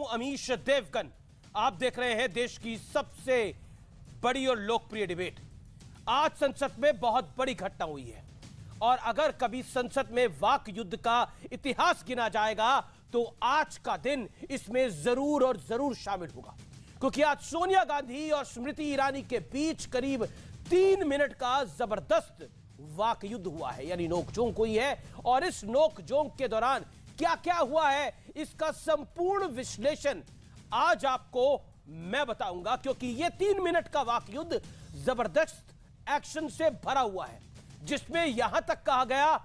अमीश देवगन, आप देख रहे हैं देश की सबसे बड़ी और लोकप्रिय डिबेट। आज संसद में बहुत बड़ी घटना हुई है और अगर कभी संसद में वाक युद्ध का इतिहास गिना जाएगा तो आज का दिन इसमें जरूर और जरूर शामिल होगा, क्योंकि आज सोनिया गांधी और स्मृति ईरानी के बीच करीब 3 मिनट का जबरदस्त वाक युद्ध हुआ है, यानी नोकझोंक हुई है। और इस नोकझोंक के दौरान क्या क्या हुआ है इसका संपूर्ण विश्लेषण आज आपको मैं बताऊंगा, क्योंकि यह 3 मिनट का वाक युद्ध जबरदस्त एक्शन से भरा हुआ है, जिसमें यहां तक कहा गया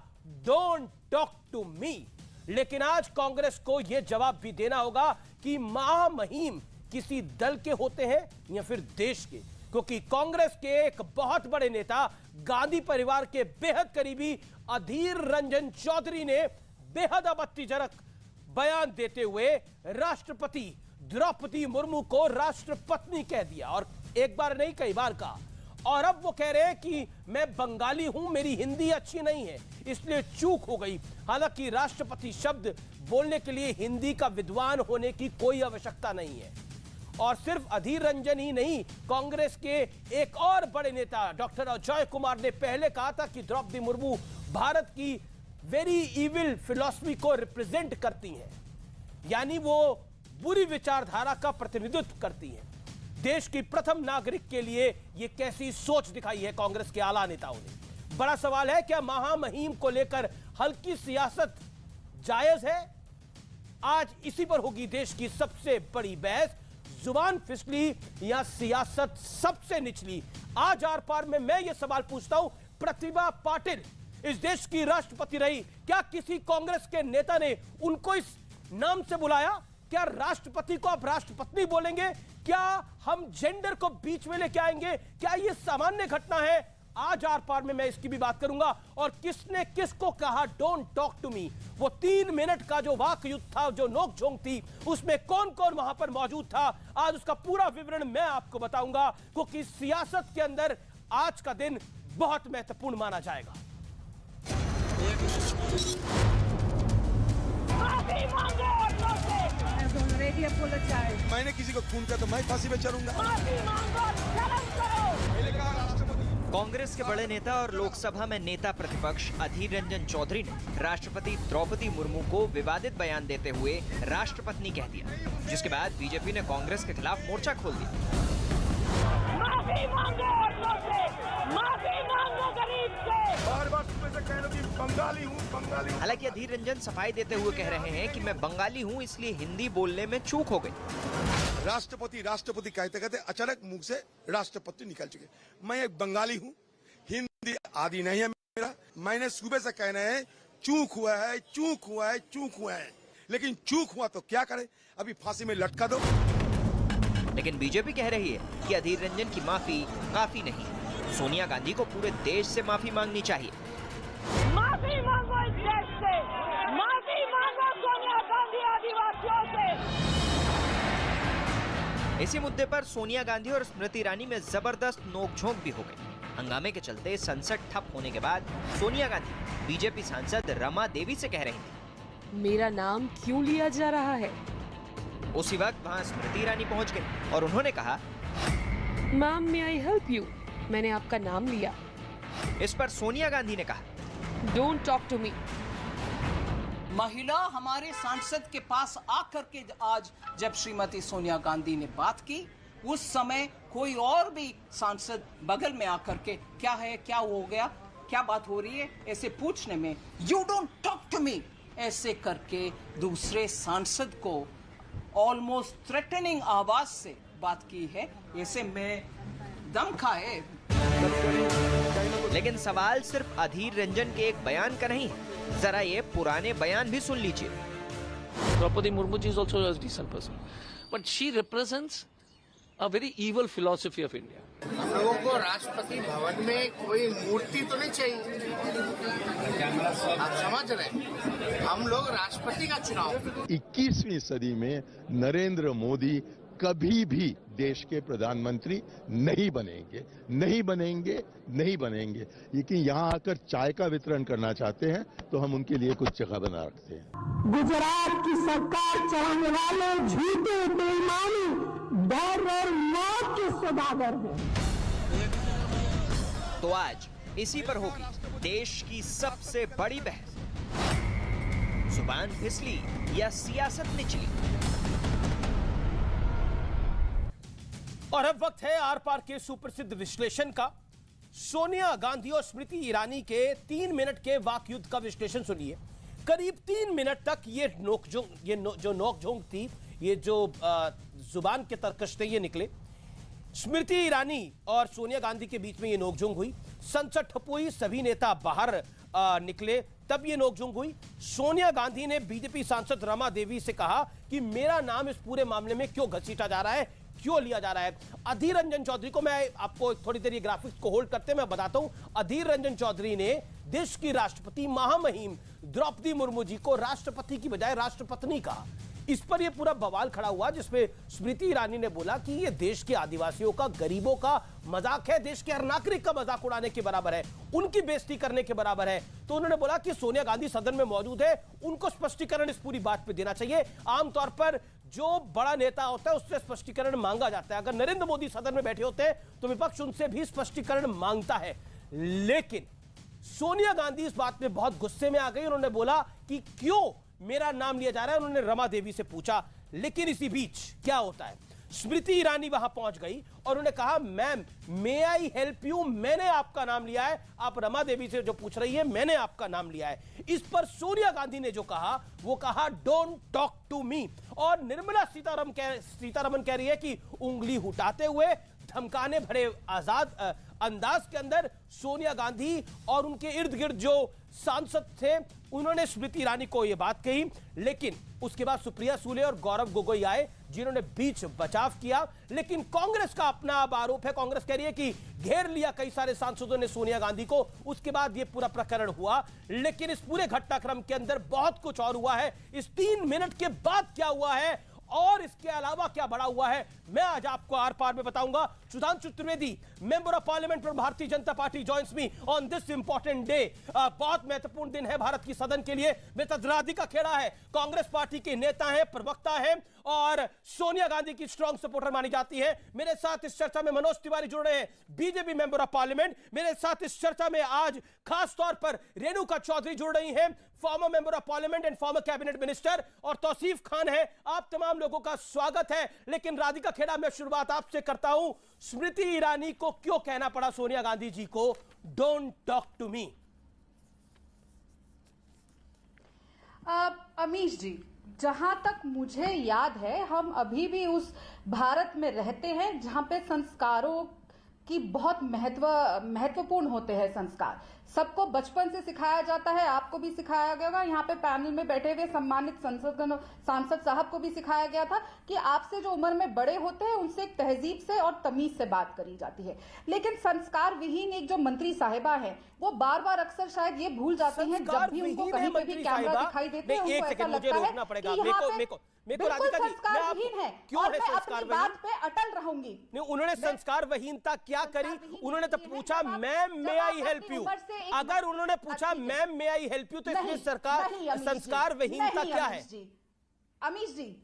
डोंट टॉक टू मी। लेकिन आज कांग्रेस को यह जवाब भी देना होगा कि महामहिम किसी दल के होते हैं या फिर देश के, क्योंकि कांग्रेस के एक बहुत बड़े नेता गांधी परिवार के बेहद करीबी अधीर रंजन चौधरी ने बेहद आपत्तिजनक बयान देते हुए राष्ट्रपति द्रौपदी मुर्मू को राष्ट्रपत्नी कह दिया, और एक बार नहीं कई बार कहा। और अब वो कह रहे हैं कि मैं बंगाली हूं, मेरी हिंदी अच्छी नहीं है इसलिए चूक हो गई। हालांकि राष्ट्रपति शब्द बोलने के लिए हिंदी का विद्वान होने की कोई आवश्यकता नहीं है। और सिर्फ अधीर रंजन ही नहीं, कांग्रेस के एक और बड़े नेता डॉक्टर अजय कुमार ने पहले कहा था कि द्रौपदी मुर्मू भारत की वेरी इविल फिलॉसफी को रिप्रेजेंट करती हैं, यानी वो बुरी विचारधारा का प्रतिनिधित्व करती हैं। देश की प्रथम नागरिक के लिए यह कैसी सोच दिखाई है कांग्रेस के आला नेताओं ने। बड़ा सवाल है, क्या महामहिम को लेकर हल्की सियासत जायज है? आज इसी पर होगी देश की सबसे बड़ी बहस। जुबान फिसली या सियासत सबसे निचली? आज आर पार में मैं यह सवाल पूछता हूं, प्रतिभा पाटिल इस देश की राष्ट्रपति रही, क्या किसी कांग्रेस के नेता ने उनको इस नाम से बुलाया? क्या राष्ट्रपति को आप राष्ट्रपत्नी बोलेंगे? क्या हम जेंडर को बीच में लेके आएंगे? क्या यह सामान्य घटना है? आज आर पार में मैं इसकी भी बात करूंगा। और किसने किसको कहा डोंट टॉक टू मी? वो 3 मिनट का जो वाक युद्ध था, जो नोकझोंक थी, उसमें कौन कौन वहां पर मौजूद था, आज उसका पूरा विवरण मैं आपको बताऊंगा, क्योंकि सियासत के अंदर आज का दिन बहुत महत्वपूर्ण माना जाएगा। मैंने किसी को खून किया तो मैं फांसी पे चलूंगा। कांग्रेस के बड़े नेता और लोकसभा में नेता प्रतिपक्ष अधीर रंजन चौधरी ने राष्ट्रपति द्रौपदी मुर्मू को विवादित बयान देते हुए राष्ट्रपत्नी कह दिया, जिसके बाद बीजेपी ने कांग्रेस के खिलाफ मोर्चा खोल दिया। माफी मांगो औरतों से, माफी मांगो गरीब से। बार-बार तुम्हें से कह रहा हूं कि बंगाली हूं। हालांकि अधीर रंजन सफाई देते हुए कह रहे हैं कि मैं बंगाली हूं इसलिए हिंदी बोलने में चूक हो गई। राष्ट्रपति कहते कहते अचानक मुंह से राष्ट्रपति निकल चुके। मैं एक बंगाली हूँ, हिंदी आदि नहीं है मेरा। मैंने सुबह से कहना है चूक हुआ है, चूक हुआ है, चूक हुआ है, लेकिन चूक हुआ तो क्या करे, अभी फांसी में लटका दो। लेकिन बीजेपी कह रही है कि अधीर रंजन की माफी काफी नहीं, सोनिया गांधी को पूरे देश से माफी मांगनी चाहिए। माफी मांगो इस देश से, माफी मांगो सोनिया गांधी आदिवासियों से। इसी मुद्दे पर सोनिया गांधी और स्मृति ईरानी में जबरदस्त नोकझोंक भी हो गई। हंगामे के चलते संसद ठप होने के बाद सोनिया गांधी बीजेपी सांसद रमा देवी से कह रही थी, मेरा नाम क्यों लिया जा रहा है? उसी वक्त वहां स्मृति ईरानी पहुंच गई और उन्होंने कहा, ma'am may I help you? मैंने आपका नाम लिया। इस पर सोनिया गांधी ने कहा, डोंट टॉक टू मी। महिला हमारे सांसद के पास आकर के आज जब श्रीमती सोनिया गांधी ने बात की, उस समय कोई और भी सांसद बगल में आकर के क्या है, क्या हो गया, क्या बात हो रही है, ऐसे पूछने में you don't talk to me ऐसे करके दूसरे सांसद को ऑलमोस्ट थ्रेटनिंग आवाज से बात की है। ऐसे में दम खाए। लेकिन सवाल सिर्फ अधीर रंजन के एक बयान का नहीं है, जरा ये पुराने बयान भी सुन लीजिए। Draupadi Murmu ji is also a decent person, but she represents a very evil philosophy of India. हम लोगों को राष्ट्रपति भवन में कोई मूर्ति तो नहीं चाहिए, आप समझ रहे हैं? हम लोग राष्ट्रपति का चुनाव। 21वीं सदी में नरेंद्र मोदी कभी भी देश के प्रधानमंत्री नहीं बनेंगे, नहीं बनेंगे, नहीं बनेंगे। लेकिन यहाँ आकर चाय का वितरण करना चाहते हैं तो हम उनके लिए कुछ जगह बना रखते हैं। गुजरात की सरकार चलाने वाले झूठे बेईमानी डर और मौत के सौदागर हैं। तो आज इसी पर होगी देश की सबसे बड़ी बहस। जुबान फिसली या सियासत निचली। और अब वक्त है आर पार के सुप्रसिद्ध विश्लेषण का। सोनिया गांधी और स्मृति ईरानी के 3 मिनट के वाक युद्ध का विश्लेषण सुनिए। करीब 3 मिनट तक ये जो नोकझोंक थी, ये जो जुबान के तर्कश थे, ये निकले। स्मृति ईरानी और सोनिया गांधी के बीच में ये नोकझोंक हुई। संसद ठप हुई, सभी नेता बाहर निकले, तब ये नोकझोंक हुई। सोनिया गांधी ने बीजेपी सांसद रमा देवी से कहा कि मेरा नाम इस पूरे मामले में क्यों घसीटा जा रहा है, क्यों लिया जा रहा है। अधीर रंजन चौधरी को, मैं आपको थोड़ी देर ये ग्राफिक्स को होल्ड करते मैं बताता हूं। अधीर रंजन चौधरी ने देश की राष्ट्रपति महामहिम द्रौपदी मुर्मू जी को राष्ट्रपति की बजाय राष्ट्रपत्नी कहा। इस पर यह पूरा बवाल खड़ा हुआ, जिसमें स्मृति ईरानी ने बोला कि यह देश के आदिवासियों का, गरीबों का मजाक है, देश के हर नागरिक का मजाक उड़ाने के बराबर है, उनकी बेइज्जती करने के बराबर है। तो उन्होंने बोला कि सोनिया गांधी सदन में मौजूद है, उनको स्पष्टीकरण इस पूरी बात पे देना चाहिए। आमतौर पर जो बड़ा नेता होता है उससे स्पष्टीकरण मांगा जाता है। अगर नरेंद्र मोदी सदन में बैठे होते हैं तो विपक्ष उनसे भी स्पष्टीकरण मांगता है। लेकिन सोनिया गांधी इस बात में बहुत गुस्से में आ गई। उन्होंने बोला कि क्यों मेरा नाम लिया जा रहा है। उन्होंने रमा देवी से पूछा। लेकिन इसी बीच क्या होता है, स्मृति ईरानी वहां पहुंच गई और उन्होंने कहा, ma'am may I help you, मैंने आपका नाम लिया है। आप रमा देवी से जो पूछ रही है, मैंने आपका नाम लिया है। इस पर सोनिया गांधी ने जो कहा, वो कहा डोंट टॉक टू मी। और निर्मला सीतारमन कह रही है कि उंगली उठाते हुए, धमकाने भरे आजाद अंदाज के अंदर सोनिया गांधी और उनके इर्द गिर्द जो सांसद थे, उन्होंने स्मृति ईरानी को यह बात कही। लेकिन उसके बाद सुप्रिया सूले और गौरव गोगोई आए, जिन्होंने बीच बचाव किया। लेकिन कांग्रेस का अपना अब आरोप है, कांग्रेस कह रही है कि घेर लिया कई सारे सांसदों ने सोनिया गांधी को। उसके बाद यह पूरा प्रकरण हुआ। लेकिन इस पूरे घटनाक्रम के अंदर बहुत कुछ और हुआ है। इस 3 मिनट के बाद क्या हुआ है और इसके अलावा क्या बड़ा हुआ है, मैं आज आपको आर पार में बताऊंगा। Sudhanshu Trivedi, member of parliament for Bharatiya Janata party, joins me on this important day. बहुत महत्वपूर्ण दिन है भारत की सदन के लिए। बेहद राधिका खेड़ा है, कांग्रेस पार्टी के नेता हैं, प्रवक्ता हैं और सोनिया गांधी की स्ट्रॉन्ग सपोर्टर मानी जाती है। मेरे साथ इस चर्चा में मनोज तिवारी जुड़ रहे हैं, बीजेपी मेंबर ऑफ पार्लियामेंट। मेरे साथ इस चर्चा में आज खास तौर पर रेणुका चौधरी जुड़ रही हैं, farmer member of parliament and former cabinet minister, और तौसीफ खान है। आप तमाम लोगों का स्वागत है। लेकिन राधिका खेड़ा, मैं शुरुआत आपसे करता हूं। स्मृति ईरानी को क्यों कहना पड़ा सोनिया गांधी जी को don't talk to me? Amish ji, जहां तक मुझे याद है, हम अभी भी उस भारत में रहते हैं जहां पे संस्कारों की बहुत महत्वपूर्ण होते हैं। संस्कार सबको बचपन से सिखाया जाता है, आपको भी सिखाया गया होगा। यहाँ पे पैनल में बैठे हुए सम्मानित सांसद साहब को भी सिखाया गया था कि आपसे जो उम्र में बड़े होते हैं उनसे एक तहजीब से और तमीज से बात करी जाती है। लेकिन संस्कार विहीन एक जो मंत्री साहिबा है, वो बार बार अक्सर शायद ये भूल जाती हैं, जब भी उनको कहीं पे भी कैमरा दिखाई देते हैं, उनको ऐसा लगता है कि यहाँ पे बिल्कुल संस्कार विहीन है। और मैं अपनी बात पे अटल रहूंगी। उन्होंने संस्कार विहीनता क्या करी? उन्होंने तो पूछा ma'am may I help you. अगर उन्होंने पूछा ma'am may I help you, तो इसमें सरकार संस्कार विहीनता क्या है? अमीश जी,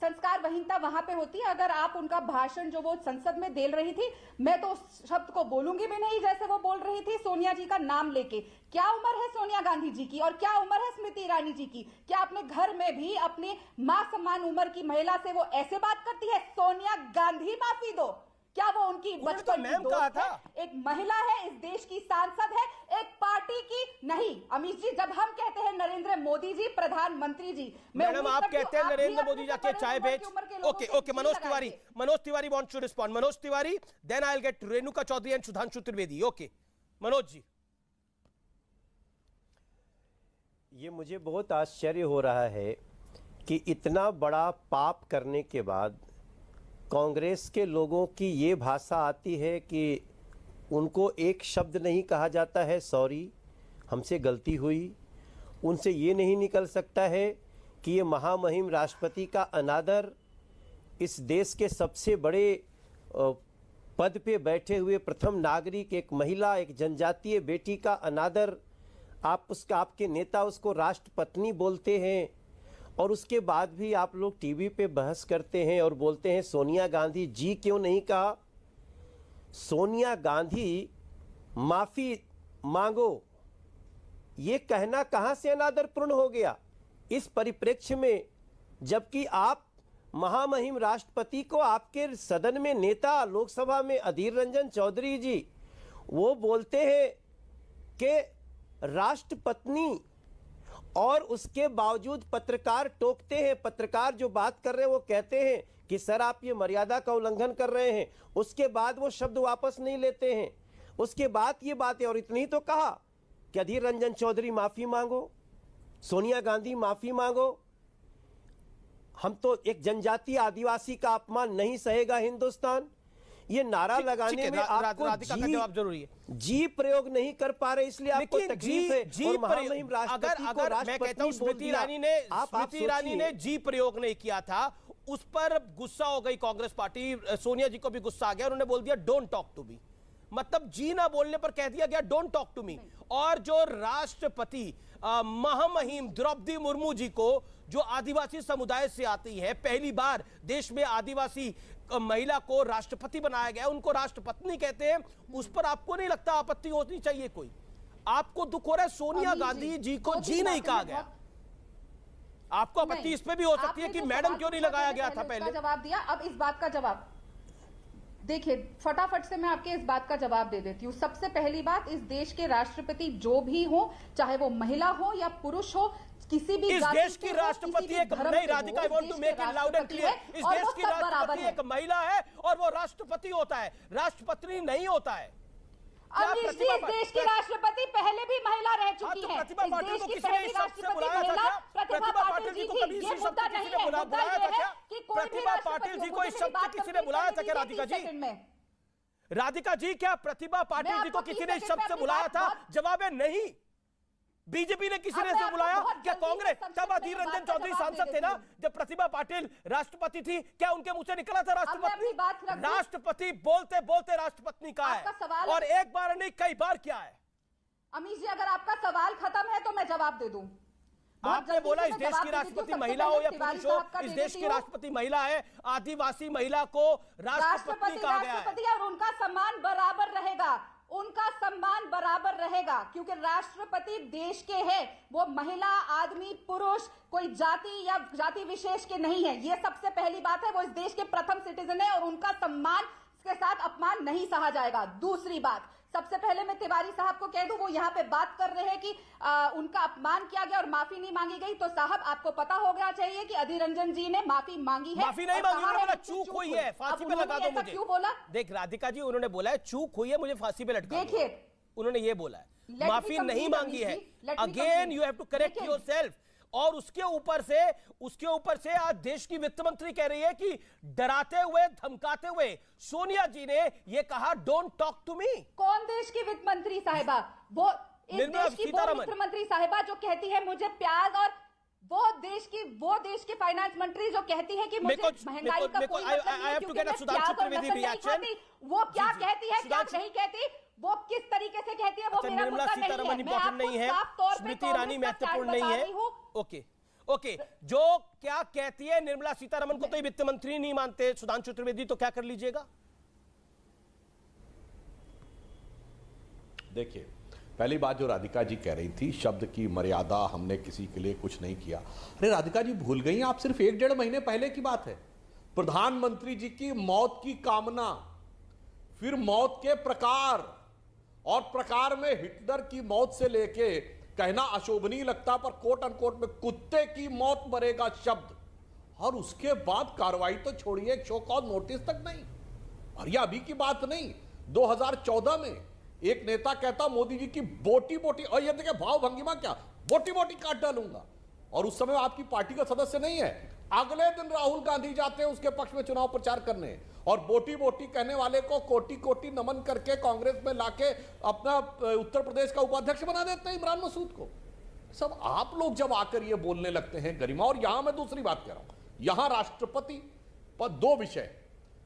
संस्कार वहीनता वहां पे होती है अगर आप उनका भाषण जो वो संसद में दे रही थी, मैं तो उस शब्द को बोलूंगी भी नहीं जैसे वो बोल रही थी सोनिया जी का नाम लेके। क्या उम्र है सोनिया गांधी जी की और क्या उम्र है स्मृति ईरानी जी की? क्या अपने घर में भी अपनी मां समान उम्र की महिला से वो ऐसे बात करती है? सोनिया गांधी माफी दो, क्या वो उनकी बचपन की दोस्त है? एक महिला है, इस देश की सांसद है, एक पार्टी की नहीं। अमित जी, जब हम कहते हैं नरेंद्र मोदी जी प्रधानमंत्री जी, मैडम आप कहते हैं नरेंद्र मोदी जाके चाय बेच। Okay, Manoj Tiwari wants to respond. Manoj Tiwari, then I will get Renuka Chaudhary and Sudhanshu Trivedi. Okay Manoj ji. ये मुझे बहुत आश्चर्य हो रहा है कि इतना बड़ा पाप करने के बाद कांग्रेस के लोगों की ये भाषा आती है कि उनको एक शब्द नहीं कहा जाता है सॉरी, हमसे गलती हुई। उनसे ये नहीं निकल सकता है कि ये महामहिम राष्ट्रपति का अनादर इस देश के सबसे बड़े पद पे बैठे हुए प्रथम नागरिक, एक महिला, एक जनजातीय बेटी का अनादर, आपके नेता उसको राष्ट्रपत्नी बोलते हैं, और उसके बाद भी आप लोग टीवी पे बहस करते हैं और बोलते हैं सोनिया गांधी जी क्यों नहीं कहा। सोनिया गांधी माफी मांगो, ये कहना कहां से अनादरपूर्ण हो गया इस परिप्रेक्ष्य में, जबकि आप महामहिम राष्ट्रपति को आपके सदन में नेता लोकसभा में अधीर रंजन चौधरी जी वो बोलते हैं कि राष्ट्रपत्नी, और उसके बावजूद पत्रकार टोकते हैं। पत्रकार जो बात कर रहे हैं वो कहते हैं कि सर आप ये मर्यादा का उल्लंघन कर रहे हैं, उसके बाद वो शब्द वापस नहीं लेते हैं। उसके बाद ये बात है, और इतनी ही तो कहा कि अधीर रंजन चौधरी माफी मांगो, सोनिया गांधी माफी मांगो। हम तो एक जनजातीय आदिवासी का अपमान नहीं सहेगा हिंदुस्तान। ये नारा लगाने में आपको जी प्रयोग नहीं कर पा रहे, इसलिए आपको तकलीफ है। और महामहिम राष्ट्रपति को राष्ट्रपति स्मृति ईरानी ने जी प्रयोग नहीं किया था, उस पर गुस्सा हो गई कांग्रेस पार्टी, सोनिया जी को भी गुस्सा आ गया, उन्होंने बोल दिया डोंट टॉक टू मी, मतलब जी ना बोलने पर कह दिया गया डोंट टॉक टू मी। और जो राष्ट्रपति महामहिम द्रौपदी मुर्मू जी को, जो आदिवासी समुदाय से आती है, पहली बार देश में आदिवासी महिला को राष्ट्रपति बनाया गया, उनको राष्ट्रपत्नी कहते हैं, उस पर आपको नहीं लगता आपत्ति होनी चाहिए कोई? आपको दुख हो रहा है सोनिया गांधी जी को जी नहीं कहा गया, आपको आपत्ति इस पे भी हो सकती है कि मैडम क्यों नहीं लगाया गया था पहले? जवाब दिया, अब इस बात का जवाब देखिए, फटाफट से मैं आपके इस बात का जवाब दे देती हूँ। सबसे पहली बात, इस देश के राष्ट्रपति जो भी हो, चाहे वो महिला हो या पुरुष हो, किसी भी इस देश की राष्ट्रपति एक नहीं, Radhika, I want to make it loud and clear, इस देश की राष्ट्रपति एक महिला है और वो राष्ट्रपति होता है, राष्ट्रपति नहीं होता है। अमीश जी, इस देश की राष्ट्रपति पहले भी महिला रह चुकी है। प्रतिभा पाटिल को किसी ने शब्द से बुलाया था क्या? प्रतिभा पाटिल जी को कभी इस शब्द से किसी ने बुलाया था क्या? प्रतिभा पाटिल जी को इस शब्द से किसी ने बुलाया था क्या? राधिका जी, राधिका जी, क्या प्रतिभा पाटिल जी को किसी ने इस शब्द से बुलाया था? जवाब है नहीं। बीजेपी ने किसी ने से बुलाया क्या? कांग्रेस, तब अधीर रंजन चौधरी सांसद थे ना जब प्रतिभा पाटिल राष्ट्रपति थी, क्या उनके मुंह से निकला था राष्ट्रपति? राष्ट्रपति बोलते बोलते राष्ट्रपति कहा है, और एक बार नहीं कई बार क्या है। अमीश जी, अगर आपका सवाल खत्म है तो मैं जवाब दे दूं। आपने बोला इस देश की राष्ट्रपति महिला हो या पुरुष हो, इस देश की राष्ट्रपति महिला है, आदिवासी महिला को राष्ट्रपति कहा गया है, और उनका सम्मान बराबर रहेगा, उनका सम्मान बराबर रहेगा, क्योंकि राष्ट्रपति देश के हैं, वो महिला, आदमी, पुरुष, कोई जाति या जाति विशेष के नहीं है। ये सबसे पहली बात है, वो इस देश के प्रथम सिटीजन है और उनका सम्मान के साथ अपमान नहीं सहा जाएगा। दूसरी बात, सबसे पहले मैं तिवारी साहब को कह दूं, वो यहाँ पे बात कर रहे हैं कि उनका अपमान किया गया और माफी नहीं मांगी गई, तो साहब आपको पता हो गया चाहिए कि अधीर रंजन जी ने माफी मांगी है। माफी नहीं मांगी, उन्होंने बोला चूक हुई है, फांसी पे लगा दो मुझे। क्यों बोला? देख राधिका जी, उन्होंने बोला है चूक हुई है, मुझे फांसी पे लटका दो। देखिए, उन्होंने ये बोला है, माफी नहीं मांगी है। Again you have to correct yourself. और उसके ऊपर से आज देश की वित्त मंत्री कह रही है कि डराते हुए, धमकाते हुए सोनिया जी ने यह कहा डोंट टॉक टू मी। कौन देश की वित्त मंत्री साहिबा? वो इस देश की वित्त मंत्री साहिबा जो कहती है मुझे प्याज, और वो देश की फाइनेंस मंत्री जो कहती है कि मुझे महंगाई का कोई मतलब नहीं है, क्योंकि मैं प्याज और लहसुन नहीं खाती। वो क्या कहती है, क्या नहीं कहती, वो किस तरीके से कहती है, वो मेरा मुद्दा नहीं है। स्मृति ईरानी महत्वपूर्ण नहीं है। ओके, जो क्या कहती है निर्मला सीतारमन को तो वित्त मंत्री नहीं मानते सुधांशु त्रिवेदी, तो क्या कर लीजिएगा? देखिए, पहली बात जो राधिका जी कह रही थी, शब्द की मर्यादा, हमने किसी के लिए कुछ नहीं किया। अरे राधिका जी भूल गई, आप सिर्फ 1-1.5 महीने पहले की बात है, प्रधानमंत्री जी की मौत की कामना, फिर मौत के प्रकार, और प्रकार में हिटलर की मौत से लेके कहना अशोभनीय लगता पर कोट अनकोट में कुत्ते की मौत मरेगा शब्द, और उसके बाद कार्रवाई तो छोड़िए, एक शो कॉज नोटिस तक नहीं। और यह अभी की बात नहीं, 2014 में एक नेता कहता मोदी जी की बोटी बोटी, और ये देखिए भाव भंगिमा क्या, बोटी बोटी काट डालूंगा, और उस समय आपकी पार्टी का सदस्य नहीं है। अगले दिन राहुल गांधी जाते हैं उसके पक्ष में चुनाव प्रचार करने, और बोटी बोटी कहने वाले को कोटि कोटि नमन करके कांग्रेस में लाके अपना उत्तर प्रदेश का उपाध्यक्ष बना देते हैं इमरान मसूद को। सब आप लोग जब आकर ये बोलने लगते हैं गरिमा, और यहां मैं दूसरी बात कह रहा हूं, यहां राष्ट्रपति पर दो विषय।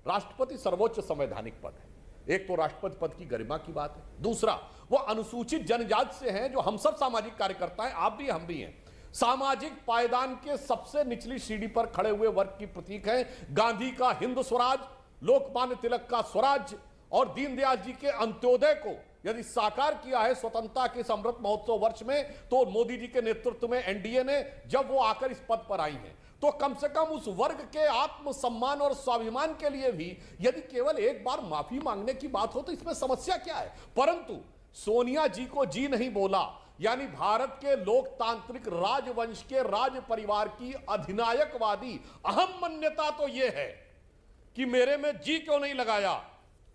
राष्ट्रपति सर्वोच्च संवैधानिक पद है, एक तो राष्ट्रपति पद की गरिमा की बात है, दूसरा वो अनुसूचित जनजाति से हैं जो हम सब सामाजिक कार्यकर्ता हैं, आप भी हम भी हैं। सामाजिक पायदान के सबसे निचली सीढ़ी पर खड़े हुए वर्ग की प्रतीक है। गांधी का हिंद स्वराज, लोकमान्य तिलक का स्वराज और दीनदयाल जी के अंत्योदय को यदि साकार किया है स्वतंत्रता के इस अमृत महोत्सव वर्ष में, तो मोदी जी के नेतृत्व में एनडीए ने जब वो आकर इस पद पर आई हैं, तो कम से कम उस वर्ग के आत्मसम्मान और स्वाभिमान के लिए भी यदि केवल एक बार माफी मांगने की बात हो तो इसमें समस्या क्या है। परंतु सोनिया जी को जी नहीं बोला, यानी भारत के लोकतांत्रिक राजवंश के राज परिवार की अधिनायकवादी अहम मान्यता तो यह है कि मेरे में जी क्यों नहीं लगाया।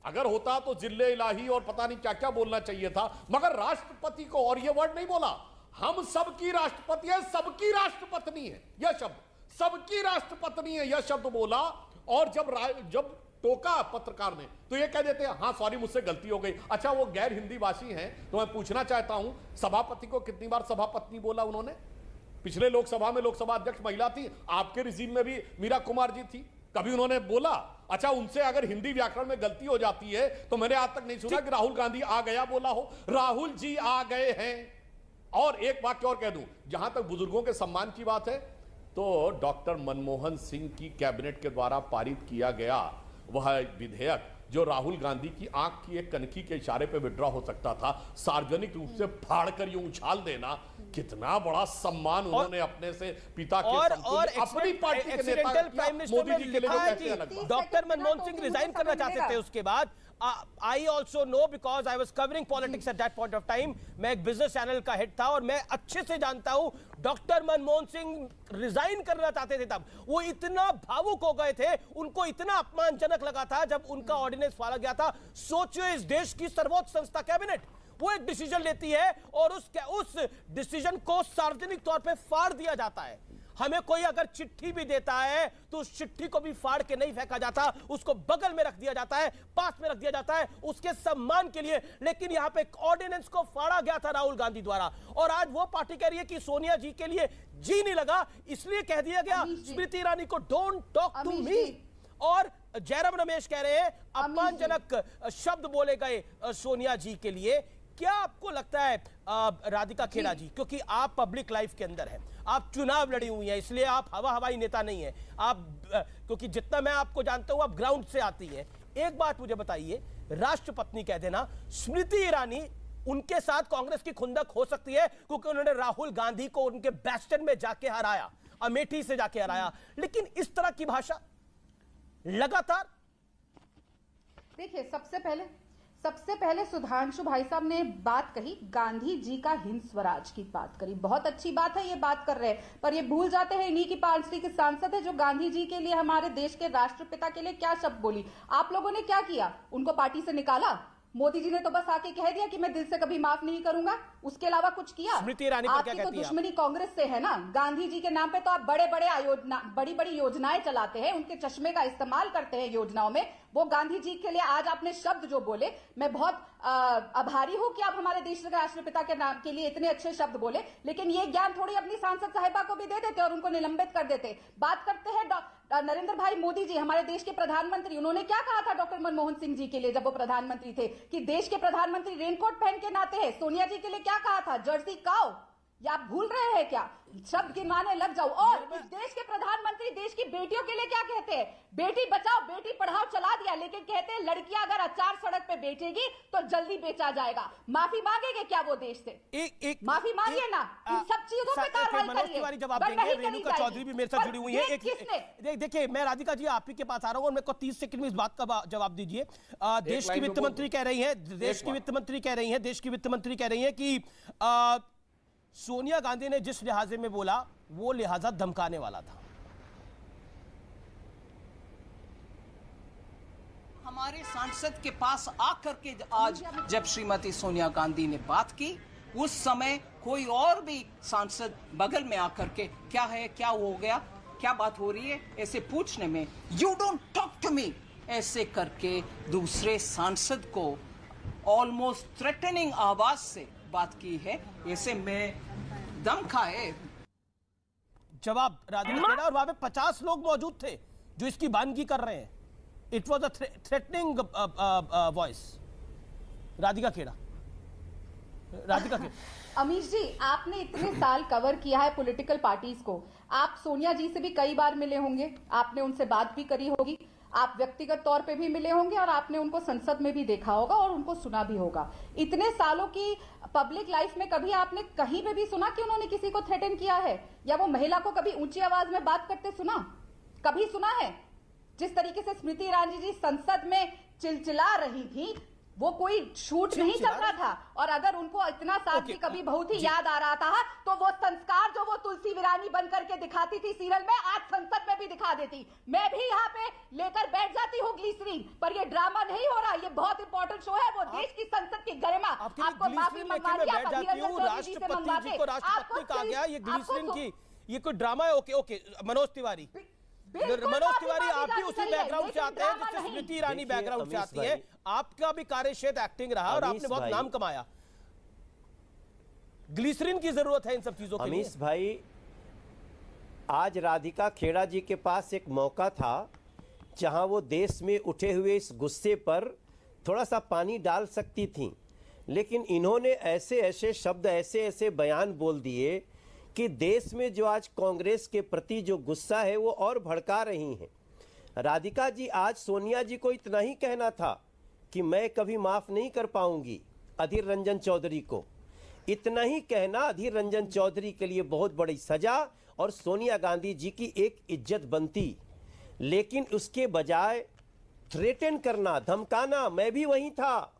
अगर होता तो जिले इलाही और पता नहीं क्या क्या बोलना चाहिए था, मगर राष्ट्रपति को और यह वर्ड नहीं बोला। हम सबकी राष्ट्रपति है, सबकी राष्ट्रपत्नी है, यह शब्द सबकी राष्ट्रपत्नी है, यह शब्द बोला। और जब टोका पत्रकार ने तो ये कह देते हैं हाँ सॉरी मुझसे गलती हो गई। अच्छा वो गैर हिंदी भाषी हैं तो मैं पूछना चाहता हूं सभापति को कितनी बार सभापत्नी बोला उन्होंने? पिछले लोकसभा में लोकसभा अध्यक्ष महिला थी, आपके रिजीम में भी मीरा कुमार जी थी, कभी उन्होंने बोला? अच्छा उनसे अगर हिंदी व्याकरण में गलती हो जाती है तो मैंने आज तक नहीं सुना कि राहुल गांधी आ गया बोला हो। राहुल जी आ गए हैं। और एक वाक्य और कह दूं, जहां तक बुजुर्गों के सम्मान की बात है तो डॉक्टर मनमोहन सिंह की कैबिनेट के द्वारा पारित किया गया वह विधेयक जो राहुल गांधी की आंख की एक कनखी के इशारे पे विड्रॉ हो सकता था, सार्वजनिक रूप से फाड़ कर यूं उछाल देना, कितना बड़ा सम्मान उन्होंने अपने से पिता के अपनी पार्टी के नेता मोदी जी के लिए कैसे अलग। डॉक्टर मनमोहन सिंह रिजाइन करना चाहते थे उसके बाद। I also know because I was covering politics at that point of time. मैं एक बिजनेस चैनल का हेड था और मैं अच्छे से जानता हूं डॉक्टर मनमोहन सिंह रिजाइन करना चाहते थे। तब वो इतना भावुक हो गए थे, उनको इतना अपमानजनक लगा था जब उनका ऑर्डिनेंस फाड़ा गया था। सोचिए इस देश की सर्वोच्च संस्था कैबिनेट वो एक डिसीजन लेती है और उस डिसीजन को सार्वजनिक तौर पे फाड़ दिया जाता है। हमें कोई अगर चिट्ठी भी देता है तो उस चिट्ठी को भी फाड़ के नहीं फेंका जाता, उसको बगल में रख दिया जाता है, पास में रख दिया जाता है उसके सम्मान के लिए। लेकिन यहां पे ऑर्डिनेंस को फाड़ा गया था राहुल गांधी द्वारा और आज वो पार्टी कह रही है कि सोनिया जी के लिए जी नहीं लगा, इसलिए कह दिया गया स्मृति ईरानी को डोंट टॉक टू मी। और जयराम रमेश कह रहे हैं अपमानजनक शब्द बोले गए सोनिया जी के लिए। क्या आपको लगता है राधिका खेड़ा जी, क्योंकि आप पब्लिक लाइफ के अंदर हैं, आप चुनाव लड़ी हुई हैं, इसलिए आप हवाई नेता नहीं हैं, आप क्योंकि जितना मैं आपको जानता हूं आप ग्राउंड से आती हैं। एक बात मुझे बताइए, राष्ट्रपत्नी कह देना स्मृति ईरानी, उनके साथ कांग्रेस की खुंदक हो सकती है क्योंकि उन्होंने राहुल गांधी को उनके बेस्टन में जाके हराया, अमेठी से जाके हराया, लेकिन इस तरह की भाषा लगातार। देखिए सबसे पहले सुधांशु भाई साहब ने बात कही, गांधी जी का हिंद स्वराज की बात करी, बहुत अच्छी बात है ये बात कर रहे हैं, पर ये भूल जाते हैं इन्हीं की पार्टी के सांसद है जो गांधी जी के लिए, हमारे देश के राष्ट्रपिता के लिए क्या शब्द बोली। आप लोगों ने क्या किया? उनको पार्टी से निकाला। मोदी जी ने तो बस आके कह दिया कि मैं दिल से कभी माफ नहीं करूंगा, उसके अलावा कुछ किया? स्मृति ईरानी पर क्या कहती है? आपकी तो दुश्मनी कांग्रेस से है ना। गांधी जी के नाम पे तो आप बड़ी बड़ी योजनाएं चलाते हैं, उनके चश्मे का इस्तेमाल करते हैं योजनाओं में। वो गांधी जी के लिए आज आपने शब्द जो बोले, मैं बहुत आभारी हूं कि आप हमारे देश के राष्ट्रपिता के नाम के लिए इतने अच्छे शब्द बोले, लेकिन ये ज्ञान थोड़ी अपनी सांसद साहिबा को भी दे देते और उनको निलंबित कर देते। बात करते हैं नरेंद्र भाई मोदी जी, हमारे देश के प्रधानमंत्री, उन्होंने क्या कहा था डॉक्टर मनमोहन सिंह जी के लिए जब वो प्रधानमंत्री थे कि देश के प्रधानमंत्री रेनकोट पहन के नाते हैं। सोनिया जी के लिए क्या कहा था? जर्सी काऊ। या आप भूल रहे हैं क्या? शब्द गिनवाने लग जाओ। और इस देश के प्रधानमंत्री देश की बेटियों के लिए क्या कहते हैं? बेटी बचाओ बेटी पढ़ाओ चला दिया, लेकिन कहते हैं लड़कियां अगर अचार सड़क पे बेचेगी तो जल्दी बेचा जाएगा। माफी मांगेंगे क्या वो देश से? माफी मांगिए ना, इन सब चीजों पे कार्रवाई करिए। जवाब देंगे। रेणुका चौधरी भी मेरे साथ जुड़ी हुई है। देखिए मैं राधिका जी आप ही के पास आ रहा हूं और मेरे को 30 सेकंड में इस बात का जवाब दीजिए। देश की वित्त मंत्री कह रही है कि सोनिया गांधी ने जिस लिहाजे में बोला वो लिहाजा धमकाने वाला था। हमारे सांसद के पास आकर के आज जब श्रीमती सोनिया गांधी ने बात की, उस समय कोई और भी सांसद बगल में आकर के क्या है, क्या हो गया, क्या बात हो रही है, ऐसे पूछने में you don't talk to me ऐसे करके दूसरे सांसद को ऑलमोस्ट थ्रेटनिंग आवाज से बात की है। ऐसे में दम खाए जवाब राधिका खेड़ा। और वहां पे 50 लोग मौजूद थे, जो इसकी बानगी कर रहे हैं। It was a threatening voice. Radhika Khera. Amish ji, आपने इतने साल कवर किया है पॉलिटिकल पार्टीज को, आप सोनिया जी से भी कई बार मिले होंगे, आपने उनसे बात भी करी होगी, आप व्यक्तिगत तौर पे भी मिले होंगे और आपने उनको संसद में भी देखा होगा और उनको सुना भी होगा। इतने सालों की पब्लिक लाइफ में कभी आपने कहीं पे भी सुना कि उन्होंने किसी को थ्रेटन किया है, या वो महिला को कभी ऊंची आवाज में बात करते सुना? कभी सुना है? जिस तरीके से स्मृति ईरानी जी संसद में चिलचिला रही थी, वो कोई शूट नहीं चल रहा था। और अगर उनको इतना साल की कभी बहुत ही याद आ रहा था, तो वो संस्कार जो वो तुलसी विरानी बन करके दिखाती थी सीरियल में, आज संसद में भी दिखा देती। मैं भी यहाँ पे लेकर बैठ जाती हूँ ग्लिसरीन, पर ये ड्रामा नहीं हो रहा, ये बहुत इंपॉर्टेंट शो है। वो देश की संसद की गरिमा आपको माफी मंगवानी, आप अधीररंजन चौधरी जी से मंगवाते। राष्ट्रपति कहा गया ये ग्लिसरीन की ये कोई ड्रामा है? ओके मनोज तिवारी, आप भी उसी बैकग्राउंड से आते हैं जिससे स्मृति ईरानी बैकग्राउंड से आती है। आपका भी कार्य क्षेत्र एक्टिंग रहा और आपने बहुत नाम कमाया। ग्लिसरीन की जरूरत है इन सब चीजों के लिए। अमीश भाई, आज राधिका खेड़ा जी के पास एक मौका था जहां वो देश में उठे हुए इस गुस्से पर थोड़ा सा पानी डाल सकती थी, लेकिन इन्होंने ऐसे ऐसे शब्द, ऐसे ऐसे बयान बोल दिए कि देश में जो आज कांग्रेस के प्रति जो गुस्सा है वो और भड़का रही हैं। राधिका जी, आज सोनिया जी को इतना ही कहना था कि मैं कभी माफ नहीं कर पाऊंगी अधीर रंजन चौधरी को। इतना ही कहना अधीर रंजन चौधरी के लिए बहुत बड़ी सजा और सोनिया गांधी जी की एक इज्जत बनती, लेकिन उसके बजाय थ्रेटन करना, धमकाना। मैं भी वहीं था,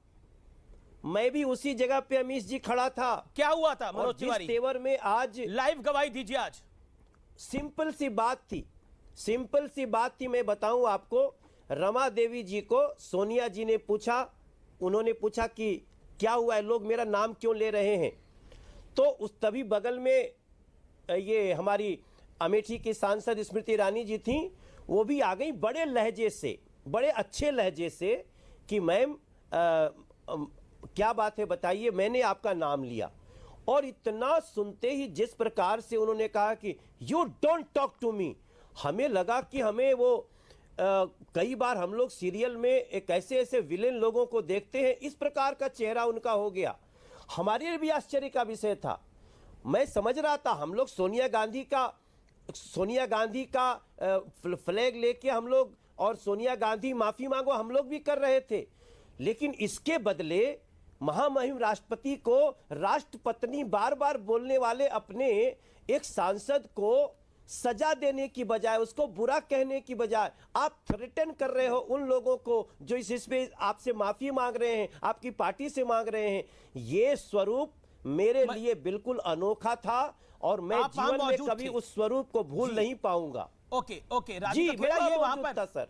मैं भी उसी जगह पे अमीश जी खड़ा था। क्या हुआ था मनोज तिवारी? तेवर में आज लाइव गवाही दीजिए। आज सिंपल सी बात थी, मैं बताऊं आपको। रमा देवी जी को सोनिया जी ने पूछा, उन्होंने पूछा कि क्या हुआ है, लोग मेरा नाम क्यों ले रहे हैं? तो उस तभी बगल में ये हमारी अमेठी की सांसद स्मृति ईरानी जी थी, वो भी आ गई बड़े लहजे से, बड़े अच्छे लहजे से कि मैम क्या बात है बताइए, मैंने आपका नाम लिया। और इतना सुनते ही जिस प्रकार से उन्होंने कहा कि you don't talk to me, हमें लगा कि हमें वो कई बार हम लोग सीरियल में एक ऐसे ऐसे विलेन लोगों को देखते हैं, इस प्रकार का चेहरा उनका हो गया। हमारे लिए भी आश्चर्य का विषय था। मैं समझ रहा था हम लोग सोनिया गांधी का फ्लैग लेके हम लोग, और सोनिया गांधी माफी मांगो, हम लोग भी कर रहे थे, लेकिन इसके बदले महामहिम राष्ट्रपति को राष्ट्रपत्नी बार बार बोलने वाले अपने एक सांसद को सजा देने की बजाय, उसको बुरा कहने की बजाय आप थ्रेटन कर रहे हो उन लोगों को जो इस पे आपसे माफी मांग रहे हैं, आपकी पार्टी से मांग रहे हैं। ये स्वरूप मेरे लिए बिल्कुल अनोखा था और मैं जीवन में कभी उस स्वरूप को भूल नहीं पाऊंगा। ओके राधिका खेड़ा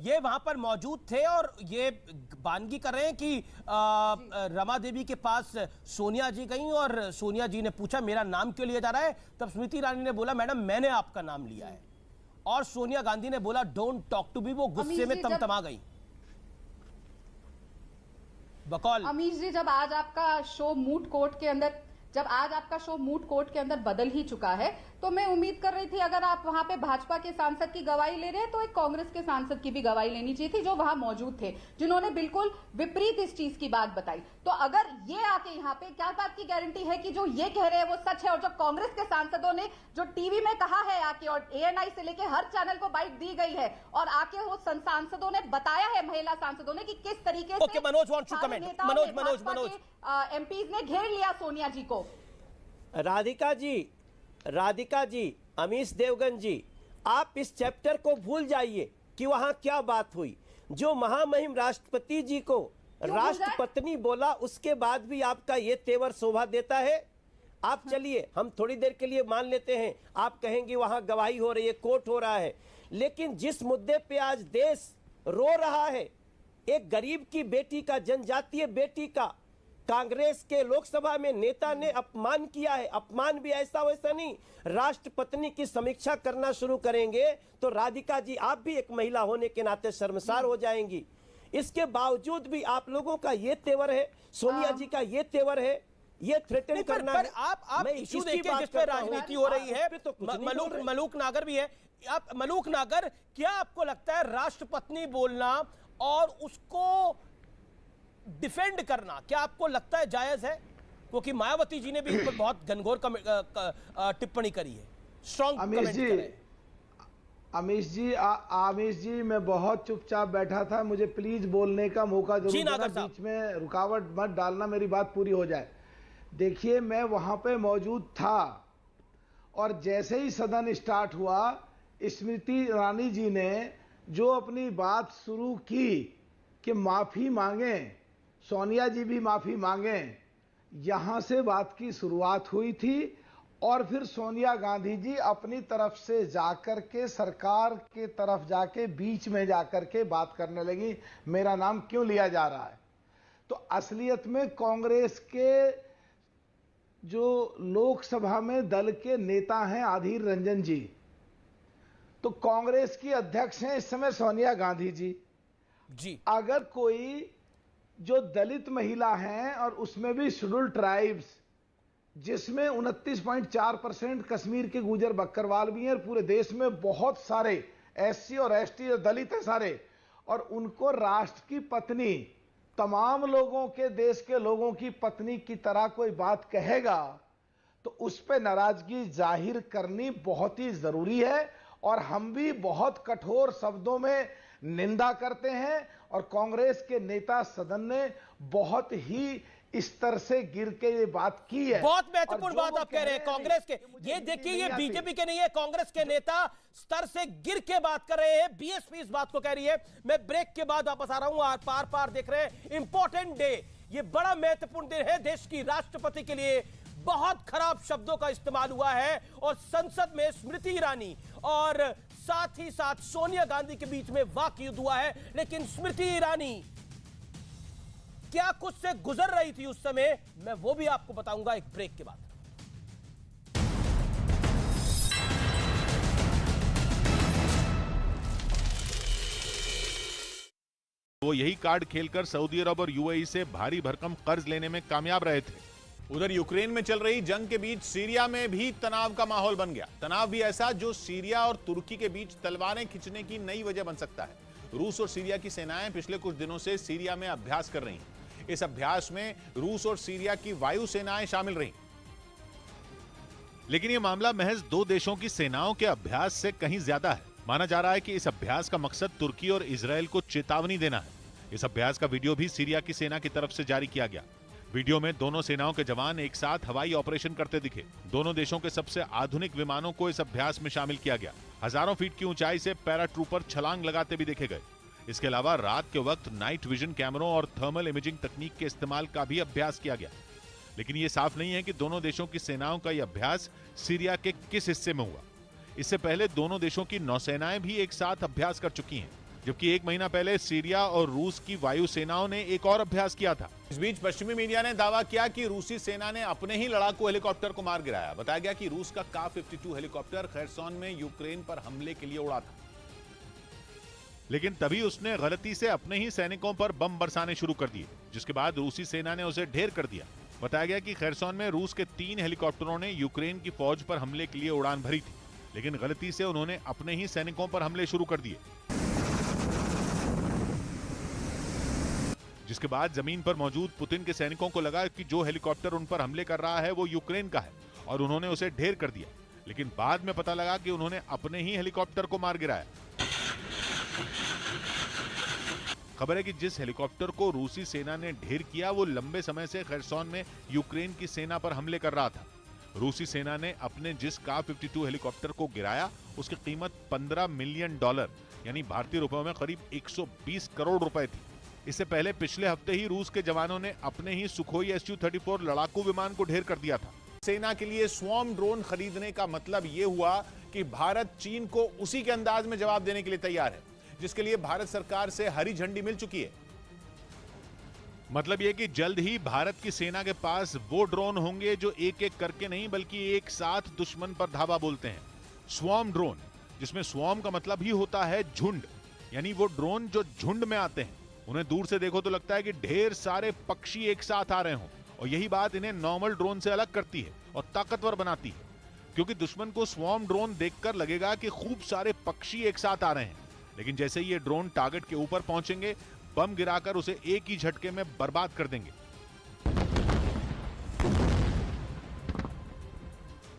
ये वहां पर मौजूद थे और ये बानगी कर रहे हैं कि रमा देवी के पास सोनिया जी गई और सोनिया जी ने पूछा मेरा नाम क्यों लिया जा रहा है, तब स्मृति ईरानी ने बोला मैडम मैंने आपका नाम लिया है, और सोनिया गांधी ने बोला डोंट टॉक टू मी। वो गुस्से में तमतमा गई। बकौल अमीश जी, जब आज आपका शो मूड कोर्ट के अंदर बदल ही चुका है, तो मैं उम्मीद कर रही थी अगर आप वहां पे भाजपा के सांसद की गवाही ले रहे हैं तो एक कांग्रेस के सांसद की भी गवाही लेनी चाहिए थी, जो वहां मौजूद थे, जिन्होंने बिल्कुल विपरीत इस चीज की बात बताई। तो अगर ये आके यहाँ पे क्या बात की गारंटी है कि जो ये कह रहे हैं वो सच है, और जो कांग्रेस के सांसदों ने जो टीवी में कहा है आके, और ANI से लेके हर चैनल को बाइट दी गई है, और आके वो सांसदों ने बताया है, महिला सांसदों ने, कि किस तरीके से MPs ने घेर लिया सोनिया जी को। राधिका जी, अमीश देवगन जी, आप इस चैप्टर को भूल जाइए कि वहां क्या बात हुई। जो महामहिम राष्ट्रपति जी को राष्ट्रपत्नी बोला, उसके बाद भी आपका ये तेवर शोभा देता है। आप चलिए, हम थोड़ी देर के लिए मान लेते हैं, आप कहेंगे वहां गवाही हो रही है, कोर्ट हो रहा है, लेकिन जिस मुद्दे पे आज देश रो रहा है, एक गरीब की बेटी का, जनजातीय बेटी का, कांग्रेस के लोकसभा में नेता ने अपमान किया है। अपमान भी ऐसा वैसा नहीं, राष्ट्रपत्नी की समीक्षा करना शुरू करेंगे तो राधिका जी आप भी एक महिला होने के नाते शर्मसार हो जाएंगी। इसके बावजूद भी आप लोगों का ये तेवर है, सोनिया जी का ये तेवर है, ये थ्रेटन करना है। आप इशू देखिए जिस पे राजनीति हो रही है, मलूक नागर भी है, आप मलूक नागर, क्या आपको लगता है राष्ट्रपत्नी बोलना और उसको डिफेंड करना, क्या आपको लगता है जायज है? क्योंकि मायावती जी ने भी इस पर बहुत घनघोर टिप्पणी करी है, स्ट्रॉन्ग कमेंट करे। आमिश जी मैं बहुत चुपचाप बैठा था, मुझे प्लीज बोलने का मौका जरूर देना, बीच में रुकावट मत डालना, मेरी बात पूरी हो जाए। देखिए मैं वहां पे मौजूद था और जैसे ही सदन स्टार्ट हुआ, स्मृति ईरानी जी ने जो अपनी बात शुरू की कि माफी मांगे, सोनिया जी भी माफी मांगे, यहां से बात की शुरुआत हुई थी। और फिर सोनिया गांधी जी अपनी तरफ से जाकर के सरकार के तरफ जाके बीच में जाकर के बात करने लगी, मेरा नाम क्यों लिया जा रहा है। तो असलियत में कांग्रेस के जो लोकसभा में दल के नेता हैं अधीर रंजन जी, तो कांग्रेस की अध्यक्ष हैं इस समय सोनिया गांधी जी। अगर कोई जो दलित महिला हैं और उसमें भी शेड्यूल्ड ट्राइब्स, जिसमें 29.4% कश्मीर के गुजर बकरवाल भी हैं, और पूरे देश में बहुत सारे एससी और एसटी और दलित हैं सारे, और उनको राष्ट्र की पत्नी, तमाम लोगों के देश के लोगों की पत्नी की तरह कोई बात कहेगा तो उस पर नाराजगी जाहिर करनी बहुत ही जरूरी है। और हम भी बहुत कठोर शब्दों में निंदा करते हैं, और कांग्रेस के नेता सदन ने बहुत ही स्तर से गिर के ये बात की है। बहुत महत्वपूर्ण बात आप कह रहे हैं कांग्रेस के, ये देखिए ये बीजेपी के नहीं है, कांग्रेस के नेता स्तर से गिर के बात कर रहे हैं, बीएसपी इस बात को कह रही है। मैं ब्रेक के बाद वापस आ रहा हूं, पार पार देख रहे हैं इंपॉर्टेंट डे, ये बड़ा महत्वपूर्ण दिन है देश की राष्ट्रपति के लिए। बहुत खराब शब्दों का इस्तेमाल हुआ है और संसद में स्मृति ईरानी और साथ ही साथ सोनिया गांधी के बीच में वाक युद्ध हुआ है। लेकिन स्मृति ईरानी क्या कुछ से गुजर रही थी उस समय, मैं वो भी आपको बताऊंगा एक ब्रेक के बाद। वो यही कार्ड खेलकर सऊदी अरब और यूएई से भारी भरकम कर्ज लेने में कामयाब रहे थे। उधर यूक्रेन में चल रही जंग के बीच सीरिया में भी तनाव का माहौल बन गया। तनाव भी ऐसा जो सीरिया और तुर्की के बीच तलवारें खींचने की नई वजह बन सकता है। रूस और सीरिया की सेनाएं पिछले कुछ दिनों से सीरिया में अभ्यास कर रही हैं। इस अभ्यास में रूस और सीरिया की वायु सेनाएं शामिल रही। लेकिन यह मामला महज दो देशों की सेनाओं के अभ्यास से कहीं ज्यादा है। माना जा रहा है कि इस अभ्यास का मकसद तुर्की और इजरायल को चेतावनी देना है। इस अभ्यास का वीडियो भी सीरिया की सेना की तरफ से जारी किया गया। वीडियो में दोनों सेनाओं के जवान एक साथ हवाई ऑपरेशन करते दिखे। दोनों देशों के सबसे आधुनिक विमानों को इस अभ्यास में शामिल किया गया। हजारों फीट की ऊंचाई से पैराट्रूपर छलांग लगाते भी देखे गए। इसके अलावा रात के वक्त नाइट विजन कैमरों और थर्मल इमेजिंग तकनीक के इस्तेमाल का भी अभ्यास किया गया। लेकिन यह साफ नहीं है कि दोनों देशों की सेनाओं का यह अभ्यास सीरिया के किस हिस्से में हुआ। इससे पहले दोनों देशों की नौसेनाएं भी एक साथ अभ्यास कर चुकी हैं, जबकि एक महीना पहले सीरिया और रूस की वायु सेनाओं ने एक और अभ्यास किया था। इस बीच पश्चिमी मीडिया ने दावा किया कि रूसी सेना ने अपने ही लड़ाकू हेलीकॉप्टर को मार गिराया। बताया गया कि रूस का का-52 हेलीकॉप्टर खैरसोन में यूक्रेन पर हमले के लिए उड़ा था, लेकिन तभी उसने गलती से अपने ही सैनिकों पर बम बरसाने शुरू कर दिए, जिसके बाद रूसी सेना ने उसे ढेर कर दिया। बताया गया कि खैरसोन में रूस के 3 हेलीकॉप्टरों ने यूक्रेन की फौज पर हमले के लिए उड़ान भरी थी, लेकिन गलती से उन्होंने अपने ही सैनिकों पर हमले शुरू कर दिए, जिसके बाद जमीन पर मौजूद पुतिन के सैनिकों को लगा कि जो हेलीकॉप्टर उन पर हमले कर रहा है वो यूक्रेन का है, और उन्होंने उसे ढेर कर दिया। लेकिन बाद में पता लगा कि उन्होंने अपने ही हेलीकॉप्टर को मार गिराया। खबर है कि जिस हेलीकॉप्टर को रूसी सेना ने ढेर किया वो लंबे समय से खैरसोन में यूक्रेन की सेना पर हमले कर रहा था। रूसी सेना ने अपने जिस का-52 हेलीकॉप्टर को गिराया उसकी कीमत $15 मिलियन यानी भारतीय रुपयों में करीब 120 करोड़ रुपए थी। इससे पहले पिछले हफ्ते ही रूस के जवानों ने अपने ही सुखोई Su-34 लड़ाकू विमान को ढेर कर दिया था। सेना के लिए स्वॉर्म ड्रोन खरीदने का मतलब यह हुआ कि भारत चीन को उसी के अंदाज में जवाब देने के लिए तैयार है, जिसके लिए भारत सरकार से हरी झंडी मिल चुकी है। मतलब यह कि जल्द ही भारत की सेना के पास वो ड्रोन होंगे जो एक एक करके नहीं बल्कि एक साथ दुश्मन पर धावा बोलते हैं। स्वॉर्म ड्रोन, जिसमें स्वॉर्म का मतलब ही होता है झुंड, यानी वो ड्रोन जो झुंड में आते हैं। उन्हें दूर से देखो तो लगता है कि ढेर सारे पक्षी एक साथ आ रहे हों, और यही बात इन्हें नॉर्मल ड्रोन से अलग करती है और ताकतवर बनाती है। क्योंकि दुश्मन को स्वॉर्म ड्रोन देखकर लगेगा कि खूब सारे पक्षी एक साथ आ रहे हैं, लेकिन जैसे ही ये ड्रोन टारगेट के ऊपर पहुंचेंगे, बम गिराकर उसे एक ही झटके में बर्बाद कर देंगे।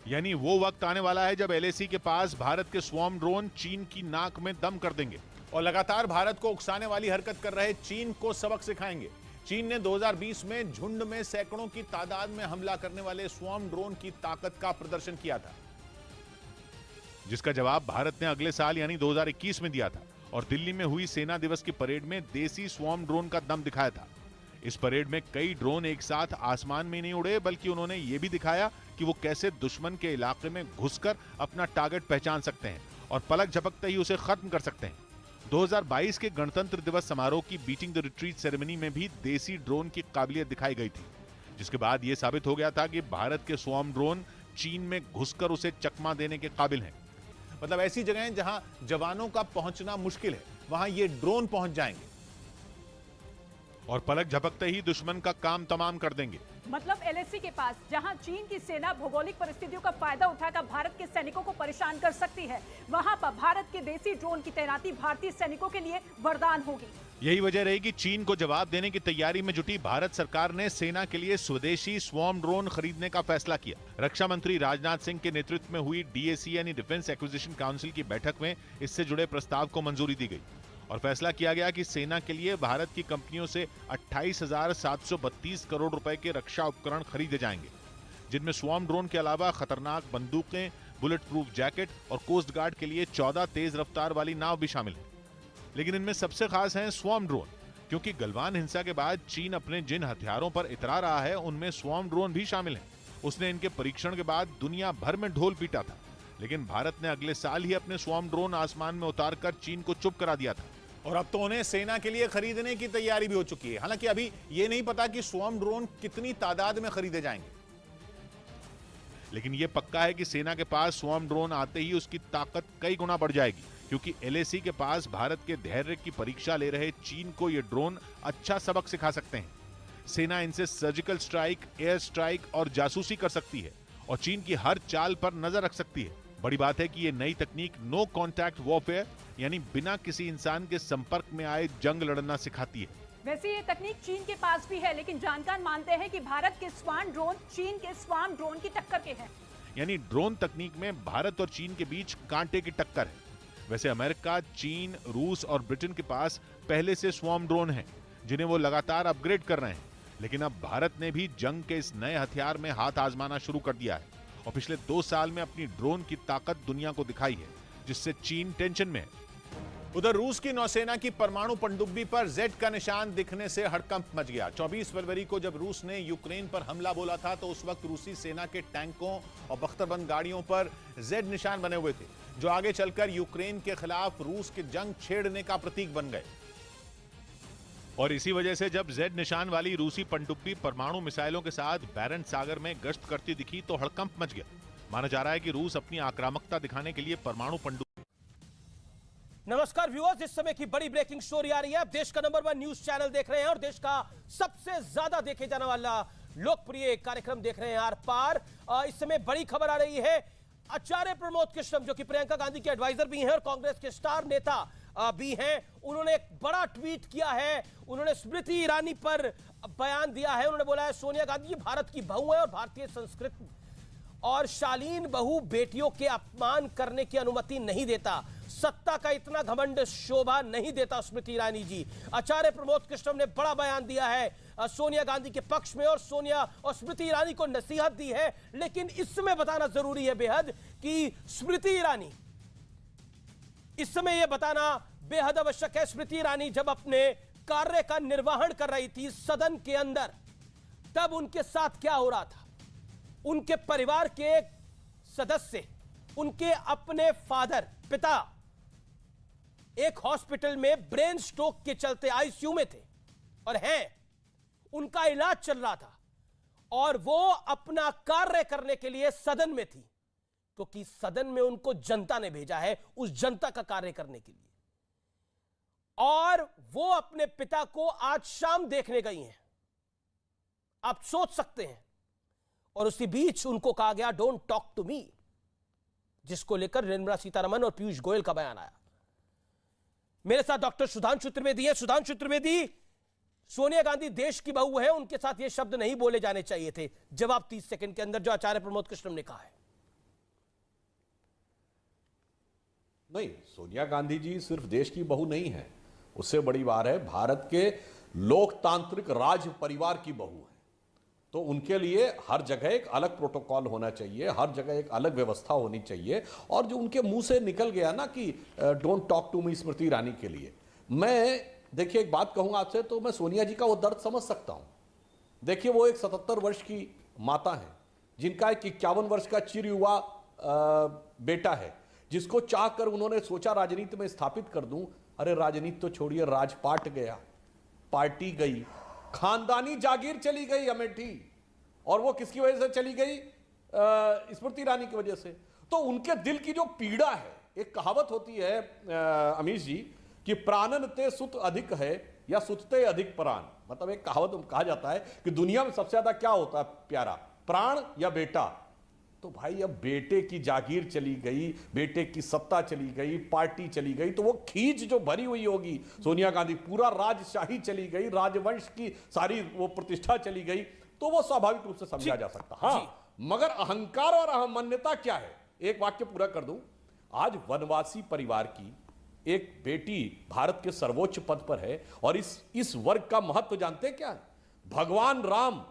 यानी वो वक्त आने वाला है जब एलएसी के पास भारत के स्वॉर्म ड्रोन चीन की नाक में दम कर देंगे और लगातार भारत को उकसाने वाली हरकत कर रहे चीन को सबक सिखाएंगे। चीन ने 2020 में झुंड में सैकड़ों की तादाद में हमला करने वाले स्वॉर्म ड्रोन की ताकत का प्रदर्शन किया था, जिसका जवाब भारत ने अगले साल यानी 2021 में दिया था और दिल्ली में हुई सेना दिवस की परेड में देसी स्वॉर्म ड्रोन का दम दिखाया था। इस परेड में कई ड्रोन एक साथ आसमान में नहीं उड़े, बल्कि उन्होंने ये भी दिखाया कि वो कैसे दुश्मन के इलाके में घुसकर अपना टारगेट पहचान सकते हैं और पलक झपकते ही उसे खत्म कर सकते हैं। 2022 के गणतंत्र दिवस समारोह की बीटिंग द रिट्रीट सेरेमनी में भी देसी ड्रोन की काबिलियत दिखाई गई थी, जिसके बाद यह साबित हो गया था कि भारत के स्वॉर्म ड्रोन चीन में घुसकर उसे चकमा देने के काबिल हैं। मतलब ऐसी जगहें जहां जवानों का पहुंचना मुश्किल है, वहां ये ड्रोन पहुंच जाएंगे और पलक झपकते ही दुश्मन का काम तमाम कर देंगे। मतलब एलएसी के पास जहां चीन की सेना भौगोलिक परिस्थितियों का फायदा उठाकर भारत के सैनिकों को परेशान कर सकती है, वहां पर भारत के देसी ड्रोन की तैनाती भारतीय सैनिकों के लिए वरदान होगी। यही वजह रहेगी चीन को जवाब देने की तैयारी में जुटी भारत सरकार ने सेना के लिए स्वदेशी स्वॉर्म ड्रोन खरीदने का फैसला किया। रक्षा मंत्री राजनाथ सिंह के नेतृत्व में हुई डीएसी यानी डिफेंस एक्विजिशन काउंसिल की बैठक में इससे जुड़े प्रस्ताव को मंजूरी दी गई और फैसला किया गया कि सेना के लिए भारत की कंपनियों से 28,732 करोड़ रुपए के रक्षा उपकरण खरीदे जाएंगे, जिनमें स्वॉर्म ड्रोन के अलावा खतरनाक बंदूकें, बुलेट प्रूफ जैकेट और कोस्ट गार्ड के लिए 14 तेज रफ्तार वाली नाव भी शामिल है। लेकिन इनमें सबसे खास हैं स्वॉर्म ड्रोन, क्योंकि गलवान हिंसा के बाद चीन अपने जिन हथियारों पर इतरा रहा है उनमें स्वॉर्म ड्रोन भी शामिल हैं। उसने इनके परीक्षण के बाद दुनिया भर में ढोल पीटा था, लेकिन भारत ने अगले साल ही अपने स्वॉर्म ड्रोन आसमान में उतारकर चीन को चुप करा दिया था और अब तो उन्हें सेना के लिए खरीदने की तैयारी भी हो चुकी है। हालांकि अभी यह नहीं पता कि स्वॉर्म ड्रोन कितनी तादाद में खरीदे जाएंगे, लेकिन यह पक्का है कि सेना के पास स्वॉर्म ड्रोन आते ही उसकी ताकत कई गुना बढ़ जाएगी, क्योंकि एलएसी के पास भारत के धैर्य की परीक्षा ले रहे चीन को ये ड्रोन अच्छा सबक सिखा सकते हैं। सेना इनसे सर्जिकल स्ट्राइक, एयर स्ट्राइक और जासूसी कर सकती है और चीन की हर चाल पर नजर रख सकती है। बड़ी बात है कि ये नई तकनीक नो कॉन्टैक्ट वॉरफेयर यानी बिना किसी इंसान के संपर्क में आए जंग लड़ना सिखाती है। वैसे ये तकनीक चीन के पास भी है, लेकिन जानकार मानते हैं कि भारत के स्वॉर्म ड्रोन चीन के स्वॉर्म ड्रोन की टक्कर के हैं। यानी ड्रोन तकनीक में भारत और चीन के बीच कांटे की टक्कर है। वैसे अमेरिका, चीन, रूस और ब्रिटेन के पास पहले से स्वॉर्म ड्रोन हैं, जिन्हें वो लगातार अपग्रेड कर रहे हैं, लेकिन अब भारत ने भी जंग के इस नए हथियार में हाथ आजमाना शुरू कर दिया है और पिछले 2 साल में अपनी ड्रोन की ताकत दुनिया को दिखाई है, जिससे चीन टेंशन में है। उधर रूस की नौसेना की परमाणु पनडुब्बी पर जेड का निशान दिखने से हड़कंप मच गया। 24 फरवरी को जब रूस ने यूक्रेन पर हमला बोला था तो उस वक्त रूसी सेना के टैंकों और बख्तरबंद गाड़ियों पर जेड निशान बने हुए थे, जो आगे चलकर यूक्रेन के खिलाफ रूस के जंग छेड़ने का प्रतीक बन गए। और इसी वजह से जब जेड निशान वाली रूसी पनडुब्बी परमाणु मिसाइलों के साथ बैरेंट सागर में गश्त करती दिखी तो हड़कंप मच गया। माना जा रहा है कि रूस अपनी आक्रामकता दिखाने के लिए परमाणु पनडुब्बी। नमस्कार व्यूअर्स, इस समय की बड़ी ब्रेकिंग स्टोरी आ रही है। आप देश का नंबर 1 न्यूज चैनल देख रहे हैं और देश का सबसे ज्यादा देखे जाने वाला लोकप्रिय कार्यक्रम देख रहे हैं आर पार। इस समय बड़ी खबर आ रही है। आचार्य प्रमोद कृष्णम, जो कि प्रियंका गांधी के एडवाइजर भी हैं और कांग्रेस के स्टार नेता भी हैं, उन्होंने एक बड़ा ट्वीट किया है। उन्होंने स्मृति ईरानी पर बयान दिया है। उन्होंने बोला है सोनिया गांधी भारत की बहू है और भारतीय संस्कृति और शालीन बहू बेटियों के अपमान करने की अनुमति नहीं देता। सत्ता का इतना घमंड शोभा नहीं देता स्मृति ईरानी जी। आचार्य प्रमोद कृष्णम ने बड़ा बयान दिया है सोनिया गांधी के पक्ष में और सोनिया और स्मृति ईरानी को नसीहत दी है। लेकिन इस समय बताना जरूरी है बेहद कि स्मृति ईरानी, इस समय यह बताना बेहद आवश्यक है, स्मृति ईरानी जब अपने कार्य का निर्वहन कर रही थी सदन के अंदर, तब उनके साथ क्या हो रहा था। उनके परिवार के एक सदस्य, उनके अपने फादर, पिता एक हॉस्पिटल में ब्रेन स्ट्रोक के चलते आईसीयू में थे और हैं, उनका इलाज चल रहा था और वो अपना कार्य करने के लिए सदन में थी, क्योंकि सदन में उनको जनता ने भेजा है उस जनता का कार्य करने के लिए। और वो अपने पिता को आज शाम देखने गई हैं, आप सोच सकते हैं। और उसी बीच उनको कहा गया डोंट टॉक टू मी, जिसको लेकर निर्मला सीतारमण और पीयूष गोयल का बयान आया। मेरे साथ डॉक्टर सुधांशु त्रिवेदी है। सुधांशु त्रिवेदी, सोनिया गांधी देश की बहू है, उनके साथ ये शब्द नहीं बोले जाने चाहिए थे। जवाब 30 सेकंड के अंदर, जो आचार्य प्रमोद कृष्णम ने कहा है। नहीं, सोनिया गांधी जी सिर्फ देश की बहू नहीं है, उससे बड़ी बात है भारत के लोकतांत्रिक राज परिवार की बहू है। तो उनके लिए हर जगह एक अलग प्रोटोकॉल होना चाहिए, हर जगह एक अलग व्यवस्था होनी चाहिए। और जो उनके मुंह से निकल गया ना कि डोंट टॉक टू मी स्मृति ईरानी के लिए, मैं देखिए एक बात कहूंगा आपसे, तो मैं सोनिया जी का वो दर्द समझ सकता हूं। देखिए वो एक 77 वर्ष की माता है, जिनका एक 51 वर्ष का चिर युवा बेटा है, जिसको चाहकर उन्होंने सोचा राजनीति में स्थापित कर दूं। अरे राजनीति तो छोड़िए, राजपाट गया, पार्टी गई, खानदानी जागीर चली गई अमेठी। और वो किसकी वजह से चली गई? स्मृति ईरानी की वजह से। तो उनके दिल की जो पीड़ा है, एक कहावत होती है अमीश जी कि प्राणन ते सुत अधिक है या सुतते अधिक प्राण। मतलब एक कहावत कहा जाता है कि दुनिया में सबसे ज्यादा क्या होता है प्यारा, प्राण या बेटा। तो भाई अब बेटे की जागीर चली गई, बेटे की सत्ता चली गई, पार्टी चली गई, तो वो खींच जो भरी हुई होगी सोनिया गांधी, पूरा राजशाही चली गई, राजवंश की सारी वो प्रतिष्ठा चली गई, तो वो स्वाभाविक रूप से समझा जा सकता। हाँ, मगर अहंकार और अहमन्यता क्या है? एक वाक्य पूरा कर दूं। आज वनवासी परिवार की एक बेटी भारत के सर्वोच्च पद पर है, और इस वर्ग का महत्व जानते क्या है? भगवान राम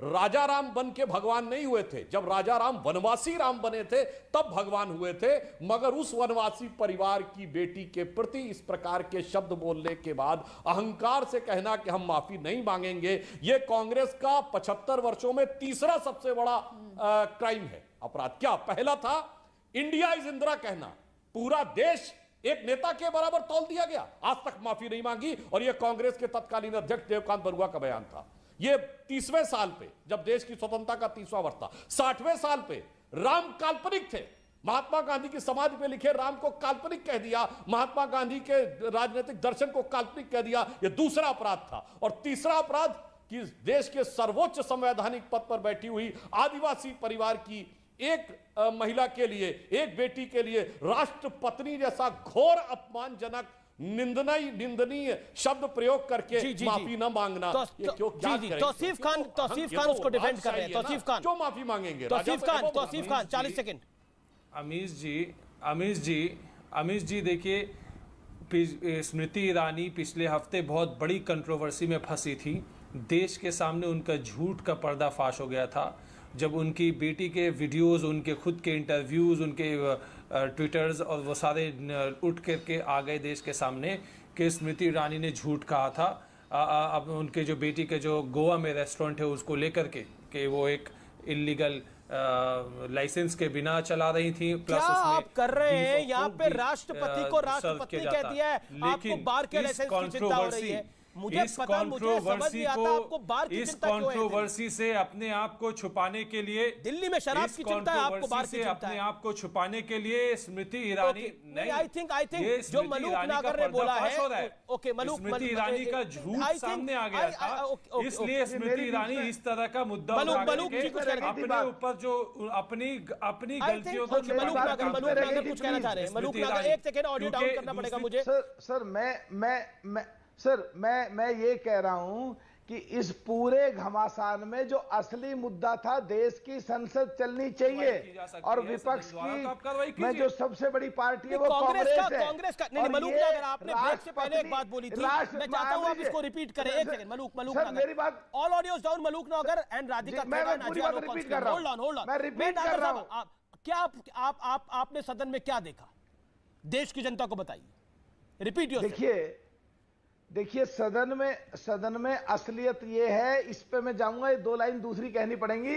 राजा राम बन के भगवान नहीं हुए थे, जब राजा राम वनवासी राम बने थे तब भगवान हुए थे। मगर उस वनवासी परिवार की बेटी के प्रति इस प्रकार के शब्द बोलने के बाद अहंकार से कहना कि हम माफी नहीं मांगेंगे, यह कांग्रेस का 75 वर्षों में तीसरा सबसे बड़ा क्राइम है, अपराध। क्या पहला था? इंडिया इज इंदिरा कहना, पूरा देश एक नेता के बराबर तौल दिया गया, आज तक माफी नहीं मांगी। और यह कांग्रेस के तत्कालीन अध्यक्ष देवकांत बरुआ का बयान था। ये 30वें साल पे, जब देश की स्वतंत्रता का 30वां वर्ष था, 60वें साल पे राम काल्पनिक थे, महात्मा गांधी की समाधि पे लिखे राम को काल्पनिक कह दिया, महात्मा गांधी के राजनीतिक दर्शन को काल्पनिक कह दिया। यह दूसरा अपराध था। और तीसरा अपराध कि देश के सर्वोच्च संवैधानिक पद पर बैठी हुई आदिवासी परिवार की एक महिला के लिए, एक बेटी के लिए राष्ट्रपत्नी जैसा घोर अपमानजनक निंदनीय शब्द प्रयोग करके माफी न मांगना। तौसीफ खान उसको डिफेंड कर रहे हैं। तौसीफ खान क्यों माफी मांगेंगे? तौसीफ खान 40 सेकंड। अमीश जी देखिए, स्मृति ईरानी पिछले हफ्ते बहुत बड़ी कंट्रोवर्सी में फंसी थी। देश के सामने उनका झूठ का पर्दाफाश हो गया था, जब उनकी बेटी के वीडियोस, उनके खुद के इंटरव्यूज़, उनके ट्विटर्स और वो सारे उठ करके आ गए देश के सामने कि स्मृति ईरानी ने झूठ कहा था। अब उनके जो बेटी के जो गोवा में रेस्टोरेंट है उसको लेकर के कि वो एक इलीगल लाइसेंस के बिना चला रही थी। प्लस क्या आप कर रहे हैं यहाँ पे? राष्ट्रपति को राष्ट्रपति कह दिया है, आपको बार के लाइसेंस की चिंता हो रही है। मुझे पता, मुझे समझ नहीं आता आपको बार की चिंता क्यों है? इस कंट्रोवर्सी से अपने आप को छुपाने के लिए, दिल्ली में शराब की चिंता है, आपको बार की चिंता है। अपने आप को छुपाने के लिए स्मृति ईरानी नहीं, आई थिंक जो मलूक नागर ने बोला है, ओके, स्मृति ईरानी का झूठ सामने आ गया था, इसलिए स्मृति ईरानी इस तरह का मुद्दा अपने ऊपर जो अपनी गलतियों को मलूक नागर कुछ कहना चाह रहे हैं। मलूक नागर, एक सेकंड ऑडियो डाउन करना पड़ेगा मुझे। सर मैं ये कह रहा हूं कि इस पूरे घमासान में जो असली मुद्दा था, देश की संसद चलनी चाहिए और विपक्ष की में जो सबसे बड़ी पार्टी है वो कांग्रेस का। नहीं, मलूक नागर, आपने ब्रेक से पहले एक बात बोली थी, मैं चाहता हूं आप इसको रिपीट करें। एक सेकंड, मलूक नागर, मेरी बात, ऑल ऑडियोज डाउन, मलूक नागर एंड राधिका। मैं रिपीट कर रहा हूं, मैं रिपीट कर रहा हूं। क्या आपने सदन में क्या देखा? देश की जनता को बताइए, रिपीट योर। देखिए सदन में असलियत ये है, इस पे मैं जाऊंगा, ये 2 लाइन दूसरी कहनी पड़ेंगी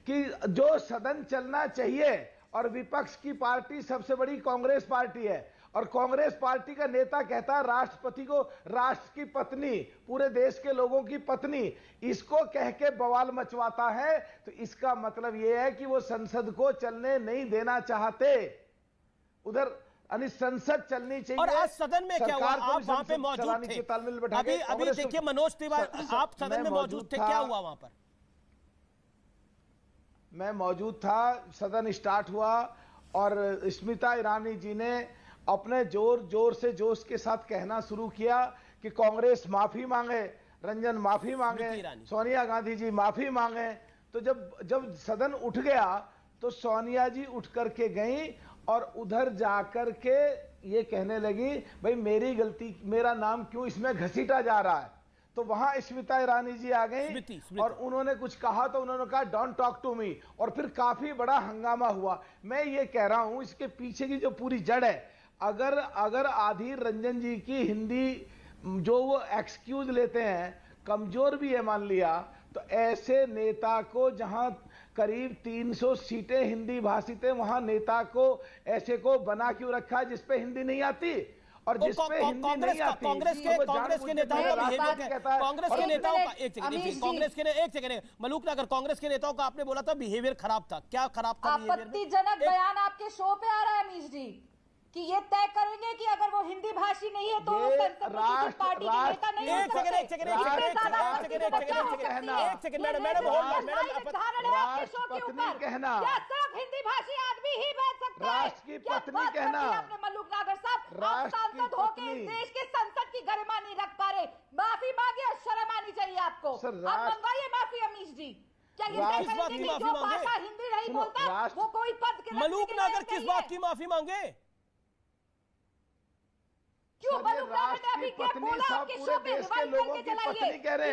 कि जो सदन चलना चाहिए और विपक्ष की पार्टी सबसे बड़ी कांग्रेस पार्टी है, और कांग्रेस पार्टी का नेता कहता है राष्ट्रपति को राष्ट्र की पत्नी, पूरे देश के लोगों की पत्नी, इसको कह के बवाल मचवाता है। तो इसका मतलब यह है कि वो संसद को चलने नहीं देना चाहते। उधर संसद चलनी चाहिए। और आज सदन में क्या हुआ? आप वहां पे मौजूद थे। अभी देखिए मनोज तिवारी, आप सदन में मौजूद थे, क्या हुआ वहां पर? मैं मौजूद था, सदन स्टार्ट हुआ और स्मिता ईरानी जी ने अपने जोर से जोश के साथ कहना शुरू किया कि कांग्रेस माफी मांगे, रंजन माफी मांगे, सोनिया गांधी जी माफी मांगे। तो जब सदन उठ गया तो सोनिया जी उठ करके गई और उधर जाकर के ये कहने लगी, भाई मेरी गलती, मेरा नाम क्यों इसमें घसीटा जा रहा है। तो वहां स्मिता ईरानी जी आ गई और उन्होंने कुछ कहा तो उन्होंने कहा डोंट टॉक टू मी, और फिर काफी बड़ा हंगामा हुआ। मैं ये कह रहा हूं इसके पीछे की जो पूरी जड़ है, अगर अधीर रंजन जी की हिंदी जो वो एक्सक्यूज लेते हैं कमजोर भी है मान लिया, तो ऐसे नेता को जहां करीब 300 सीटें हिंदी भाषित है, वहां नेता को ऐसे को बना क्यों रखा जिसपे हिंदी नहीं आती, और जिसपे हिंदी नहीं आती कांग्रेस के नेताओं का कांग्रेस के नेताओं का एक सेकंड मलूक नगर, कांग्रेस के नेताओं का आपने बोला था बिहेवियर खराब था, क्या खराब था? आपत्तिजनक बयान आपके शो पे आ रहा है अमीश जी कि ये तय करेंगे कि अगर वो हिंदी भाषी नहीं है तो पार्टी के नेता नहीं हो सकते। एक सेकंड मैडम कहना क्या सिर्फ हिंदी भाषी आदमी ही बैठ सकता है? राष्ट्र की पत्नी कहना, आपने मलूक नागर साहब, आप सांसद होके इस देश के संसद की गरिमा नहीं रख पा रहे, माफी मांगे और शर्म आनी चाहिए आपको। आप मंगवाइए माफी अमीश जी। क्या ये तय करेंगे कि जो भाषा हिंदी नहीं बोलता वो कोई पद के मलूक नागर किस बात की माफी मांगे? क्यों मलूक नागर ने अभी क्या बोला आपके शो पे? रिवाइंड करके चलाइए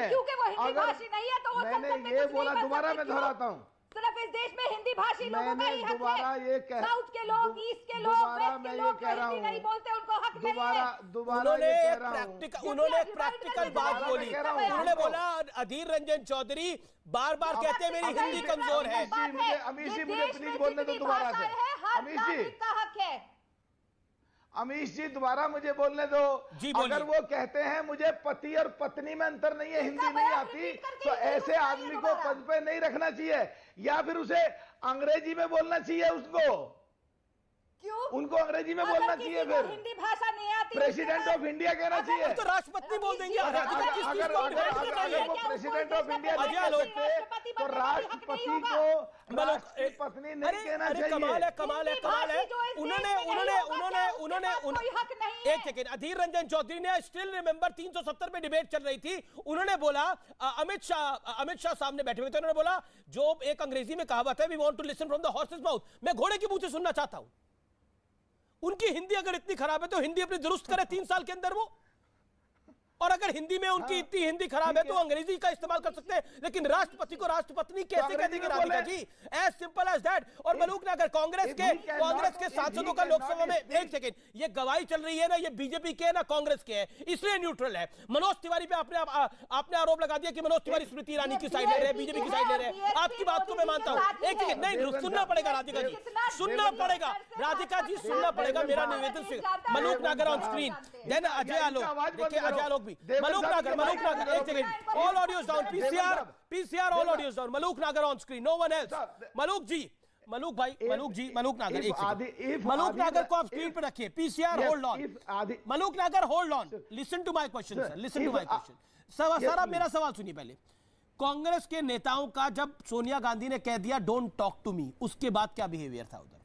क्योंकि वो हिंदी भाषी नहीं है तो वो संसद में ये बोला, दोबारा मैं दोहराता हूँ, सिर्फ इस देश में हिंदी भाषी लोगों का ही हक है। साउथ के लोग, ईस्ट के लोग, वेस्ट के लोग जो हिंदी नहीं बोलते उनको हक नहीं है। उन्होंने एक प्रैक्टिकल बात बोली, उन्होंने बोला अधीर रंजन चौधरी बार बार कहते हैं मेरी हिंदी कमजोर है। अमीश जी मुझे प्लीज बोलने दो दोबारा से। अमीश जी का हक है। अमीश जी दोबारा मुझे बोलने दो। अगर वो कहते हैं मुझे पति और पत्नी में अंतर नहीं है, हिंदी नहीं आती, तो ऐसे आदमी को पद पे नहीं रखना चाहिए, या फिर उसे अंग्रेजी में बोलना चाहिए उसको। क्यों? उनको अंग्रेजी में बोलना चाहिए, फिर हिंदी भाषा नहीं आती प्रेसिडेंट ऑफ इंडिया कहना चाहिए। तो राष्ट्रपति बोल देंगे। अगर वो प्रेसिडेंट ऑफ इंडिया तो राष्ट्रपति को पत्नी नहीं कहना चाहिए। कमाल है। उन्होंने एक सेकेंड, अधीर रंजन चौधरी ने स्टिल रिमेंबर 370 पे डिबेट चल रही थी, उन्होंने बोला अमित शाह सामने बैठे हुए थे, उन्होंने बोला जो एक अंग्रेजी में कहावत है, we want to listen from the horse's mouth, मैं घोड़े के मुंह से सुनना चाहता हूं। उनकी हिंदी अगर इतनी खराब है तो हिंदी अपनी दुरुस्त करे 3 साल के अंदर वो, और अगर हिंदी में उनकी इतनी हिंदी खराब है तो अंग्रेजी का इस्तेमाल कर सकते हैं, लेकिन राष्ट्रपति को राष्ट्रपत्नी कैसे कह देंगे Radhika ji? As simple as that. और मलूक नगर कांग्रेस के सांसदों का लोकसभा में, एक सेकेंड, ये गवाही चल रही है ना, ये बीजेपी के ना कांग्रेस के है, इसलिए न्यूट्रल है। मनोज तिवारी पे आपने आरोप लगा दिया कि मनोज तिवारी स्मृति ईरानी की साइड ले रहे हैं, बीजेपी की साइड ले रहे हैं। आपकी बात को मैं मानता हूं, एक सेकेंड, नहीं सुनना पड़ेगा राधिका जी, सुनना पड़ेगा राधिका जी, सुनना पड़ेगा मेरा निवेदन से। Maluk Nagar on screen, then Ajay Alok, देखिए अजय आलोक भी। मलूक नगर एक second, all audios down, PCR all audios down, Maluk Nagar on screen, no one else. Maluk Nagar एक सेकंड, मलूक नगर को आप स्क्रीन पे रखिए, PCR hold on, Maluk Nagar hold on, listen to my question sir, listen to my question sir, आप मेरा सवाल सुनिए पहले। कांग्रेस के नेताओं का जब सोनिया गांधी ने कह दिया डोंट टॉक टू मी, उसके बाद क्या बिहेवियर था उधर,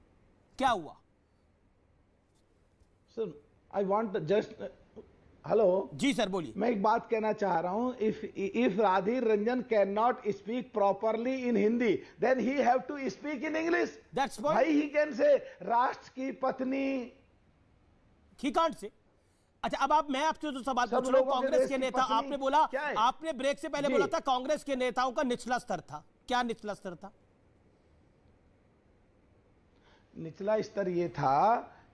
क्या हुआ? Sir I want just, hello जी सर बोलिए। मैं एक बात कहना चाह रहा हूं, if Radhir Ranjan can not speak properly in Hindi then he have to speak in English. That's why he can say राष्ट्र की पत्नी, ही कांट से। अच्छा अब मैं आपसे जो सवाल पूछ रहा हूं, कांग्रेस के नेता, आपने बोला, आपने ब्रेक से पहले बोला था कांग्रेस के नेताओं का निचला स्तर था, क्या निचला स्तर था? निचला स्तर यह था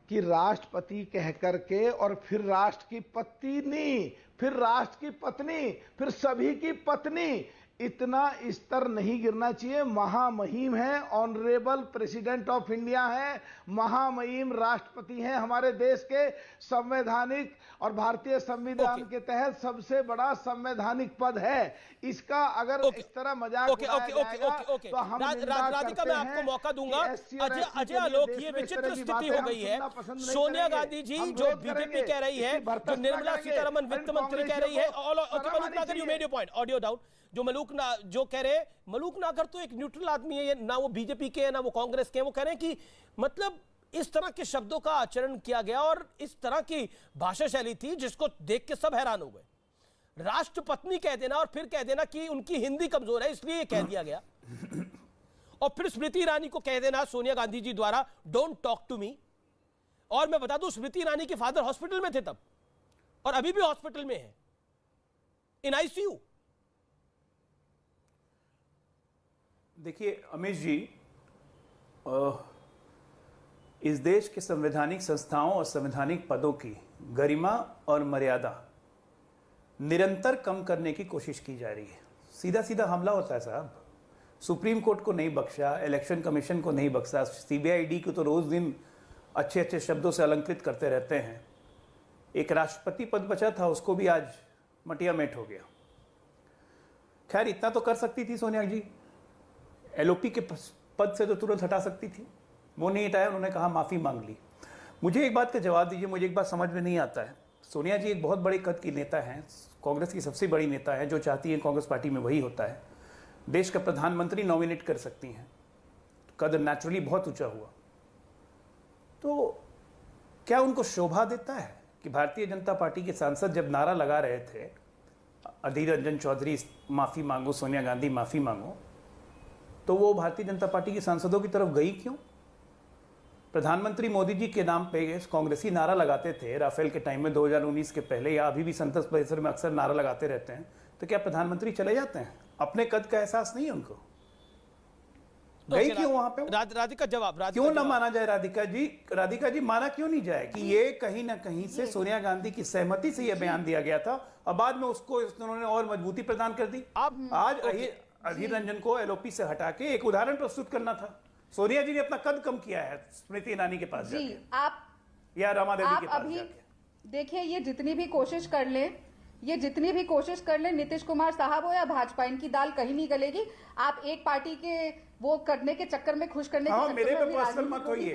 कि राष्ट्रपति कह करके और फिर राष्ट्र की पत्नी, फिर राष्ट्र की पत्नी, फिर सभी की पत्नी, इतना स्तर नहीं गिरना चाहिए। महामहिम है, ऑनरेबल प्रेसिडेंट ऑफ इंडिया है, महामहिम राष्ट्रपति हैं, हमारे देश के संवैधानिक और भारतीय संविधान के तहत सबसे बड़ा संवैधानिक पद है। इसका अगर इस तरह मजाक उड़ाया जाएगा तो हम राधिका, मैं आपको मौका दूंगा। अजय आलोक, ये विचित्र स्थिति हो गई है, सोनिया गांधी जी जो बीजेपी कह रही है, जो निर्मला सीतारमण वित्त मंत्री कह रही है, you made your point, audio down, जो जो कह रहे हैं मलूक नागर तो एक न्यूट्रल आदमी है, ना वो बीजेपी के हैं ना वो कांग्रेस के हैं। वो कह रहे हैं कि मतलब इस तरह के शब्दों का आचरण किया गया और इस तरह की भाषा शैली थी जिसको देख के सब हैरान हो गए। राष्ट्रपत्नी कह देना और फिर कह देना कि उनकी हिंदी कमजोर है इसलिए कह दिया गया, और फिर स्मृति ईरानी को कह देना सोनिया गांधी जी द्वारा डोंट टॉक टू मी। और मैं बता दूं स्मृति ईरानी के फादर हॉस्पिटल में थे तब और अभी भी हॉस्पिटल में है, इन आईसीयू। देखिए अमित जी, इस देश के संवैधानिक संस्थाओं और संवैधानिक पदों की गरिमा और मर्यादा निरंतर कम करने की कोशिश की जा रही है। सीधा सीधा हमला होता है साहब। सुप्रीम कोर्ट को नहीं बख्शा, इलेक्शन कमीशन को नहीं बख्शा, सीबीआईडी को तो रोज दिन अच्छे अच्छे शब्दों से अलंकृत करते रहते हैं। एक राष्ट्रपति पद बचा था, उसको भी आज मटिया मेट हो गया। खैर इतना तो कर सकती थी सोनिया जी, एलओपी के पद से तो तुरंत हटा सकती थी, वो नहीं हटाया, उन्होंने कहा माफी मांग ली। मुझे एक बात का जवाब दीजिए, मुझे एक बात समझ में नहीं आता है। सोनिया जी एक बहुत बड़े कद की नेता हैं, कांग्रेस की सबसे बड़ी नेता है, जो चाहती है कांग्रेस पार्टी में वही होता है। देश का प्रधानमंत्री नॉमिनेट कर सकती हैं, कद नेचुरली बहुत ऊंचा हुआ। तो क्या उनको शोभा देता है कि भारतीय जनता पार्टी के सांसद जब नारा लगा रहे थे अधीर रंजन चौधरी माफी मांगो, सोनिया गांधी माफी मांगो, तो वो भारतीय जनता पार्टी के सांसदों की तरफ गई क्यों? प्रधानमंत्री मोदी जी के नाम पे कांग्रेसी नारा लगाते थे राफेल के टाइम में 2019 के पहले, या अभी भी संसद परिसर में अक्सर नारा लगाते रहते हैं। तो क्या प्रधानमंत्री चले जाते हैं? अपने कद का एहसास नहीं है उनको? गई क्यों वहां पे? राधिका जवाब, क्यों ना माना जाए राधिका जी? राधिका जी माना क्यों नहीं जाए कि ये कहीं ना कहीं से सोनिया गांधी की सहमति से ये बयान दिया गया था और बाद में उसको उन्होंने और मजबूती प्रदान कर दी। आज अधीर रंजन को एलओपी से हटा के एक उदाहरण प्रस्तुत करना था। सोनिया जी ने अपना कद कम किया है स्मृति ईरानी के पास जाके, आप या रमा देवी के पास अभी जाके। देखिए, ये जितनी भी कोशिश कर ले नीतीश कुमार साहब हो या भाजपा, इनकी दाल कहीं नहीं गलेगी। आप एक पार्टी के वो करने के चक्कर में, खुश करने के चक्कर मेरे में पे पर्सनल मत होइए,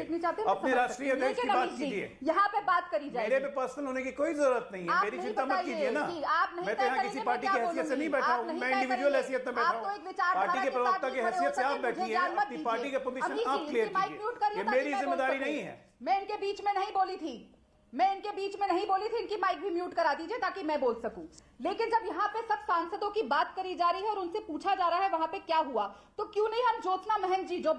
अपने राष्ट्रीय अध्यक्ष की बात कीजिए। यहाँ पे बात करी जाए, मेरे पे पर्सनल होने की कोई जरूरत नहीं है, मेरी चिंता मत कीजिए ना। मैं तो यहाँ किसी पार्टी की हैसियत से नहीं बैठा हूँ, मैं इंडिविजुअल हैसियत में बैठा हूँ। पार्टी के प्रवक्ता की हैसियत से आप बैठिए, अपनी पार्टी का पोजीशन आप क्लियर कीजिए, ये मेरी जिम्मेदारी नहीं है। मैं इनके बीच में नहीं बोली थी, इनकी माइक भी म्यूट करा दीजिए ताकि मैं बोल सकूं। लेकिन जब यहाँ पे सब सांसदों की बात करी जा रही है और उनसे पूछा जा रहा है वहां पे क्या हुआ, तो क्यों नहीं हम ज्योत्सना महंत जी, जो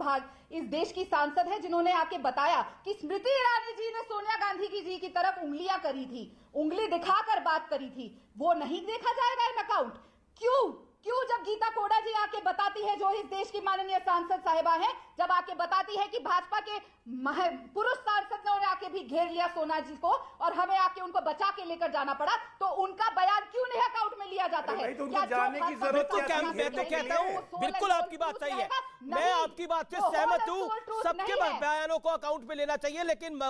इस देश की सांसद है, जिन्होंने आके बताया कि स्मृति ईरानी जी ने सोनिया गांधी जी की तरफ उंगलियां करी थी, उंगली दिखाकर बात करी थी, वो नहीं देखा जाएगा इन अकाउंट? क्यों जब गीता कोड़ा जी आके बताती है, जो इस देश की माननीय सांसद साहिबा हैं, जब आके बताती है कि भाजपा के पुरुष सांसद ने उन्हें आके भी घेर लिया सोना जी को और हमें आके उनको बचा के लेकर जाना पड़ा, तो उनका बयान क्यों नहीं अकाउंट में लिया जाता है? मैं तो कहता हूं बिल्कुल आपकी बात सही है, मैं आपकी बात से सहमत हूं, सबके बयानों को अकाउंट में लेना चाहिए। लेकिन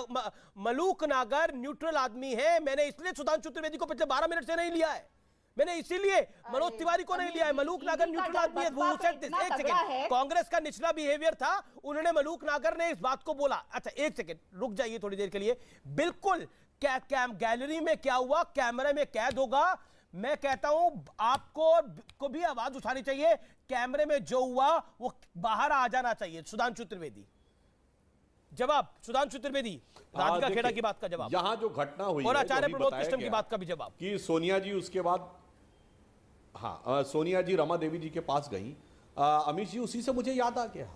मलूक नागर न्यूट्रल आदमी है, मैंने इसलिए सुधांशु त्रिवेदी को पिछले 12 मिनट से नहीं लिया है, मैंने इसीलिए मनोज तिवारी को नहीं लिया है। मलूक नागर न्यूट्रल आदमी है। एक सेकंड, कांग्रेस का निचला बिहेवियर था, उन्होंने मलूक नागर ने इस बात को बोला। अच्छा एक सेकंड रुक जाइए थोड़ी देर के लिए। बिल्कुल गैलरी में क्या हुआ कैमरे में कैद होगा। मैं कहता हूं आपको को भी आवाज उठानी चाहिए, कैमरे में जो हुआ वो बाहर आ जाना चाहिए। सुधांशु त्रिवेदी जवाब, सुधांशु त्रिवेदी राधिका खेड़ा की बात का जवाब, यहां जो घटना हुई और आचार्य प्रमोद कृष्णम की बात का भी जवाब कि सोनिया जी उसके बाद सोनिया जी रमा देवी जी के पास गई। अमित जी उसी से मुझे याद आ गया,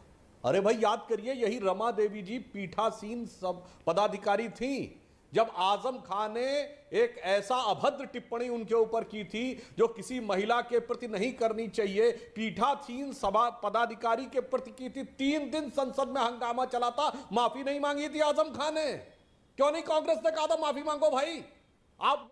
अरे भाई याद करिए, यही रमा देवी जी पीठासीन सब पदाधिकारी थी जब आजम खान ने एक ऐसा अभद्र टिप्पणी उनके ऊपर की थी जो किसी महिला के प्रति नहीं करनी चाहिए। पीठासीन सभा पदाधिकारी के प्रति की थी। 3 दिन संसद में हंगामा चला था, माफी नहीं मांगी थी आजम खान ने। क्यों नहीं कांग्रेस ने कहा था माफी मांगो भाई? आप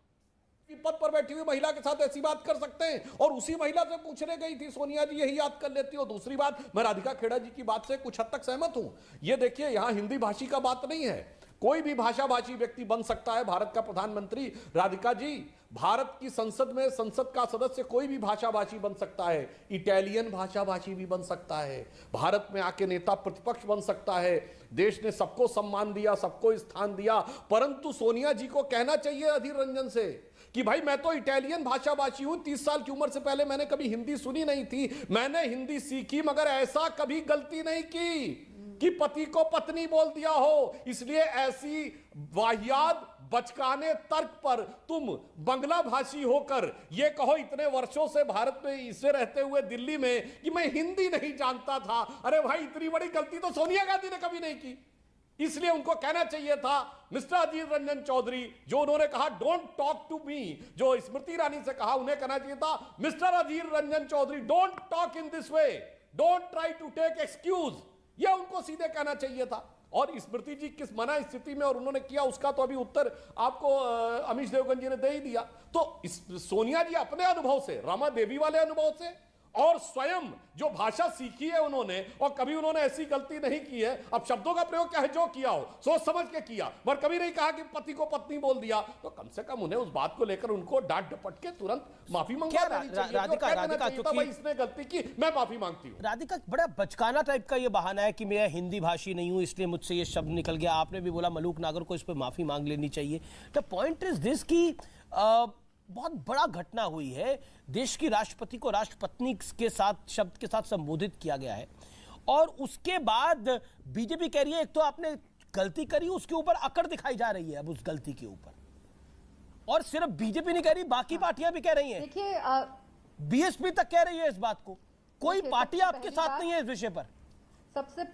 पद पर बैठी हुई महिला के साथ ऐसी बात कर सकते हैं? और उसी महिला से पूछने गई थी सोनिया जी, यही याद कर लेती हो। दूसरी बात, मैं राधिका खेड़ा जी की बात से कुछ हद तक सहमत हूं। ये देखिए, यहां हिंदी भाषी का बात नहीं है, कोई भी भाषा भाषी व्यक्ति बन सकता है भारत का प्रधानमंत्री। राधिका जी, भारत की संसद में संसद का सदस्य कोई भी भाषा भाषी बन सकता है, इटालियन भाषा भाषी भी बन सकता है, भारत में आके नेता प्रतिपक्ष बन सकता है। देश ने सबको सम्मान दिया, सबको स्थान दिया, परंतु सोनिया जी को कहना चाहिए अधीर रंजन से कि भाई मैं तो इटालियन भाषाभाषी हूं, 30 साल की उम्र से पहले मैंने कभी हिंदी सुनी नहीं थी, मैंने हिंदी सीखी, मगर ऐसा कभी गलती नहीं की कि पति को पत्नी बोल दिया हो। इसलिए ऐसी वाहियात बचकाने तर्क पर तुम बंगला भाषी होकर ये कहो इतने वर्षों से भारत में इसे रहते हुए दिल्ली में कि मैं हिंदी नहीं जानता था। अरे भाई, इतनी बड़ी गलती तो सोनिया गांधी ने कभी नहीं की। इसलिए उनको कहना चाहिए था मिस्टर अधीर रंजन चौधरी, जो उन्होंने कहा डोंट टॉक टू मी, जो स्मृति ईरानी से कहा, उन्हें कहना चाहिए था mister Adhir Ranjan Chowdhury don't talk in this way, don't try to take excuse. यह उनको सीधे कहना चाहिए था। और स्मृति जी किस मना स्थिति में और उन्होंने किया, उसका तो अभी उत्तर आपको अमीश देवगन जी ने दे ही दिया। तो सोनिया जी अपने अनुभव से, रमा देवी वाले अनुभव से, और स्वयं जो भाषा सीखी है उन्होंने, और कभी उन्होंने ऐसी गलती नहीं की है। अब शब्दों का प्रयोग चाहे जो किया हो, सोच समझ के किया, मगर कभी नहीं कहा कि पति को पत्नी बोल दिया। तो कम से कम उन्हें उस बात को लेकर उनको डांट डपट के तुरंत माफी मंगवा देनी चाहिए। राधिका, इसने गलती की, मैं माफी मांगती हूँ। राधिका, बड़ा बचकाना टाइप का ये बहाना है कि मैं हिंदी भाषी नहीं हूं इसलिए मुझसे ये शब्द निकल गया। आपने भी बोला मलूक नागर को इस पर माफी मांग लेनी चाहिए। द पॉइंट इज दिस की बहुत बड़ा घटना हुई है, देश की राष्ट्रपति को राष्ट्रपत्नी के साथ शब्द के साथ संबोधित किया गया है, और उसके बाद बीजेपी कह रही है एक तो आपने गलती करी, उसके ऊपर अकड़ दिखाई जा रही है अब उस गलती के ऊपर। और सिर्फ बीजेपी नहीं कह रही, बाकी पार्टियां भी कह रही हैं। देखिए, बीएसपी तक कह रही है इस बात को। कोई पार्टी आपके साथ नहीं है इस विषय पर। सबसे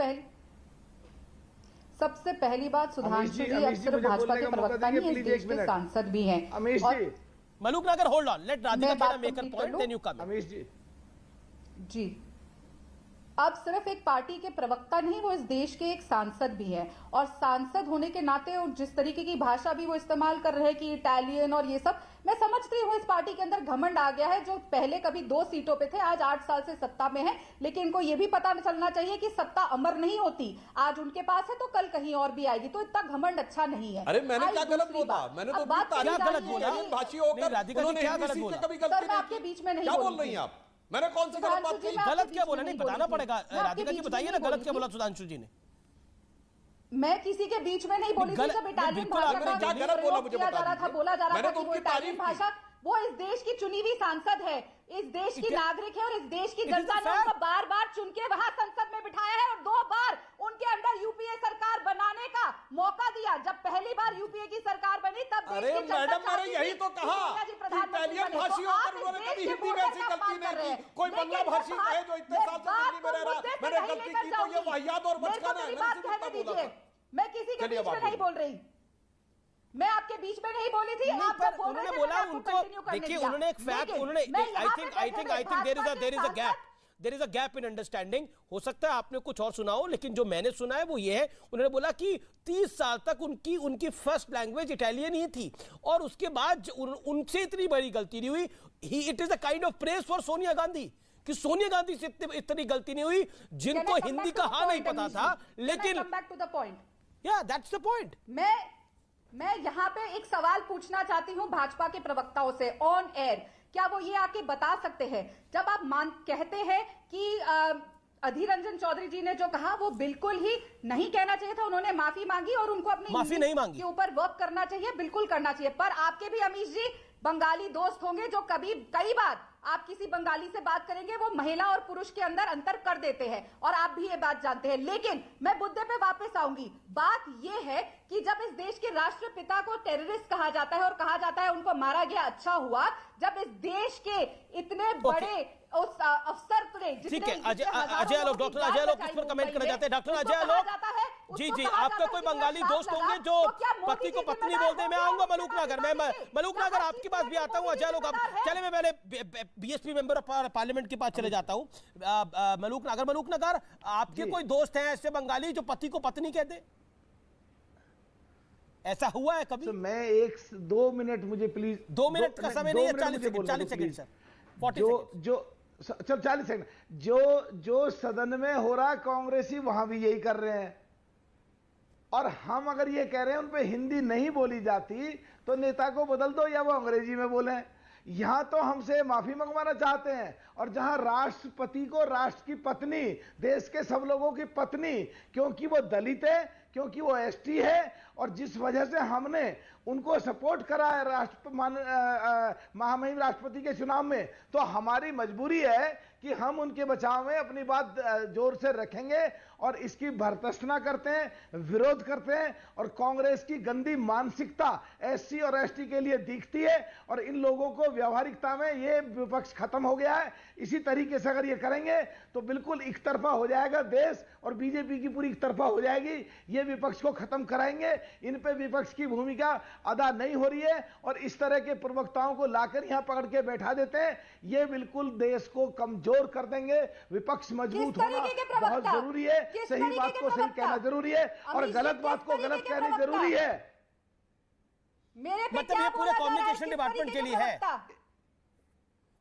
पहली बात, सुधांशु जी अब सिर्फ भाजपा के प्रवक्ता नहीं है, इस देश के सांसद भी हैं। Amish ji, Maluk Nagar, hold on, let Radhika make a point, then you come. Amish ji, अब सिर्फ एक पार्टी के प्रवक्ता नहीं, वो इस देश के एक सांसद भी हैं, और सांसद होने के नाते और जिस तरीके की भाषा भी वो इस्तेमाल कर रहे हैं कि इटालियन और ये सब, मैं समझती हूँ इस पार्टी के अंदर घमंड आ गया है, जो पहले कभी 2 सीटों पे थे, आज 8 साल से सत्ता में है। लेकिन इनको ये भी पता चलना चाहिए कि सत्ता अमर नहीं होती, आज उनके पास है तो कल कहीं और भी आएगी, तो इतना घमंड अच्छा नहीं है। अरे मैंने क्या गलत बोला? मैंने तो गलत बोला, भाषी होकर आपके बीच में नहीं बोल रही आप, मैंने कौन सी गलत बात की? गलत क्या बोला? नहीं बताना पड़ेगा। राधिका जी बताइए ना, गलत क्या बोला सुधांशु जी ने? मैं किसी के बीच में नहीं बोली थी। जब इटालियन भाषा का प्रयोग किया जा रहा था, बोला जा रहा था कि वो इटालियन भाषा, वो इस देश की चुनी हुई सांसद है, इस देश की नागरिक है, और इस देश की जनता ने उनको बार बार चुन के वहां संसद में बिठाया है, और 2 बार उनके अंडर यूपीए सरकार बनाने का मौका दिया। जब पहली बार यूपीए की सरकार बनी तब अरे मैडम, मैंने यही तो कहा, इटालियन भाषी होकर उन्होंने कभी हिंदी में ऐसी गलती नहीं की। कोई बंगला भाषी है जो इतने साल से दिल्ली में रह रहा, मैंने गलती की तो ये वाहियात और बचकाना है। मैं किसी के बीच में नहीं बोल रही, मैं आपके बीच में नहीं बोली थी। आप जब बोल रहे थे, बोला उनको, देखिए उन्होंने एक फैक्ट, उन्होंने I think there is a gap in understanding. हो सकता है आपने कुछ और सुना हो, लेकिन जो मैंने सुना है वो ये है, उन्होंने बोला कि 30 साल तक उनकी फर्स्ट लैंग्वेज इटालियन ही थी, और उसके बाद उनसे इतनी बड़ी गलती नहीं हुई। It is a kind of praise for Sonia Gandhi, कि सोनिया गांधी से इतनी गलती नहीं हुई, जिनको हिंदी का हाँ नहीं पता था। लेकिन दैट्स द पॉइंट। मैं यहाँ पे एक सवाल पूछना चाहती हूँ भाजपा के प्रवक्ताओं से ऑन एयर, क्या वो ये आके बता सकते हैं, जब आप कहते हैं कि अधीर रंजन चौधरी जी ने जो कहा वो बिल्कुल ही नहीं कहना चाहिए था, उन्होंने माफी मांगी और उनको अपनी माफी नहीं मांगी के ऊपर वर्क करना चाहिए, बिल्कुल करना चाहिए। पर आपके भी अमीश जी बंगाली दोस्त होंगे जो कई बार आप किसी बंगाली से बात करेंगे, वो महिला और पुरुष के अंदर अंतर कर देते हैं, और आप भी ये बात जानते हैं। लेकिन मैं मुद्दे पे वापस आऊंगी। बात ये है कि जब इस देश के राष्ट्रपिता को टेररिस्ट कहा जाता है और कहा जाता है उनको मारा गया, अच्छा हुआ जब इस देश के इतने बड़े उस अफसर ने, ठीक है, अजय आलोक, डॉक्टर अजय आलोक इस पर कमेंट करना चाहते हैं। डॉक्टर अजय आलोक जी, आपका कोई बंगाली दोस्त होंगे जो पति को पत्नी बोलते हैं। मैं आऊंगा मलूक नगर, मैं मलूक नगर आपके पास भी आता हूँ। अजय आलोक, चले मैं पहले बीएसपी मेंबर ऑफ पार्लियामेंट के पास चले जाता हूँ। मलूक नगर आपके कोई दोस्त हैं ऐसे बंगाली जो पति को पत्नी कहते? ऐसा हुआ है कभी? तो मैं 1-2 मिनट मुझे प्लीज, 2 मिनट का समय नहीं है, 40 सेकंड सर, 40 सेकंड। जो सदन में हो रहा है कांग्रेसी वहां भी यही कर रहे हैं, और हम अगर ये कह रहे हैं उन पे हिंदी नहीं बोली जाती तो नेता को बदल दो या वो अंग्रेजी में बोले। यहां तो हमसे माफी मंगवाना चाहते हैं, और जहां राष्ट्रपति को राष्ट्र की पत्नी, देश के सब लोगों की पत्नी, क्योंकि वो दलित है, क्योंकि वो एसटी है और जिस वजह से हमने उनको सपोर्ट करा है महामहिम राष्ट्रपति के चुनाव में, तो हमारी मजबूरी है कि हम उनके बचाव में अपनी बात जोर से रखेंगे और इसकी भर्त्सना करते हैं, विरोध करते हैं। और कांग्रेस की गंदी मानसिकता एससी और एसटी के लिए दिखती है और इन लोगों को व्यवहारिकता में ये विपक्ष खत्म हो गया है। इसी तरीके से अगर ये करेंगे तो बिल्कुल एक तरफा हो जाएगा देश और बीजेपी की पूरी एक तरफा हो जाएगी। ये विपक्ष को खत्म कराएंगे। इन पे विपक्ष की भूमिका अदा नहीं हो रही है और इस तरह के प्रवक्ताओं को लाकर यहां पकड़ के बैठा देते हैं। ये बिल्कुल देश को कमजोर कर देंगे। विपक्ष मजबूत होना बहुत जरूरी है। सही बात को सही कहना जरूरी है और गलत बात को गलत कहना जरूरी है। मतलब ये पूरे कम्युनिकेशन डिपार्टमेंट के लिए है,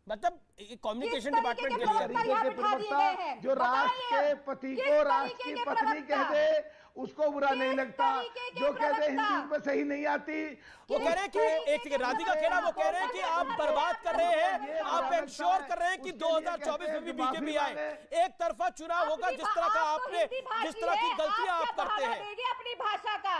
मतलब कम्युनिकेशन डिपार्टमेंट के लिए प्रवक्ता जो राष्ट्र के पति को राष्ट्र की पत्नी कह दे उसको बुरा नहीं लगता, जो कह दे हिंदी में सही नहीं आती। वो कह रहे हैं कि एक राधिका खेड़ा वो कह रहे हैं कि आप बर्बाद कर रहे हैं, आप इंश्योर कर रहे हैं कि 2024 में भी बीजेपी आए। एक तरफा चुनाव होगा जिस तरह का आपने, जिस तरह की गलतियां आप करते हैं। अपनी भाषा का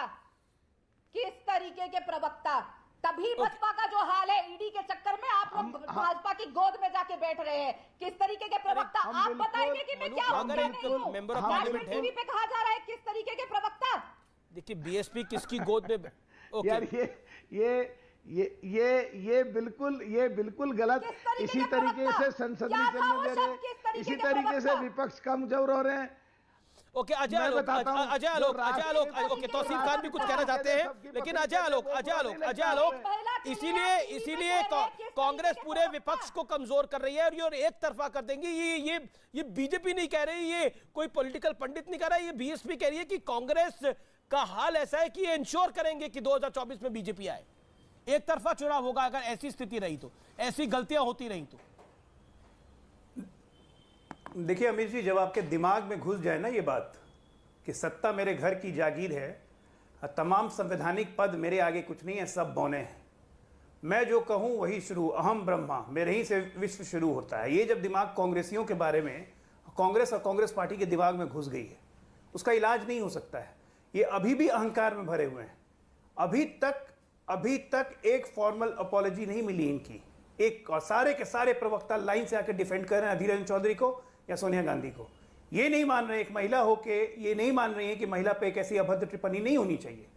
किस तरीके के प्रवक्ता, तभी बसपा का जो हाल है, ईडी के चक्कर में आप लोग भाजपा की गोद में जाके बैठ रहे हैं। किस तरीके के प्रवक्ता आप बताएंगे कि मैं क्या मेंबर ऑफ पार्लियामेंट है, टीवी पे कहा जा रहा है किस तरीके के प्रवक्ता। देखिए बीएसपी किसकी गोद में, यार ये बिल्कुल गलत। इसी तरीके से संसद नहीं चलने दे रहे, इसी तरीके से विपक्ष कमजोर हो रहे हैं। ओके अजय आलोक, ओके तौसीफ खान भी कुछ कहना चाहते हैं, लेकिन अजय आलोक इसीलिए कांग्रेस पूरे विपक्ष को कमजोर कर रही है और ये एक तरफा कर देंगे। ये बीजेपी नहीं कह रही, ये कोई पॉलिटिकल पंडित नहीं कह रहा है, ये बीएसपी कह रही है कि कांग्रेस का हाल ऐसा है कि ये इंश्योर करेंगे कि 2024 में बीजेपी आए। एक तरफा चुनाव होगा अगर ऐसी स्थिति रही तो, ऐसी गलतियां होती रही तो। देखिए अमित जी, जब आपके दिमाग में घुस जाए ना ये बात कि सत्ता मेरे घर की जागीर है, तमाम संवैधानिक पद मेरे आगे कुछ नहीं है, सब बौने हैं, मैं जो कहूं वही शुरू, अहम ब्रह्मा, मेरे ही से विश्व शुरू होता है। ये जब दिमाग कांग्रेसियों के बारे में, कांग्रेस और कांग्रेस पार्टी के दिमाग में घुस गई है, उसका इलाज नहीं हो सकता है। ये अभी भी अहंकार में भरे हुए हैं। अभी तक एक फॉर्मल अपॉलॉजी नहीं मिली इनकी। एक और सारे के सारे प्रवक्ता लाइन से आकर डिफेंड कर रहे हैं अधीर रंजन चौधरी को या सोनिया गांधी को। ये नहीं मान रहे, एक महिला होके ये नहीं मान रही है कि महिला पे एक ऐसी अभद्र टिप्पणी नहीं होनी चाहिए।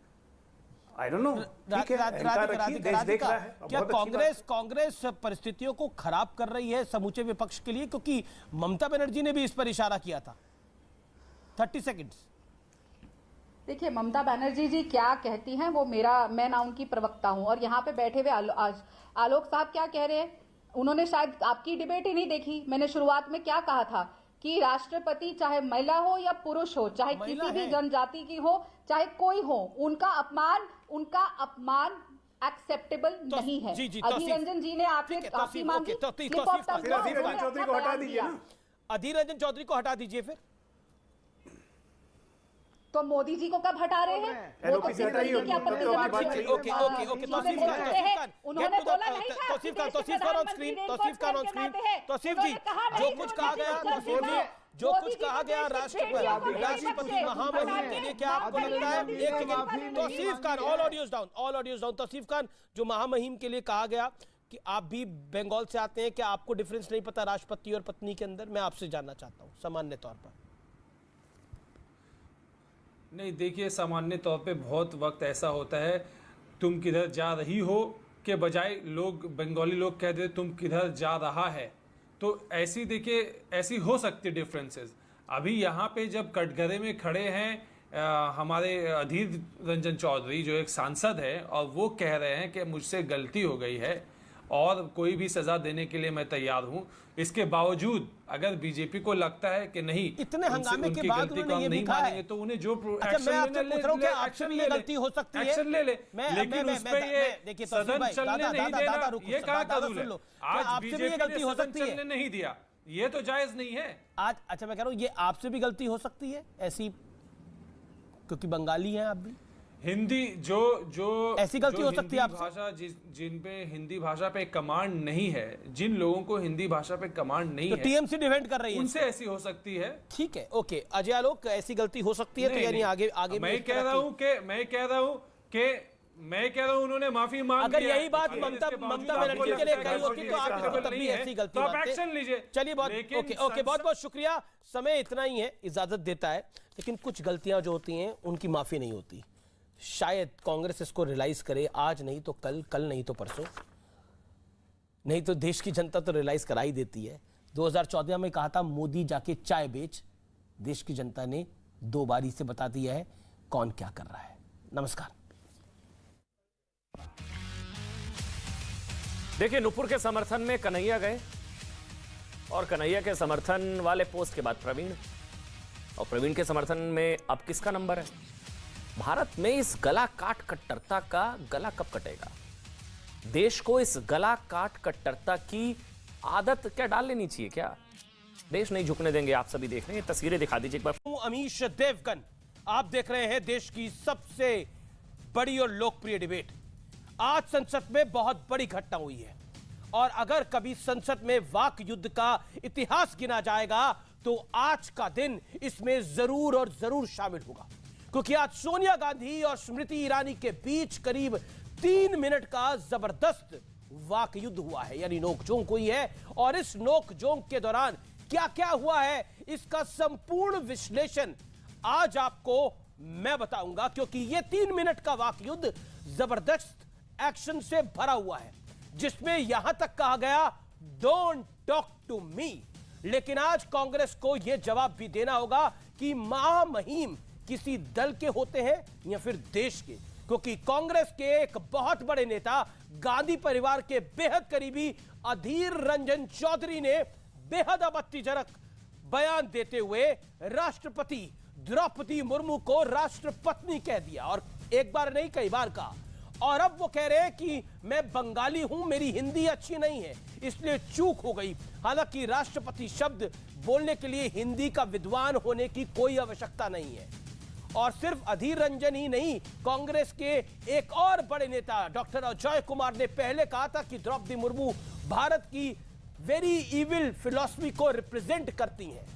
आई डोंट नो, क्या कांग्रेस परिस्थितियों को खराब कर रही है समूचे विपक्ष के लिए? क्योंकि ममता बनर्जी ने भी इस पर इशारा किया था। 30 सेकंड्स। देखिए ममता बनर्जी जी क्या कहती हैं वो मैं ना उनकी प्रवक्ता हूं, और यहाँ पे बैठे हुए आलोक साहब क्या कह रहे हैं, उन्होंने शायद आपकी डिबेट ही नहीं देखी। मैंने शुरुआत में क्या कहा था कि राष्ट्रपति चाहे महिला हो या पुरुष हो, चाहे किसी भी जनजाति की हो, चाहे कोई हो, उनका अपमान एक्सेप्टेबल नहीं है। अधीर रंजन जी ने आखिर आपकी मांगी, अधीर रंजन चौधरी को हटा दीजिए ना, अधीर रंजन चौधरी को हटा दीजिए फिर। तो मोदी जी को कब हटा रहे हैं? वो तो उन्होंने बोला नहीं था। तौसीफ खान ऑन स्क्रीन, तौसीफ जी जो कुछ कहा गया राष्ट्रपति महामहिम के लिए, क्या आपको लगता है, एक second Tauseef Khan, all audios down, Tauseef Khan, जो महामहिम के लिए कहा गया कि आप भी बंगाल से आते हैं, क्या आपको डिफरेंस नहीं पता राष्ट्रपति और पत्नी के अंदर? मैं आपसे जानना चाहता हूं सामान्य तौर पर। नहीं देखिए, सामान्य तौर पे बहुत वक्त ऐसा होता है तुम किधर जा रही हो के बजाय लोग, बंगाली लोग कहते हैं तुम किधर जा रहा है। तो ऐसी देखिए, ऐसी हो सकती डिफरेंसेस। अभी यहाँ पे जब कटघरे में खड़े हैं हमारे अधीर रंजन चौधरी जो एक सांसद है, और वो कह रहे हैं कि मुझसे गलती हो गई है और कोई भी सजा देने के लिए मैं तैयार हूं। इसके बावजूद अगर बीजेपी को लगता है कि नहीं, इतने हंगामे के बाद उन्होंने ये भी कहा है, तो उन्हें जो एक्शन ले, गलती हो सकती है, एक्शन ले ले, लेकिन उस पे ये सदन चलने नहीं देना, ये कहा का रूल है? आज बीजेपी गलती हो सकती है, चलने नहीं दिया, ये तो जायज नहीं है आज। अच्छा मैं कह रहा हूं ये आपसे भी गलती हो सकती है ऐसी, क्योंकि बंगाली हैं आप भी। हिंदी जो ऐसी गलती हो सकती है आपसे? भाषा जिन पे हिंदी भाषा पे कमांड नहीं है, जिन लोगों को हिंदी भाषा पे कमांड नहीं है, तो टीएमसी डिफेंड कर रही है, उनसे ऐसी हो सकती है। ठीक है, ओके अजय आलोक, ऐसी गलती हो सकती है तो यानी आगे मैं कह रहा हूं उन्होंने माफी मांग ली। अगर यही बात ममता बनर्जी के लिए कही होती तो आप तब भी ऐसी गलती तो आप एक्शन लीजिए। चलिए ओके बहुत बहुत शुक्रिया, समय इतना ही है, इजाजत देता है, लेकिन कुछ गलतियां जो होती हैं उनकी माफी नहीं होती। शायद कांग्रेस इसको रियलाइज करे, आज नहीं तो कल नहीं तो परसों, नहीं तो देश की जनता तो रियलाइज करा ही देती है। 2014 में कहा था मोदी जाके चाय बेच, देश की जनता ने 2 बारी से बता दिया है कौन क्या कर रहा है। नमस्कार। देखिए, नुपुर के समर्थन में कन्हैया गए और कन्हैया के समर्थन वाले पोस्ट के बाद प्रवीण, और प्रवीण के समर्थन में अब किसका नंबर है? भारत में इस गला काट कट्टरता का गला कब कटेगा? देश को इस गला काट कट्टरता की आदत क्या डाल लेनी चाहिए क्या? देश नहीं झुकने देंगे। आप सभी देख रहे हैं, तस्वीरें दिखा दीजिए एक बार। अमीश देवगन, आप देख रहे हैं देश की सबसे बड़ी और लोकप्रिय डिबेट। आज संसद में बहुत बड़ी घटना हुई है, और अगर कभी संसद में वाक युद्ध का इतिहास गिना जाएगा तो आज का दिन इसमें जरूर और जरूर शामिल होगा, क्योंकि आज सोनिया गांधी और स्मृति ईरानी के बीच करीब 3 मिनट का जबरदस्त वाक युद्ध हुआ है, यानी नोकझोंक हुई है। और इस नोकझोंक के दौरान क्या क्या हुआ है, इसका संपूर्ण विश्लेषण आज आपको मैं बताऊंगा, क्योंकि यह 3 मिनट का वाक युद्ध जबरदस्त एक्शन से भरा हुआ है, जिसमें यहां तक कहा गया डोंट टॉक टू मी। लेकिन आज कांग्रेस को यह जवाब भी देना होगा कि महामहिम किसी दल के होते हैं या फिर देश के, क्योंकि कांग्रेस के एक बहुत बड़े नेता, गांधी परिवार के बेहद करीबी अधीर रंजन चौधरी ने बेहद आपत्तिजनक बयान देते हुए राष्ट्रपति द्रौपदी मुर्मू को राष्ट्रपत्नी कह दिया, और एक बार नहीं कई बार कहा। और अब वो कह रहे हैं कि मैं बंगाली हूं, मेरी हिंदी अच्छी नहीं है, इसलिए चूक हो गई। हालांकि राष्ट्रपति शब्द बोलने के लिए हिंदी का विद्वान होने की कोई आवश्यकता नहीं है। और सिर्फ अधीर रंजन ही नहीं, कांग्रेस के एक और बड़े नेता डॉक्टर अजय कुमार ने पहले कहा था कि द्रौपदी मुर्मू भारत की वेरी इविल फिलॉसफी को रिप्रेजेंट करती हैं,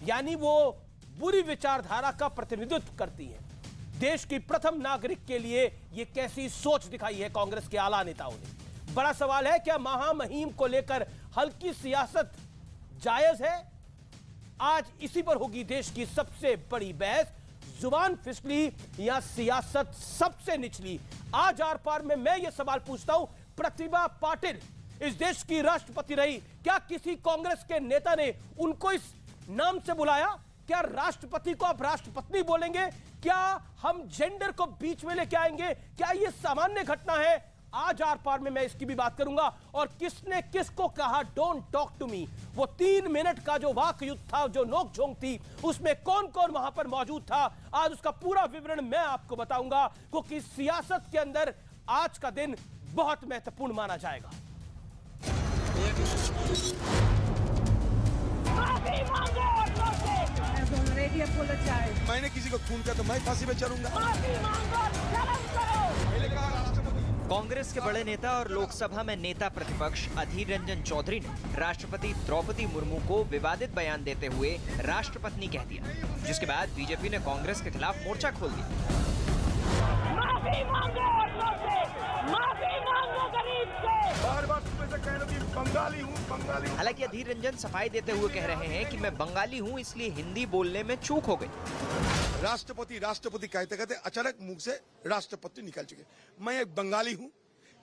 यानी वो बुरी विचारधारा का प्रतिनिधित्व करती हैं। देश की प्रथम नागरिक के लिए ये कैसी सोच दिखाई है कांग्रेस के आला नेताओं ने। बड़ा सवाल है, क्या महामहिम को लेकर हल्की सियासत जायज है? आज इसी पर होगी देश की सबसे बड़ी बहस। जुबान फिसली या सियासत सबसे निचली? आज आर पार में मैं ये सवाल पूछता हूं, प्रतिभा पाटिल इस देश की राष्ट्रपति रही, क्या किसी कांग्रेस के नेता ने उनको इस नाम से बुलाया? क्या राष्ट्रपति को आप राष्ट्रपत्नी बोलेंगे? क्या हम जेंडर को बीच में लेके आएंगे? क्या ये सामान्य घटना है? आज आर पार में मैं इसकी भी बात करूंगा। और किसने किसको कहा डोंट टॉक टू मी? वो 3 मिनट का जो वाक युद्ध था, जो नोकझोंक थी, उसमें कौन कौन वहां पर मौजूद था, आज उसका पूरा विवरण मैं आपको बताऊंगा, क्योंकि सियासत के अंदर आज का दिन बहुत महत्वपूर्ण माना जाएगा। मैंने किसी को खून किया तो मैं फांसी पे चढ़ूंगा। कांग्रेस के बड़े नेता और लोकसभा में नेता प्रतिपक्ष अधीर रंजन चौधरी ने राष्ट्रपति द्रौपदी मुर्मू को विवादित बयान देते हुए राष्ट्रपत्नी कह दिया, जिसके बाद बीजेपी ने कांग्रेस के खिलाफ मोर्चा खोल दिया। माफी मांगो माफी मांगो गरीब से। बार-बार सुबह से कह रहे कि बंगाली हूँ। हालांकि अधीर रंजन सफाई देते हुए कह रहे हैं कि मैं बंगाली हूँ, इसलिए हिंदी बोलने में चूक हो गई। राष्ट्रपति कहते कहते अचानक मुंह से राष्ट्रपति निकल चुके। मैं एक बंगाली हूँ,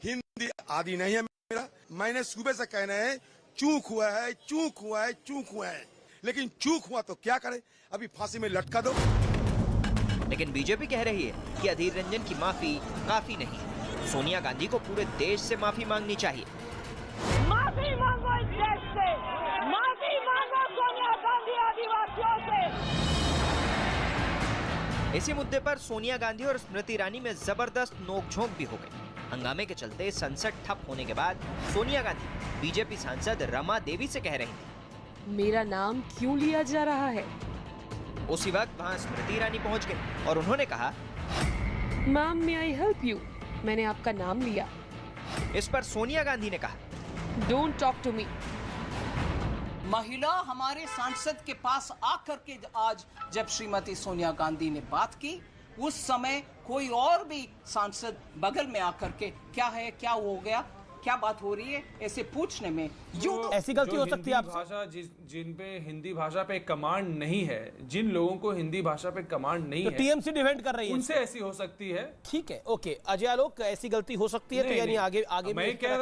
हिंदी आदि नहीं है मेरा। मैंने सुबह से कहना है चूक हुआ है, लेकिन चूक हुआ तो क्या करे, अभी फांसी में लटका दो। लेकिन बीजेपी कह रही है कि अधीर रंजन की माफी काफी नहीं, सोनिया गांधी को पूरे देश से माफी मांगनी चाहिए। माफी मांगो इस देश से, माफी मांगो सोनिया गांधी आदिवासियों से। इसी मुद्दे पर सोनिया गांधी और स्मृति ईरानी में जबरदस्त नोकझोंक भी हो गई। हंगामे के चलते संसद ठप होने के बाद सोनिया गांधी बीजेपी सांसद रमा देवी से कह रही थी, मेरा नाम क्यों लिया जा रहा है? उसी वक्त वहां स्मृति ईरानी पहुंच गई और उन्होंने कहा, ma'am may I help you, मैंने आपका नाम लिया। इस पर सोनिया गांधी ने कहा, डोंट टॉक टू मी। महिला हमारे सांसद के पास आकर के आज जब श्रीमती सोनिया गांधी ने बात की, उस समय कोई और भी सांसद बगल में आकर के क्या है, क्या हो गया, क्या बात हो रही है, ऐसे पूछने में ऐसी गलती हो सकती है आपसे? भाषा जिन पे हिंदी भाषा पे कमांड नहीं है, जिन लोगों को हिंदी भाषा पे कमांड नहीं है, टीएमसी डिफेंड कर रही है, उनसे ऐसी हो सकती है। ठीक है, ओके अजय आलोक, ऐसी गलती हो सकती है तो यानी आगे आगे मैं कह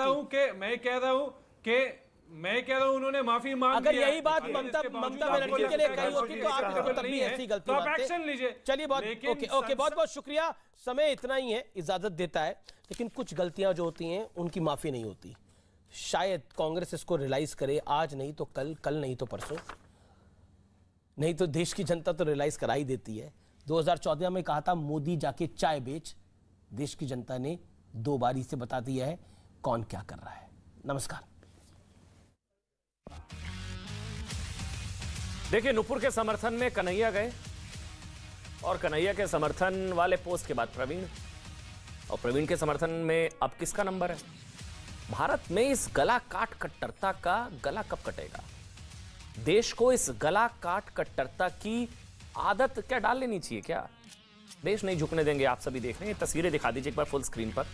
रहा हूं उन्होंने माफी मांग अगर यही बात ममता बनर्जी के लिए कही होती तो आप तब भी ऐसी गलती मानते। एक्शन लीजिए। चलिए ओके बहुत बहुत शुक्रिया, समय इतना ही है, इजाजत देता है, लेकिन कुछ गलतियां जो होती हैं उनकी माफी नहीं होती। शायद कांग्रेस इसको रियलाइज करे, आज नहीं तो कल, कल नहीं तो परसों, नहीं तो देश की जनता तो रियलाइज करा ही देती है। 2014 में कहा था मोदी जाके चाय बेच, देश की जनता ने 2 बारी से बता दिया है कौन क्या कर रहा है। नमस्कार। देखिए, नुपुर के समर्थन में कन्हैया गए और कन्हैया के समर्थन वाले पोस्ट के बाद प्रवीण, और प्रवीण के समर्थन में अब किसका नंबर है? भारत में इस गला काट कट्टरता का गला कब कटेगा? देश को इस गला काट कट्टरता की आदत क्या डाल लेनी चाहिए क्या? देश नहीं झुकने देंगे। आप सभी देख रहे हैं, ये तस्वीरें दिखा दीजिए एक बार फुल स्क्रीन पर।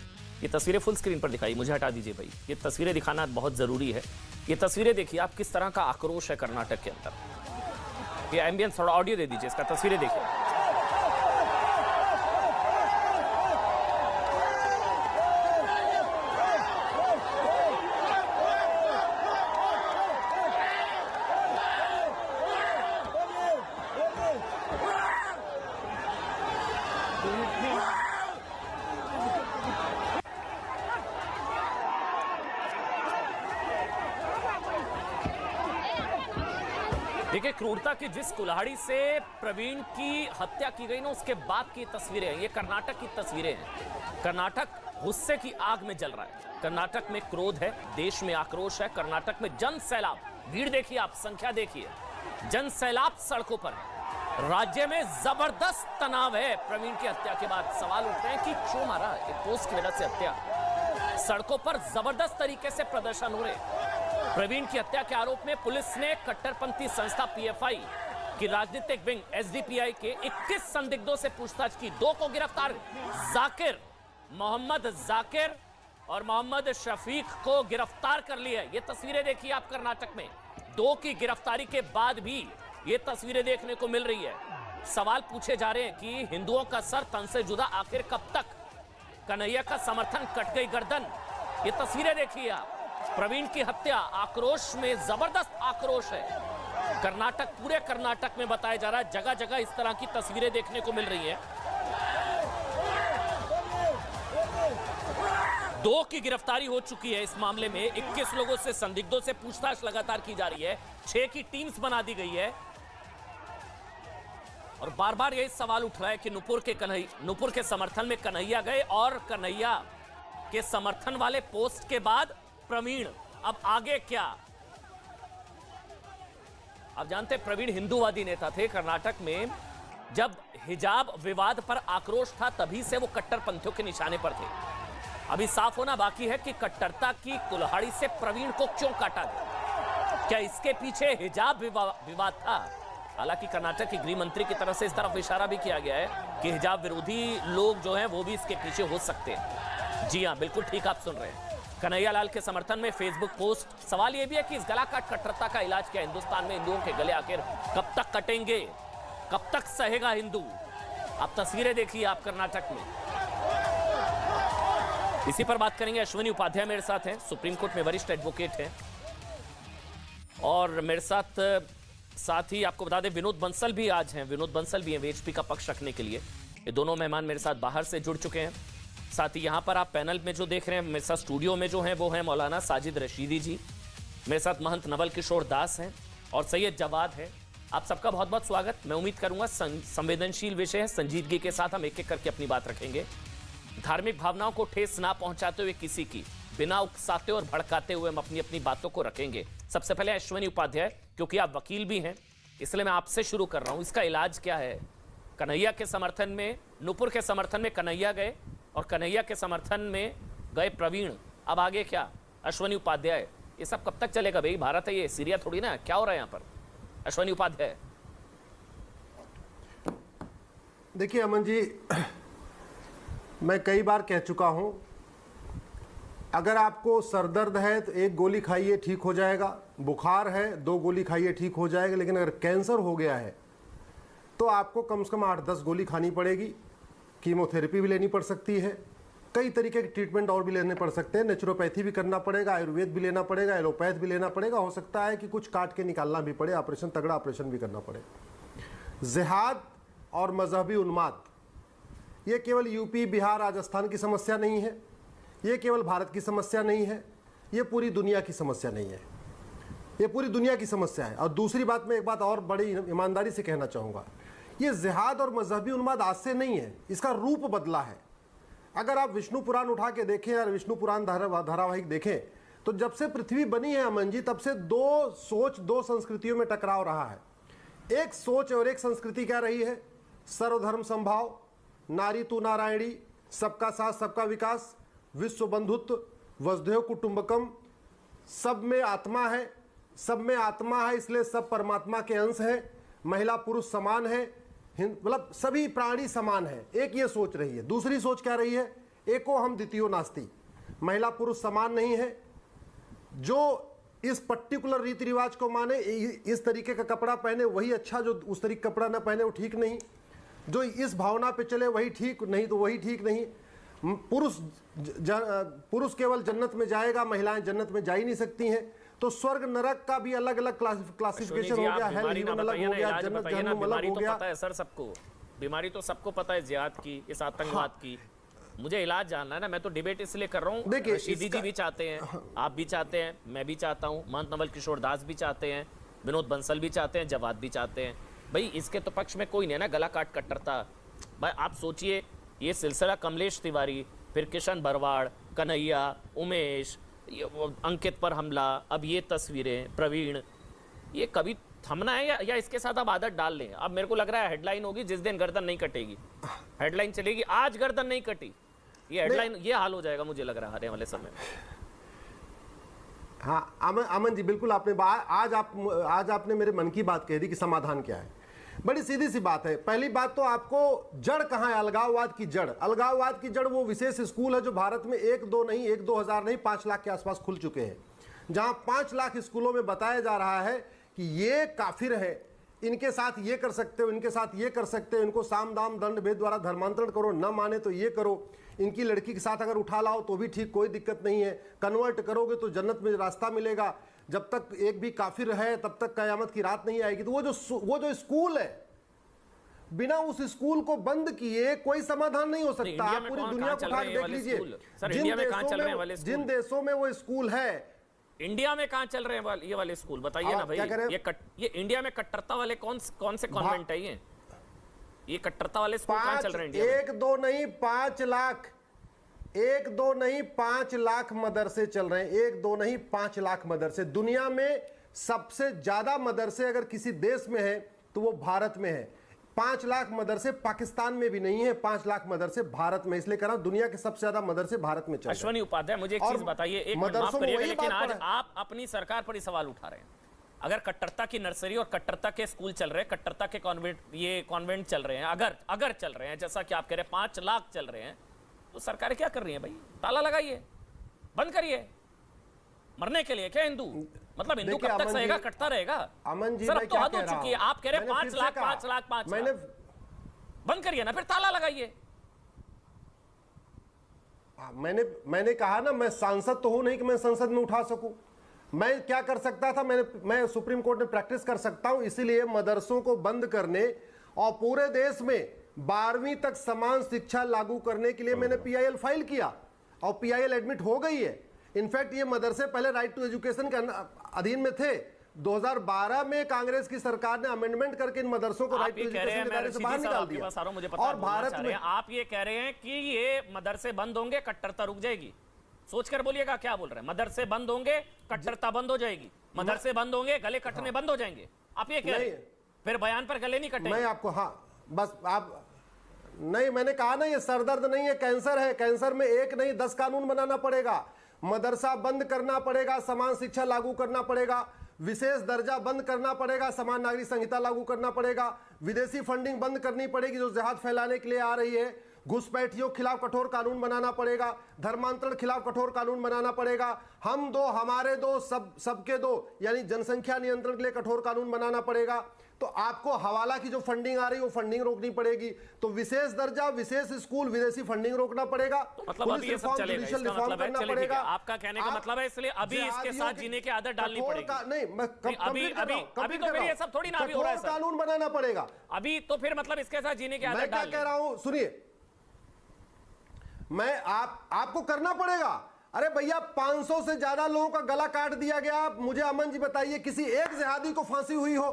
ये तस्वीरें फुल स्क्रीन पर दिखाई, मुझे हटा दीजिए भाई, ये तस्वीरें दिखाना बहुत जरूरी है। ये तस्वीरें देखिए आप, किस तरह का आक्रोश है कर्नाटक के अंदर। ये एम्बियंस थोड़ा ऑडियो दे दीजिए, इसका तस्वीरें देखिए। देखिए, क्रूरता की जिस कुल्हाड़ी से प्रवीण की हत्या की गई ना, उसके बाद की तस्वीरें हैं। ये कर्नाटक की तस्वीरें हैं। कर्नाटक गुस्से की आग में जल रहा है। कर्नाटक में क्रोध है, देश में आक्रोश है। कर्नाटक में जन सैलाब, भीड़ देखिए आप, संख्या देखिए, जन सैलाब सड़कों पर है। राज्य में जबरदस्त तनाव है। प्रवीण की हत्या के बाद सवाल उठते हैं कि क्यों मारा, एक पोस्ट की वजह से हत्या। सड़कों पर जबरदस्त तरीके से प्रदर्शन हो रहे। प्रवीण की हत्या के आरोप में पुलिस ने कट्टरपंथी संस्था पीएफआई की राजनीतिक विंग एसडीपीआई के 21 संदिग्धों से पूछताछ की। 2 को गिरफ्तार, जाकिर, मोहम्मद जाकिर और मोहम्मद शफीक को गिरफ्तार कर लिया है। ये तस्वीरें देखिए आप कर्नाटक में। 2 की गिरफ्तारी के बाद भी ये तस्वीरें देखने को मिल रही है। सवाल पूछे जा रहे हैं कि हिंदुओं का सर तन से जुदा आखिर कब तक? कन्हैया का समर्थन, कट गई गर्दन। ये तस्वीरें देखिए आप, प्रवीण की हत्या, आक्रोश में जबरदस्त आक्रोश है। कर्नाटक, पूरे कर्नाटक में बताया जा रहा है, जगह जगह इस तरह की तस्वीरें देखने को मिल रही है। 2 की गिरफ्तारी हो चुकी है इस मामले में। 21 लोगों से, संदिग्धों से पूछताछ लगातार की जा रही है। 6 की टीम्स बना दी गई है। और बार बार यही सवाल उठ रहा है कि नुपुर के समर्थन में कन्हैया गए और कन्हैया के समर्थन वाले पोस्ट के बाद प्रवीण, अब आगे क्या? आप जानते, प्रवीण हिंदूवादी नेता थे। कर्नाटक में जब हिजाब विवाद पर आक्रोश था, तभी से वो कट्टरपंथियों के निशाने पर थे। अभी साफ होना बाकी है कि कट्टरता की कुल्हाड़ी से प्रवीण को क्यों काटा गया। क्या इसके पीछे हिजाब विवाद था? हालांकि कर्नाटक के गृह मंत्री की तरफ से इस तरफ इशारा भी किया गया है कि हिजाब विरोधी लोग जो हैं वो भी इसके पीछे हो सकते हैं। जी हां, बिल्कुल ठीक आप सुन रहे हैं। कन्हैया लाल के समर्थन में फेसबुक पोस्ट। सवाल यह भी है कि इस गला काट कट्टरता का इलाज क्या? हिंदुस्तान में हिंदुओं के गले आखिर कब तक कटेंगे? कब तक सहेगा हिंदू? आप तस्वीरें देखिए आप कर्नाटक में। इसी पर बात करेंगे। अश्विनी उपाध्याय मेरे साथ हैं, सुप्रीम कोर्ट में वरिष्ठ एडवोकेट हैं। और मेरे साथ ही आपको बता दें, विनोद बंसल भी आज हैं। विनोद बंसल भी हैं वीएचपी का पक्ष रखने के लिए। ये दोनों मेहमान मेरे साथ बाहर से जुड़ चुके हैं। साथ ही यहाँ पर आप पैनल में जो देख रहे हैं, मेरे साथ स्टूडियो में जो हैं वो हैं मौलाना साजिद रशीदी जी, मेरे साथ महंत नवल किशोर दास हैं और सैयद जवाद है। आप सबका बहुत बहुत स्वागत। मैं उम्मीद करूंगा संवेदनशील विषय है, संजीदगी के साथ हम एक एक करके अपनी बात रखेंगे। धार्मिक भावनाओं को ठेस ना पहुंचाते हुए किसी की, बिना उकसाते और भड़काते हुए हम अपनी अपनी बातों को रखेंगे। सबसे पहले अश्विनी उपाध्याय, क्योंकि आप वकील भी हैं, इसलिए मैं आपसे शुरू कर रहा हूं। इसका इलाज क्या है? कन्हैया के समर्थन में, नूपुर के समर्थन में कन्हैया गए और कन्हैया के समर्थन में गए प्रवीण। अब आगे क्या? अश्वनी उपाध्याय। ये सब कब तक चलेगा भाई? भारत है ये, सीरिया थोड़ी ना। क्या हो रहा है यहाँ पर? अश्वनी उपाध्याय। देखिए अमन जी, मैं कई बार कह चुका हूं, अगर आपको सरदर्द है तो 1 गोली खाइए ठीक हो जाएगा, बुखार है 2 गोली खाइए ठीक हो जाएगा, लेकिन अगर कैंसर हो गया है तो आपको कम से कम 8-10 गोली खानी पड़ेगी, कीमोथेरेपी भी लेनी पड़ सकती है, कई तरीके के ट्रीटमेंट और भी लेने पड़ सकते हैं, नेचुरोपैथी भी करना पड़ेगा, आयुर्वेद भी लेना पड़ेगा, एलोपैथ भी लेना पड़ेगा, हो सकता है कि कुछ काट के निकालना भी पड़े, ऑपरेशन, तगड़ा ऑपरेशन भी करना पड़े। जिहाद और मजहबी उन्माद ये केवल यूपी, बिहार, राजस्थान की समस्या नहीं है, ये केवल भारत की समस्या नहीं है, ये पूरी दुनिया की समस्या नहीं है, ये पूरी दुनिया की समस्या है। और दूसरी बात, मैं एक बात और बड़ी ईमानदारी से कहना चाहूँगा, ये जिहाद और मजहबी उन्माद आज से नहीं है, इसका रूप बदला है। अगर आप विष्णु पुराण उठा के देखें या विष्णु पुराण धारावाहिक देखें तो जब से पृथ्वी बनी है अमन जी, तब से 2 सोच, 2 संस्कृतियों में टकराव रहा है। एक सोच और एक संस्कृति क्या रही है? सर्वधर्म संभाव, नारी तू नारायणी, सबका साथ सबका विकास, विश्व बंधुत्व, वसुधैव कुटुंबकम, सब में आत्मा है, सब में आत्मा है इसलिए सब परमात्मा के अंश हैं, महिला पुरुष समान है, मतलब सभी प्राणी समान है। एक ये सोच रही है। दूसरी सोच क्या रही है? एको हम द्वितीयो नास्ति, महिला पुरुष समान नहीं है। जो इस पर्टिकुलर रीति रिवाज को माने, इस तरीके का कपड़ा पहने वही अच्छा, जो उस तरीके का कपड़ा ना पहने वो ठीक नहीं, जो इस भावना पे चले वही ठीक नहीं तो वही ठीक नहीं। पुरुष केवल जन्नत में जाएगा, महिलाएं जन्नत में जा ही नहीं सकती हैं। तो स्वर्ग नरक का भी अलग अलग क्लासिफिकेशन हो गया, हेल हेवन अलग हो गया, जन्नत जहन्नुम अलग हो गया। पता है सर सबको, बीमारी तो सबको पता है, जिहाद की, इस आतंकवाद की। मुझे इलाज जानना है ना, मैं तो डिबेट इसलिए कर रहा हूँ। देखिए दीदी जी भी चाहते हैं, आप भी चाहते हैं, मैं भी चाहता हूँ, महंत नवल किशोर दास भी चाहते हैं, विनोद बंसल भी चाहते हैं, जवाद भी चाहते हैं। भाई इसके तो पक्ष में कोई नहीं है ना, गला काट कट्टरता। भाई आप सोचिए, ये सिलसिला कमलेश तिवारी, फिर किशन भरवाड़, कन्हैया, उमेश, अंकित पर हमला, अब ये तस्वीरें, प्रवीण, ये कभी थमना है या इसके साथ अब आदत डाल लें? अब मेरे को लग रहा है हेडलाइन होगी जिस दिन गर्दन नहीं कटेगी, हेडलाइन चलेगी आज गर्दन नहीं कटी, ये हेडलाइन, ये हाल हो जाएगा मुझे लग रहा है आने वाले समय में। हाँ अमन जी, बिल्कुल आपने आज आपने मेरे मन की बात कह दी कि समाधान क्या है। बड़ी सीधी सी बात है। पहली बात तो आपको जड़ कहाँ है? अलगाववाद की जड़। अलगाववाद की जड़ वो विशेष स्कूल है जो भारत में 1-2 नहीं, 1-2 हजार नहीं, 5 लाख के आसपास खुल चुके हैं, जहां 5 लाख स्कूलों में बताया जा रहा है कि ये काफिर है, इनके साथ ये कर सकते हो, इनके साथ ये कर सकते हो, इनको साम दाम दंड भेद द्वारा धर्मांतरण करो, न माने तो ये करो, इनकी लड़की के साथ अगर उठा लाओ तो भी ठीक, कोई दिक्कत नहीं है, कन्वर्ट करोगे तो जन्नत में रास्ता मिलेगा, जब तक एक भी काफिर है तब तक कयामत की रात नहीं आएगी। तो वो जो स्कूल है, बिना उस स्कूल को बंद किए कोई समाधान नहीं हो सकता। आप पूरी दुनिया को उठा के देख लीजिए, जिन देशों में वो स्कूल है, इंडिया में कहां चल रहे हैं ये वाले स्कूल? बताइए ना भाई। ये इंडिया में कट्टरता वाले कौन से कॉन्वेंट है? ये कट्टरता वाले स्कूल कहां चल रहे हैं इंडिया में? 1-2 नहीं 5 लाख, 1-2 नहीं 5 लाख मदरसे चल रहे हैं, 1-2 नहीं 5 लाख मदरसे। दुनिया में सबसे ज्यादा मदरसे अगर किसी देश में है तो वो भारत में है। 5 लाख मदरसे पाकिस्तान में भी नहीं है, 5 लाख मदरसे भारत में। इसलिए कह रहा हूं दुनिया के सबसे ज्यादा मदरसे भारत में चल रहे हैं। अश्वनी उपाध्याय, मुझे एक चीज बताइए, एक मिनट माफ करिएगा, लेकिन आज आप अपनी सरकार पर ही सवाल उठा रहे हैं। अगर कट्टरता की नर्सरी और कट्टरता के स्कूल चल रहे हैं, कट्टरता के कॉन्वेंट चल रहे हैं, अगर चल रहे हैं जैसा कि आप कह रहे हैं 5 लाख चल रहे हैं, तो सरकारें क्या कर रही है भाई? ताला लगाइए, बंद करिए। मरने के लिए क्या हिंदू? मतलब हिंदू कब तक सहेगा, कटता रहेगा? अमन जी, सर अब तो हद हो चुकी है। आप कह रहे हैं 5 लाख, 5 लाख, 5 लाख, बंद करिए ना, फिर ताला लगाइए। मैंने कहा ना, मैं सांसद तो हूं नहीं कि मैं संसद में उठा सकूं। मैं क्या कर सकता था? मैं सुप्रीम कोर्ट में प्रैक्टिस कर सकता हूं, इसीलिए मदरसों को बंद करने और पूरे देश में 12वीं तक समान शिक्षा लागू करने के लिए मैंने PIL फाइल किया और PIL एडमिट हो गई है। इनफैक्ट ये मदरसे पहले राइट टू एजुकेशन के अधीन में थे। 2012 में कांग्रेस की सरकार ने अमेंडमेंट करके इन मदरसों को राइट टू एजुकेशन के दायरे से बाहर निकाल दिया। मुझे पता और भारत में आप ये कह रहे हैं कि ये मदरसे बंद होंगे, कट्टरता रुक जाएगी। सोचकर बोलिएगा क्या बोल रहे हैं। मदरसे बंद होंगे, कट्टरता बंद हो जाएगी। मदरसे बंद होंगे, गले कटने बंद हो जाएंगे, आप ये कह रहे हैं। फिर बयान पर गले नहीं कटेंगे। मैं आपको बस आप नहीं, मैंने कहा ना ये सरदर्द नहीं है, कैंसर है। कैंसर में 1 नहीं 10 कानून बनाना पड़ेगा। मदरसा बंद करना पड़ेगा, समान शिक्षा लागू करना पड़ेगा, विशेष दर्जा बंद करना पड़ेगा, समान नागरिक संहिता लागू करना पड़ेगा, विदेशी फंडिंग बंद करनी पड़ेगी जो जिहाद फैलाने के लिए आ रही है, घुसपैठियों खिलाफ कठोर कानून बनाना पड़ेगा, धर्मांतरण खिलाफ कठोर कानून बनाना पड़ेगा, हम दो हमारे दो सबके दो यानी जनसंख्या नियंत्रण के लिए कठोर कानून बनाना पड़ेगा। तो आपको हवाला की जो फंडिंग आ रही है वो फंडिंग रोकनी पड़ेगी। तो विशेष दर्जा, विशेष स्कूल, विदेशी फंडिंग रोकना पड़ेगा। मतलब अभी ये सब चलेगा, इसका मतलब है चलिए ठीक है, आपका कहने का मतलब है इसलिए अभी इसके साथ जीने की आदत डालनी पड़ेगी। अभी तो फिर ये सब थोड़ी ना अभी हो रहा है, कानून बनाना पड़ेगा अभी तो फिर मतलब इसके साथ जीने की आदत मैं क्या कह रहा हूं सुनिए, मैं आपको करना पड़ेगा। अरे भैया 500 से ज्यादा लोगों का गला काट दिया गया। मुझे अमन जी बताइए किसी एक जिहादी को फांसी हुई हो?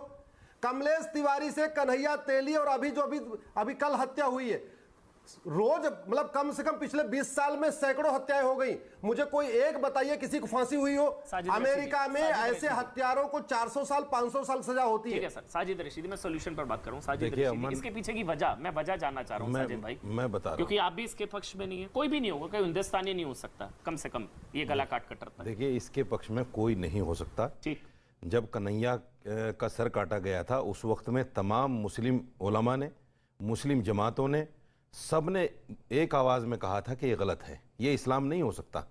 कमलेश तिवारी से कन्हैया तेली और अभी कल हत्या हुई है। रोज मतलब कम से कम पिछले 20 साल में सैकड़ों हत्याएं हो गई। मुझे कोई एक बताइए किसी को फांसी हुई हो? अमेरिका में ऐसे हत्यारों को 400 साल 500 साल सजा होती है। ठीक है सर, साजिद रशीदी, मैं सॉल्यूशन पर बात करूं। साजिद रशीदी, इसके पीछे की वजह मैं जानना चाह रहा हूं साजिद भाई। मैं बता रहा हूं क्योंकि आप भी इसके पक्ष में नहीं है, कोई भी नहीं होगा, कोई हिंदुस्तानी नहीं हो सकता कम से कम ये गला काट कटरता। देखिए इसके पक्ष में कोई नहीं हो सकता। ठीक, जब कन्हैया का सर काटा गया था उस वक्त में तमाम मुस्लिम उलमा ने, मुस्लिम जमातों ने, सब ने एक आवाज़ में कहा था कि ये गलत है, ये इस्लाम नहीं हो सकता,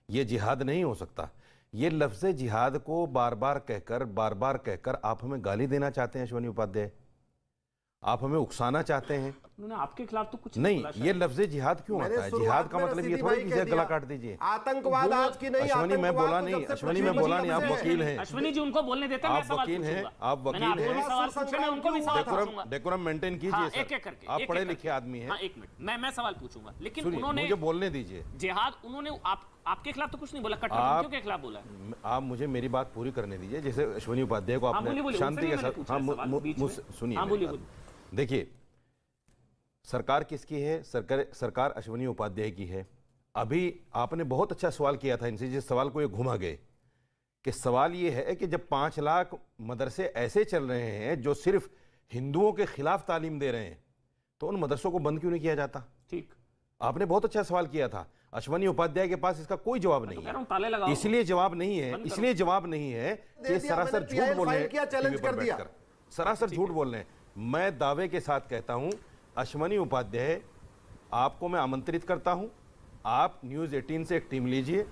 ये जिहाद नहीं हो सकता। ये लफ्ज़ जिहाद को बार बार कहकर आप हमें गाली देना चाहते हैं अश्विनी उपाध्याय, आप हमें उकसाना चाहते हैं। उन्होंने आपके खिलाफ तो कुछ नहीं, ये लफ्ज़ जिहाद क्यों आता है? जिहाद का मतलब ये थोड़ी कि गला काट दीजिए। आतंकवाद आज की नहीं, अश्विनी मैं बोला नहीं, अश्विनी मैं बोला नहीं, आप वकील हैं। अश्विनी जी उनको बोलने देते हैं, आप वकील हैं, आप वकील हैं, डेकोरम मेंटेन कीजिए सर, आप पढ़े लिखे आदमी हैं। एक मिनट, मैं सवाल पूछूंगा, लेकिन उन्होंने मुझे बोलने दीजिए। जिहाद उन्होंने आपके खिलाफ तो कुछ नहीं बोला, कट्टरपंथियों के खिलाफ बोला। आप मुझे मेरी बात पूरी करने दीजिए। जैसे अश्विनी उपाध्याय को आपने शांति के साथ सुनिए। देखिए सरकार किसकी है? सरकार अश्विनी उपाध्याय की है। अभी आपने बहुत अच्छा सवाल किया था इनसे, जिस सवाल को ये घुमा गए कि सवाल ये है कि जब 5 लाख मदरसे ऐसे चल रहे हैं जो सिर्फ हिंदुओं के खिलाफ तालीम दे रहे हैं, तो उन मदरसों को बंद क्यों नहीं किया जाता? ठीक, आपने बहुत अच्छा सवाल किया था। अश्विनी उपाध्याय के पास इसका कोई जवाब नहीं है। इसलिए जवाब नहीं है कि सरासर झूठ बोल रहे हैं, सरासर झूठ बोल रहे हैं। मैं दावे के साथ कहता हूं अश्विनी उपाध्याय, आपको मैं आमंत्रित करता हूं, आप न्यूज़ 18 से एक टीम लीजिए,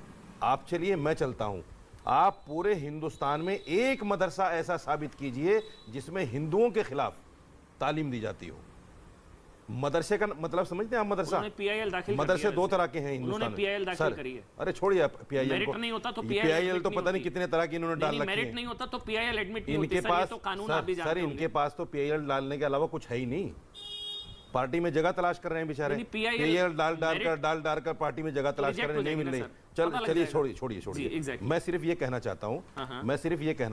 आप चलिए, मैं चलता हूं। आप पूरे हिंदुस्तान में एक मदरसा ऐसा साबित कीजिए जिसमें हिंदुओं के खिलाफ तालीम दी जाती हो। मदरसे का मतलब समझते हैं आप? मदरसे 2 तरह के हैं हिंदुस्तान में सर। अरे छोड़िए PIL को, PIL तो पता नहीं कितने तरह की इन्होंने डाल रखी है। नहीं होता तो PIL एडमिट नहीं होती। इनके पास सर इनके पास तो PIL डालने के अलावा कुछ है ही नहीं। पार्टी में जगह तलाश कर रहे हैं बेचारे, PIL डाल कर पार्टी में जगह तलाश कर रहे हैं, नहीं मिल रही। चलिए छोड़िए। मैं सिर्फ ये कहना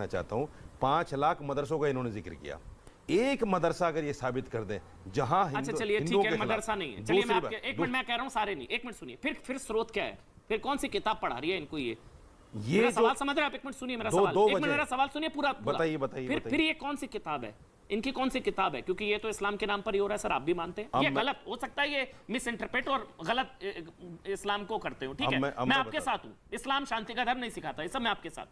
चाहता हूँ 5 लाख मदरसों का इन्होंने जिक्र किया। एक मदरसा अगर ये साबित कर दें जहां अच्छा चलिए ठीक है, मदरसा नहीं है, चलिए मैं आपके एक मिनट मैं कह रहा हूं सारे नहीं, एक मिनट सुनिए, फिर स्रोत क्या है? फिर कौन सी किताब पढ़ा रही है इनको? ये सवाल समझ रहे हैं आप? एक मिनट सुनिए मेरा सवाल, एक मिनट मेरा सवाल सुनिए पूरा। बताइए फिर ये कौन सी किताब है? इनकी कौन सी किताब है? क्योंकि ये तो इस्लाम के नाम पर ही हो रहा है सर, आप भी मानते हैं। ये गलत हो सकता है, ये मिस इंटरप्रेट और गलत इस्लाम को करते हो, ठीक है, मैं आपके साथ हूँ। इस्लाम शांति का धर्म नहीं सिखाता, ये सब मैं आपके साथ,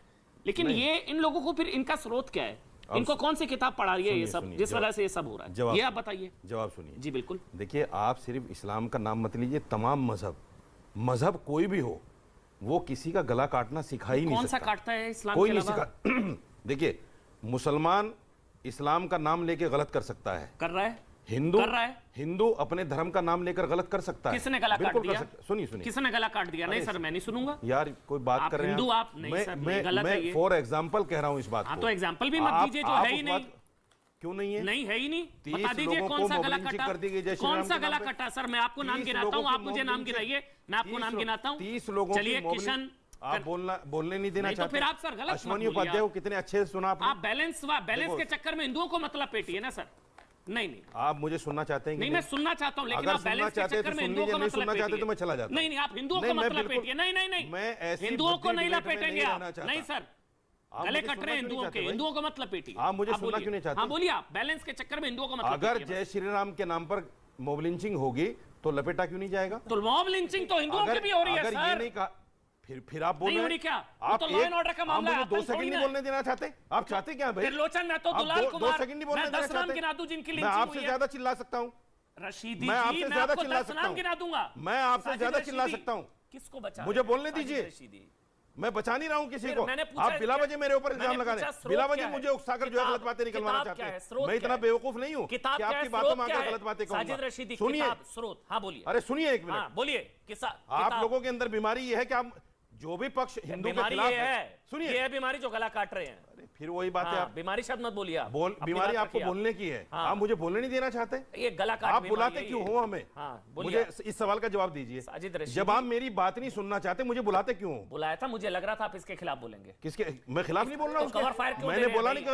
लेकिन ये इन लोगों को फिर इनका स्रोत क्या है? इनको कौन सी किताब पढ़ा रही है ये सब, जिस वजह से ये सब हो रहा है? ये आप बताइए। जवाब सुनिए। जी बिल्कुल। देखिए आप सिर्फ इस्लाम का नाम मत लीजिए, तमाम मजहब कोई भी हो वो किसी का गला काटना सिखा ही नहीं सकता। कौन सा काटता है इस्लाम कोई के नहीं सिखा। देखिए मुसलमान इस्लाम का नाम लेके गलत कर सकता है, कर रहा है। हिंदू अपने धर्म का नाम लेकर गलत कर सकता है। किसने गला काट दिया? सुनिए किसने गला काट दिया? नहीं सर मैं नहीं सुनूंगा यार, कोई बात कर रहे हैं आप नहीं सर, मैं फॉर एग्जांपल कह रहा हूं इस बात को। तो एग्जांपल भी मत दीजिए जो है ही नहीं। क्यों नहीं है? नहीं है ही नहीं, बता दीजिए कौन सा गला कटा, कौन सा गला कटा? सर मैं आपको नाम गिनाता हूँ, आप मुझे नाम गिनाइए, मैं आपको नाम गिनाता हूँ। 30 लोगों, चलिए किशन, आप बोलने नहीं देना चाहते। तो फिर आप सर गलत अश्विनी उपाध्याय को कितने अच्छे से सुना आपने। आप बैलेंस के चक्कर में हिंदुओं को मतलब पेटिए ना सर। नहीं आप मुझे सुनना चाहते हैं? नहीं मैं सुनना चाहता हूँ, लेकिन आप बैलेंस के चक्कर में हिंदुओं को मतलब सुनना चाहते तो मैं चला जाता। नहीं आप हिंदुओं को मतलब पेटिए। नहीं मैं हिंदुओं को नहीं लपेटेंगे आप। नहीं सर गले कट रहे हैं हिंदुओं के, हिंदुओं को मत लपेटिए। आप मुझे सुनना क्यों नहीं चाहते? हाँ बोलिए आप, बैलेंस के चक्कर में हिंदुओं को मत लपेटिए। अगर जय श्री राम के नाम पर मॉब लिंचिंग होगी तो लपेटा क्यों नहीं जाएगा? तो मॉब लिंचिंग तो हिंदुओं की भी हो रही है अगर सर। ये नहीं कहा, फिर आप बोल रहे हैं क्या? आप तो लॉ एंड ऑर्डर का मामला है, 2 सेकंड नहीं बोलने देना चाहते? आप चाहते क्या भाई? त्रिलोचन मैं तो दुलाल कुमार, 2 सेकंड नहीं बोलने देना चाहते? मैं आपसे ज्यादा चिल्ला सकता हूँ, रशीदी मैं जी, आपसे मैं ज्यादा आपको चिल्ला 10 सकता नाम गिना दूंगा। हूँ, मैं आपसे ज्यादा चिल्ला सकता हूँ। किसको बचा? मुझे बोलने दीजिए, मैं बचा नहीं रहा हूँ किसी को। आप बिला वजह मेरे ऊपर इल्जाम लगा रहे हैं, बिला वजह मुझे उकसाकर जो है गलत बातें निकलवाना चाहते हैं। मैं इतना बेवकूफ नहीं हूँ कि आपकी बातों में आकर गलत बातें कहूंगा। सुनिए, स्रोत, हाँ बोलिए। अरे सुनिए एक मिनट, बोलिए। आप लोगों के अंदर बीमारी ये है कि आप जो भी पक्ष हिंदू के खिलाफ है, सुनिए, ये है बीमारी जो गला काट रहे हैं। फिर वही बात है, आप बीमारी शब्द मत बोलिए। बीमारी आपको बोलने की है, आप मुझे बोलने नहीं देना चाहते? ये गला काट, आप बुलाते क्यों हो हमें? मुझे इस सवाल का जवाब दीजिए। जब आप मेरी बात नहीं सुनना चाहते, मुझे बुलाते क्यों? बुलाया था, मुझे लग रहा था आप इसके खिलाफ बोलेंगे। किसके? मैं खिलाफ नहीं बोल रहा हूँ, मैंने बोला नहीं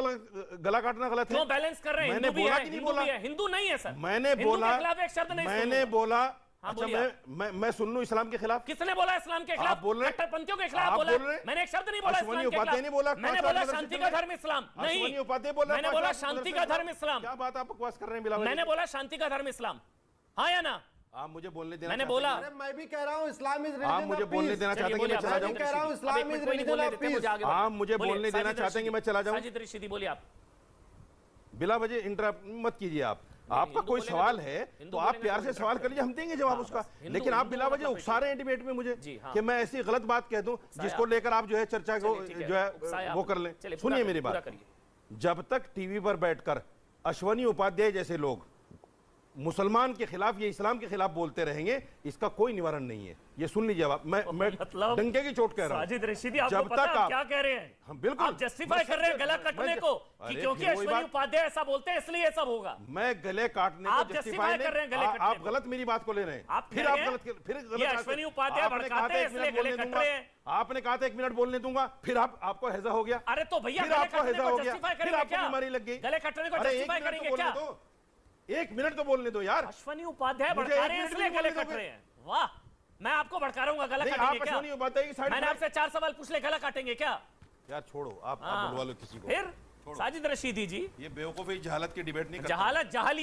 गला काटना गलत है। क्यों बैलेंस कर रहे हैं? मैंने बोला कि नहीं बोला? हिंदू नहीं है सर, मैंने बोला, मैंने बोला। अच्छा, मैं सुन लूं इस्लाम के खिलाफ? किसने बोला इस्लाम के खिलाफ? बोल रहे, कट्टरपंथियों के खिलाफ बोला? मैंने एक शब्द नहीं बोला इस्लाम के खिलाफ। नहीं बोला, मैंने बोला शांति का धर्म इस्लाम नहीं। मैंने बोला शांति का धर्म इस्लाम। क्या बात आप बकवास कर रहे हैं बिला? मैंने बोला शांति का धर्म इस्लाम, हाँ या ना? आप मुझे बोलने देना? मैंने बोला, मैं भी कह रहा हूँ इस्लाम इज। आप मुझे बोलने देना चाहते हैं कि मैं चला जाऊं? कह रहा हूँ Islam is religion of peace. आप मुझे बोलने देना चाहते हैं कि मैं चला जाऊं? साजिद रशीदी बोलिए आप। बिला वजह इंटरप्ट मत कीजिए। आपका कोई सवाल है तो आप प्यार से सवाल कर लीजिए, हम देंगे जवाब उसका। लेकिन आप बिला वजह उकसा रहे हैं डिबेट में मुझे कि मैं ऐसी गलत बात कह दूं जिसको लेकर आप जो है चर्चा को जो है वो कर लें। सुनिए मेरी बात, जब तक टीवी पर बैठकर अश्वनी उपाध्याय जैसे लोग मुसलमान के खिलाफ, ये इस्लाम के खिलाफ बोलते रहेंगे, इसका कोई निवारण नहीं है। ये सुन लीजिए आप, मैं मतलब डंके की चोट कह रहा हूं। साजिद रशीदी, आपको पता है आप क्या कह रहे हैं? हम बिल्कुल आप जस्टिफाई कर रहे हैं गला काटने को कि क्योंकि अश्वनी उपाध्याय ऐसा बोलते हैं इसलिए सब होगा। मैं गले काटने को जस्टिफाई कर रहे हैं, गले काटने। आप गलत मेरी बात को ले रहे हैं, फिर आप गलत अश्वनी उपाध्याय भड़काते हैं इसलिए गले कट रहे हैं। आपने कहा था 1 मिनट बोलने दूंगा, फिर आपको हैजा हो गया। अरे तो भैया आपको हैजा हो गया, फिर आपको बीमारी लग गई। गले कटने को जस्टिफाई करेंगे क्या? 1 मिनट तो बोलने दो यार। अश्वनी उपाध्याय भड़का रहे हैं इसलिए गले कट रहे हैं। वाह, मैं आपको भड़का रहा हूँ, गला काटेंगे क्या? मैंने आपसे 4 सवाल पूछ ले, गला काटेंगे क्या? यार छोड़ो, आप बुलवा लो किसी को। फिर साजिद रशीदी जी, ये बेवकूफी जहालत की डिबेट नहीं करता। जहालत जाहिल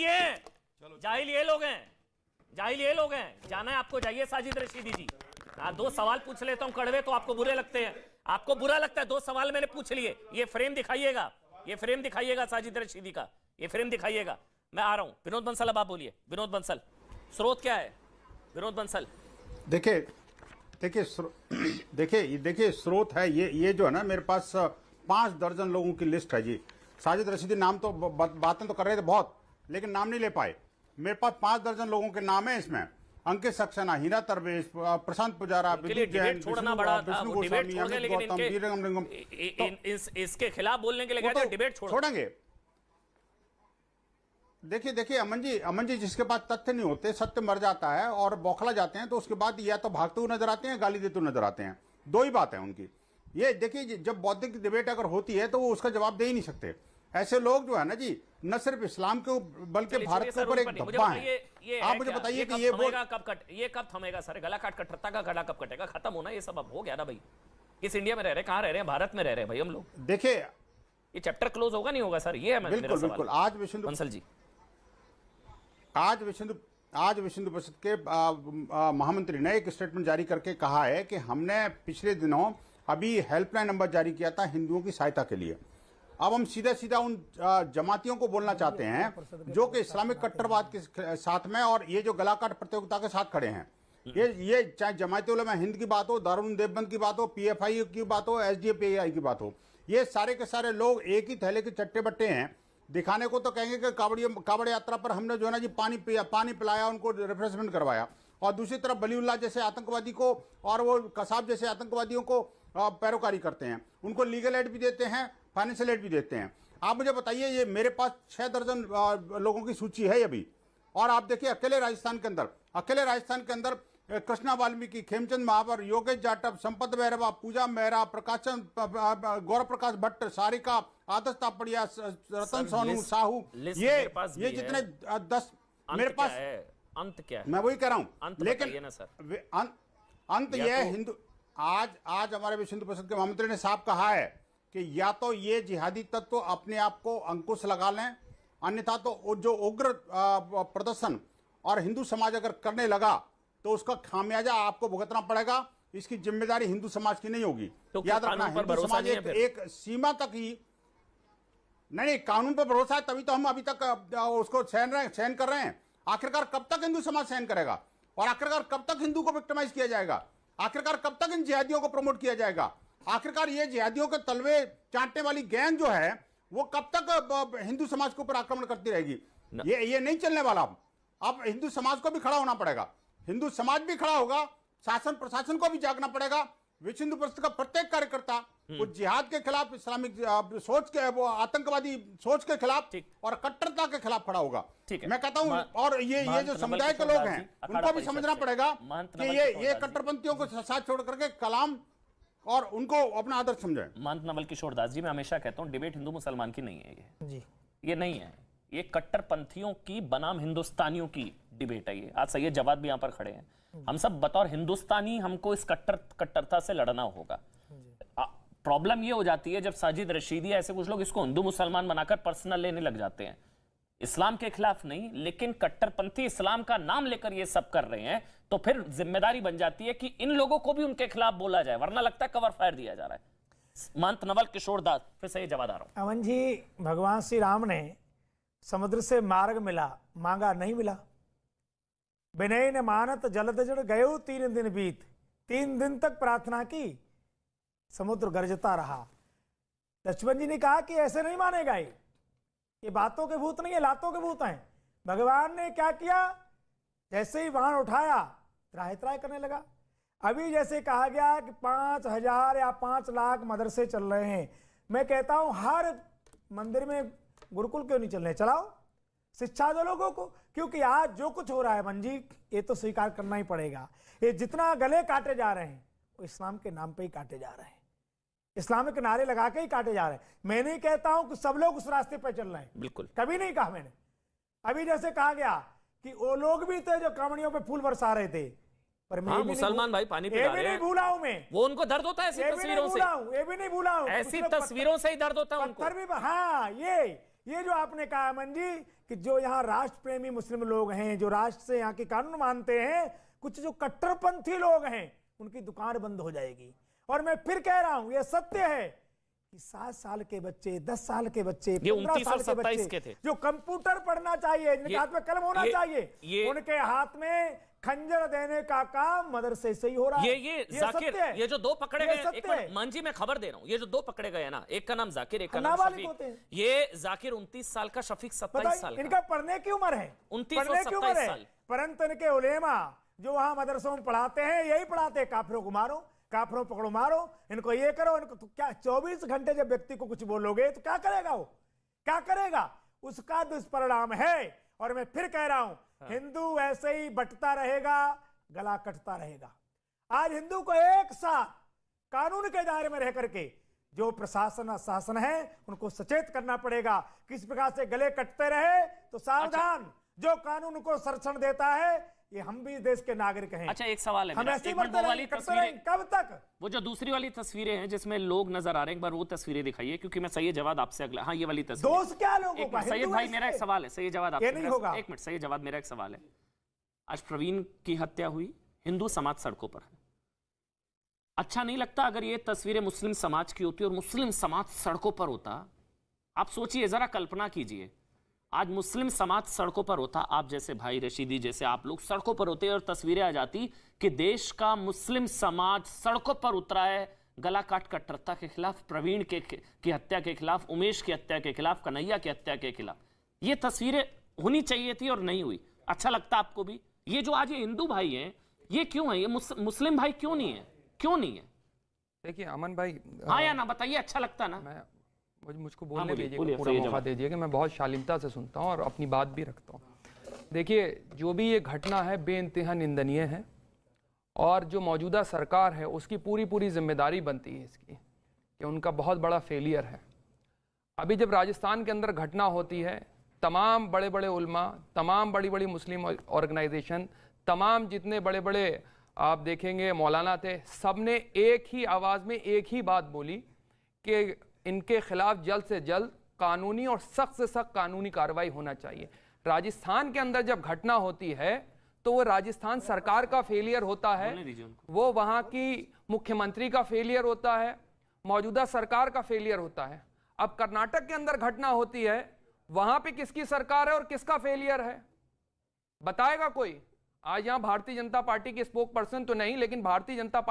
ये लोग हैं, जाहिल ये लोग हैं। जाना है आपको, जाइए साजिद रशीदी जी। 2 सवाल पूछ लेता हूँ कड़वे तो आपको बुरे लगते हैं, आपको बुरा लगता है। 2 सवाल मैंने पूछ लिए, ये फ्रेम दिखाइएगा, ये फ्रेम दिखाइएगा साजिद रशीदी का, ये फ्रेम दिखाइएगा। मैं आ रहा हूं। विनोद बंसल, अब आप बोलिए। विनोद बंसल, स्रोत क्या है? विनोद बंसल, देखिए स्रोत है ये जो है ना, मेरे पास 5 दर्जन लोगों की लिस्ट है जी। साजिद रशीदी नाम तो बातें तो कर रहे थे बहुत, लेकिन नाम नहीं ले पाए। मेरे पास 5 दर्जन लोगों के नाम है इसमें। अंकित सक्सेना, हीना तरवेश, प्रशांत पुजारा, छोड़ना बड़ा था, वो डिबेट छोड़ गए, लेकिन इसके खिलाफ बोलने के लिए डिबेट छोड़ेंगे। देखिए अमन जी जिसके पास तथ्य नहीं होते, सत्य मर जाता है और बौखला जाते हैं, तो उसके बाद या तो भागते हुए नजर आते हैं, गाली देते हुए नजर आते हैं। 2 ही बात है उनकी। ये देखिए, जब बौद्धिक डिबेट अगर होती है तो वो उसका जवाब दे ही नहीं सकते। ऐसे लोग जो है ना जी, न सिर्फ इस्लाम के बल्कि भारत के ऊपर एक धब्बा है। आप मुझे बताइए कि ये कब थमेगा सर? गला कटता का गला कब कटेगा? खत्म होना ये सब अब हो गया ना भाई। इस इंडिया में रह रहे, कहाँ रह रहे हैं? भारत में रह रहे हैं भाई हम लोग। देखिए, ये चैप्टर क्लोज होगा नहीं होगा सर? ये है बिल्कुल। आज विष्णु बंसल जी, आज विश्व परिषद के महामंत्री ने एक स्टेटमेंट जारी करके कहा है कि हमने पिछले दिनों अभी हेल्पलाइन नंबर जारी किया था हिंदुओं की सहायता के लिए। अब हम सीधा उन जमातियों को बोलना चाहते हैं जो कि इस्लामिक कट्टरवाद के साथ में और ये जो गलाकाट प्रतियोगिता के साथ खड़े हैं। ये चाहे जमायत उलमा हिंद की बात हो, दारुल देवबंद की बात हो, PFI की बात हो, SDPI की बात हो, ये सारे के सारे लोग एक ही थैले के चट्टे बट्टे हैं। दिखाने को तो कहेंगे कि कावड़ यात्रा पर हमने जो है ना जी पानी पिलाया, उनको रिफ्रेशमेंट करवाया, और दूसरी तरफ बलीउल्लाह जैसे आतंकवादी को और वो कसाब जैसे आतंकवादियों को पैरोकारी करते हैं। उनको लीगल एड भी देते हैं, फाइनेंशियल एड भी देते हैं। आप मुझे बताइए, ये मेरे पास 6 दर्जन लोगों की सूची है अभी। और आप देखिए, अकेले राजस्थान के अंदर कृष्णा वाल्मीकि, खेमचंद महावर, योगेश जाटव, संपत भैरवा, पूजा मेहरा, गौरव प्रकाश भट्ट, सारिका, आदर्श तापड़िया, रतन सोनू, साहू, ये जितने 10 मेरे पास। अंत क्या है? मैं वही कह रहा हूं, लेकिन अंत ये हिंदू। आज हमारे विश्व हिंदू परिषद के महामंत्री ने साफ कहा है कि या तो ये जिहादी तत्व अपने आप को अंकुश लगा लें, अन्यथा तो जो उग्र प्रदर्शन और हिंदू समाज अगर करने लगा तो उसका खामियाजा आपको भुगतना पड़ेगा। इसकी जिम्मेदारी हिंदू समाज की नहीं होगी। तो याद रखना, हिंदू समाज एक सीमा तक ही नहीं, कानून पर भरोसा है तभी तो हम अभी तक उसको सहन कर रहे हैं। आखिरकार कब तक हिंदू समाज सहन करेगा, और आखिरकार कब तक हिंदू को विक्टिमाइज किया जाएगा, आखिरकार कब तक इन जिहादियों को प्रमोट किया जाएगा, आखिरकार ये जिहादियों के तलवे चाटने वाली गैंग जो है वो कब तक हिंदू समाज के ऊपर आक्रमण करती रहेगी। ये नहीं चलने वाला। अब हिंदू समाज को भी खड़ा होना पड़ेगा, हिंदू समाज भी खड़ा होगा, शासन प्रशासन को भी जागना पड़ेगा। विश्व हिंदू परिषद का प्रत्येक कार्यकर्ता वो जिहाद के खिलाफ, इस्लामिक सोच के, वो आतंकवादी सोच के खिलाफ और कट्टरता के खिलाफ खड़ा होगा। मैं कहता हूं, और ये जो समुदाय के लोग हैं उनको भी समझना पड़ेगा कि ये कट्टरपंथियों को साथ छोड़ करके कलाम और उनको अपना आदर्श समझे। महंत नवल किशोर दास जी, मैं हमेशा कहता हूं डिबेट हिंदू मुसलमान की नहीं है, ये नहीं है, ये कट्टरपंथियों की बनाम हिंदुस्तानियों की डिबेट है। ये आज सैयद जवाद भी यहां पर खड़े हैं। हम सब बतौर हिंदुस्तानी हमको इस कट्टरता से लड़ना होगा। प्रॉब्लम ये हो जाती है जब साजिद रशीदी ऐसे कुछ लोग इसको हिंदू मुसलमान बनाकर पर्सनल लेने लग जाते हैं। इस्लाम के खिलाफ नहीं, लेकिन कट्टरपंथी इस्लाम का नाम लेकर ये सब कर रहे हैं, तो फिर जिम्मेदारी बन जाती है कि इन लोगों को भी उनके खिलाफ बोला जाए, वरना लगता है कवर फायर दिया जा रहा है। महंत नवल किशोर दास, फिर से जवाब आ रहा हूं। अमन जी, भगवान श्री राम ने समुद्र से मार्ग मिला, मांगा नहीं मिला। विनय ने मानत जलद जड़ गयो 3 दिन बीत, 3 दिन तक प्रार्थना की, समुद्र गरजता रहा। लक्ष्मण जी ने कहा कि ऐसे नहीं मानेगा, ये बातों के भूत नहीं है, लातों के भूत हैं। भगवान ने क्या किया, जैसे ही बाण उठाया त्राही त्राही करने लगा। अभी जैसे कहा गया कि 5000 या 5 लाख मदरसे चल रहे हैं, मैं कहता हूं हर मंदिर में गुरुकुल क्यों नहीं चल रहे, चलाओ, शिक्षा दो लोगों को। क्योंकि आज जो कुछ हो रहा है मंजी, ये तो स्वीकार करना ही पड़ेगा, ये जितना गले काटे जा रहे हैं वो इस्लाम के नाम पे ही काटे जा रहे हैं, इस्लामिक नारे लगा के ही काटे जा रहे हैं। मैं नहीं कहता हूं कि सब लोग उस रास्ते पे चल रहे हैं, बिल्कुल कभी नहीं कहा मैंने। अभी जैसे कहा गया कि वो लोग भी थे जो कांवड़ियों पे फूल बरसा रहे थे, पर मैं मुसलमान भाई पानी पिला रहे हैं, नहीं भूला हूं मैं, वो उनको दर्द होता है ऐसी तस्वीरों से, ये भी नहीं भूला हूं, ऐसी तस्वीरों से ही दर्द होता है उनको। हाँ, ये जो आपने कहा अमन जी कि जो यहाँ राष्ट्र प्रेमी मुस्लिम लोग हैं, जो राष्ट्र से यहाँ के कानून मानते हैं, कुछ जो कट्टरपंथी लोग हैं, उनकी दुकान बंद हो जाएगी। और मैं फिर कह रहा हूं, ये सत्य है कि 7 साल के बच्चे, 10 साल के बच्चे, 15 साल के बच्चे जो कंप्यूटर पढ़ना चाहिए, जिनके हाथ में कलम होना चाहिए, उनके हाथ में खंजर देने का काम मदरसे से ही हो रहा है। ये जाकिर, ये जो 2 पकड़े गए, एक मिनट मान जी मैं खबर दे रहा हूं, ये जो 2 पकड़े गए ना, एक का नाम जाकिर, एक का नाम शफीक। ये जाकिर 29 साल का, शफीक 27 साल का। इनका पढ़ने की उम्र है, 29 और 27 साल। परंतु इनके उलेमा जो वहां मदरसों में पढ़ाते हैं, यही पढ़ाते हैं, काफिरों को मारो, काफिरों पकड़ो मारो, इनको ये करो, इनको तो क्या 24 घंटे जब व्यक्ति को कुछ बोलोगे तो क्या करेगा, वो क्या करेगा, उसका दुष्परिणाम है। और मैं फिर कह रहा हूं, हिंदू ऐसे ही बंटता रहेगा, गला कटता रहेगा। आज हिंदू को एक साथ कानून के दायरे में रह करके जो प्रशासन शासन है उनको सचेत करना पड़ेगा। किस प्रकार से गले कटते रहे तो सावधान, जो कानून को संरक्षण देता है, ये हम भी देश के नागरिक हैं। अच्छा, एक सवाल है, हम ऐसी वाली तस्वीरें कब तक, वो जो दूसरी वाली तस्वीरें हैं जिसमें लोग नजर आ रहे हैं, एक बार वो तस्वीरें दिखाइए, क्योंकि मैं सैयद जवाद आपसे अगला, हाँ ये वाली तस्वीर। दोस्त क्या लोगों का, सैयद भाई मेरा एक सवाल है, सैयद जवाद आपसे, नहीं होगा। एक मिनट सैयद जवाद, मेरा एक सवाल है। आज प्रवीण की हत्या हुई, हिंदू समाज सड़कों पर है, अच्छा नहीं लगता अगर ये तस्वीरें मुस्लिम समाज की होती और मुस्लिम समाज सड़कों पर होता? आप सोचिए, जरा कल्पना कीजिए, आज मुस्लिम समाज सड़कों पर होता, आप जैसे भाई रशीदी जैसे आप लोग सड़कों पर होते और तस्वीरें आ जाती कि देश का मुस्लिम समाज सड़कों पर उतरा है गला काट कट्टरता के खिलाफ, प्रवीण की हत्या के खिलाफ, उमेश की हत्या के खिलाफ, कन्हैया की हत्या के खिलाफ। ये तस्वीरें होनी चाहिए थी और नहीं हुई। अच्छा लगता आपको भी? ये जो आज ये हिंदू भाई हैं, ये क्यों है, ये मुस्लिम भाई क्यों नहीं है, क्यों नहीं है? देखिए अमन भाई, हाँ या ना बताइए, अच्छा लगता ना? मुझको बोलने दीजिए, पूरा मौका दे दिया कि मैं बहुत शालीनता से सुनता हूँ और अपनी बात भी रखता हूँ। देखिए, जो भी ये घटना है बेइंतहा निंदनीय है और जो मौजूदा सरकार है उसकी पूरी जिम्मेदारी बनती है इसकी कि उनका बहुत बड़ा फेलियर है। अभी जब राजस्थान के अंदर घटना होती है, तमाम बड़े बड़े उल्मा, तमाम बड़ी बड़ी मुस्लिम ऑर्गेनाइजेशन, तमाम जितने बड़े बड़े आप देखेंगे मौलाना थे, सब ने एक ही आवाज़ में एक ही बात बोली कि इनके खिलाफ जल्द से जल्द कानूनी और सख्त से सख्त कानूनी कार्रवाई होना चाहिए। राजस्थान के अंदर जब घटना होती है तो वो राजस्थान सरकार का फेलियर होता है, वो वहां की मुख्यमंत्री का फेलियर होता है, मौजूदा सरकार का फेलियर होता है। अब कर्नाटक के अंदर घटना होती है, वहां पे किसकी सरकार है और किसका फेलियर है, बताएगा कोई? आज यहां भारतीय जनता पार्टी के स्पोक पर्सन तो नहीं, लेकिन भारतीय जनता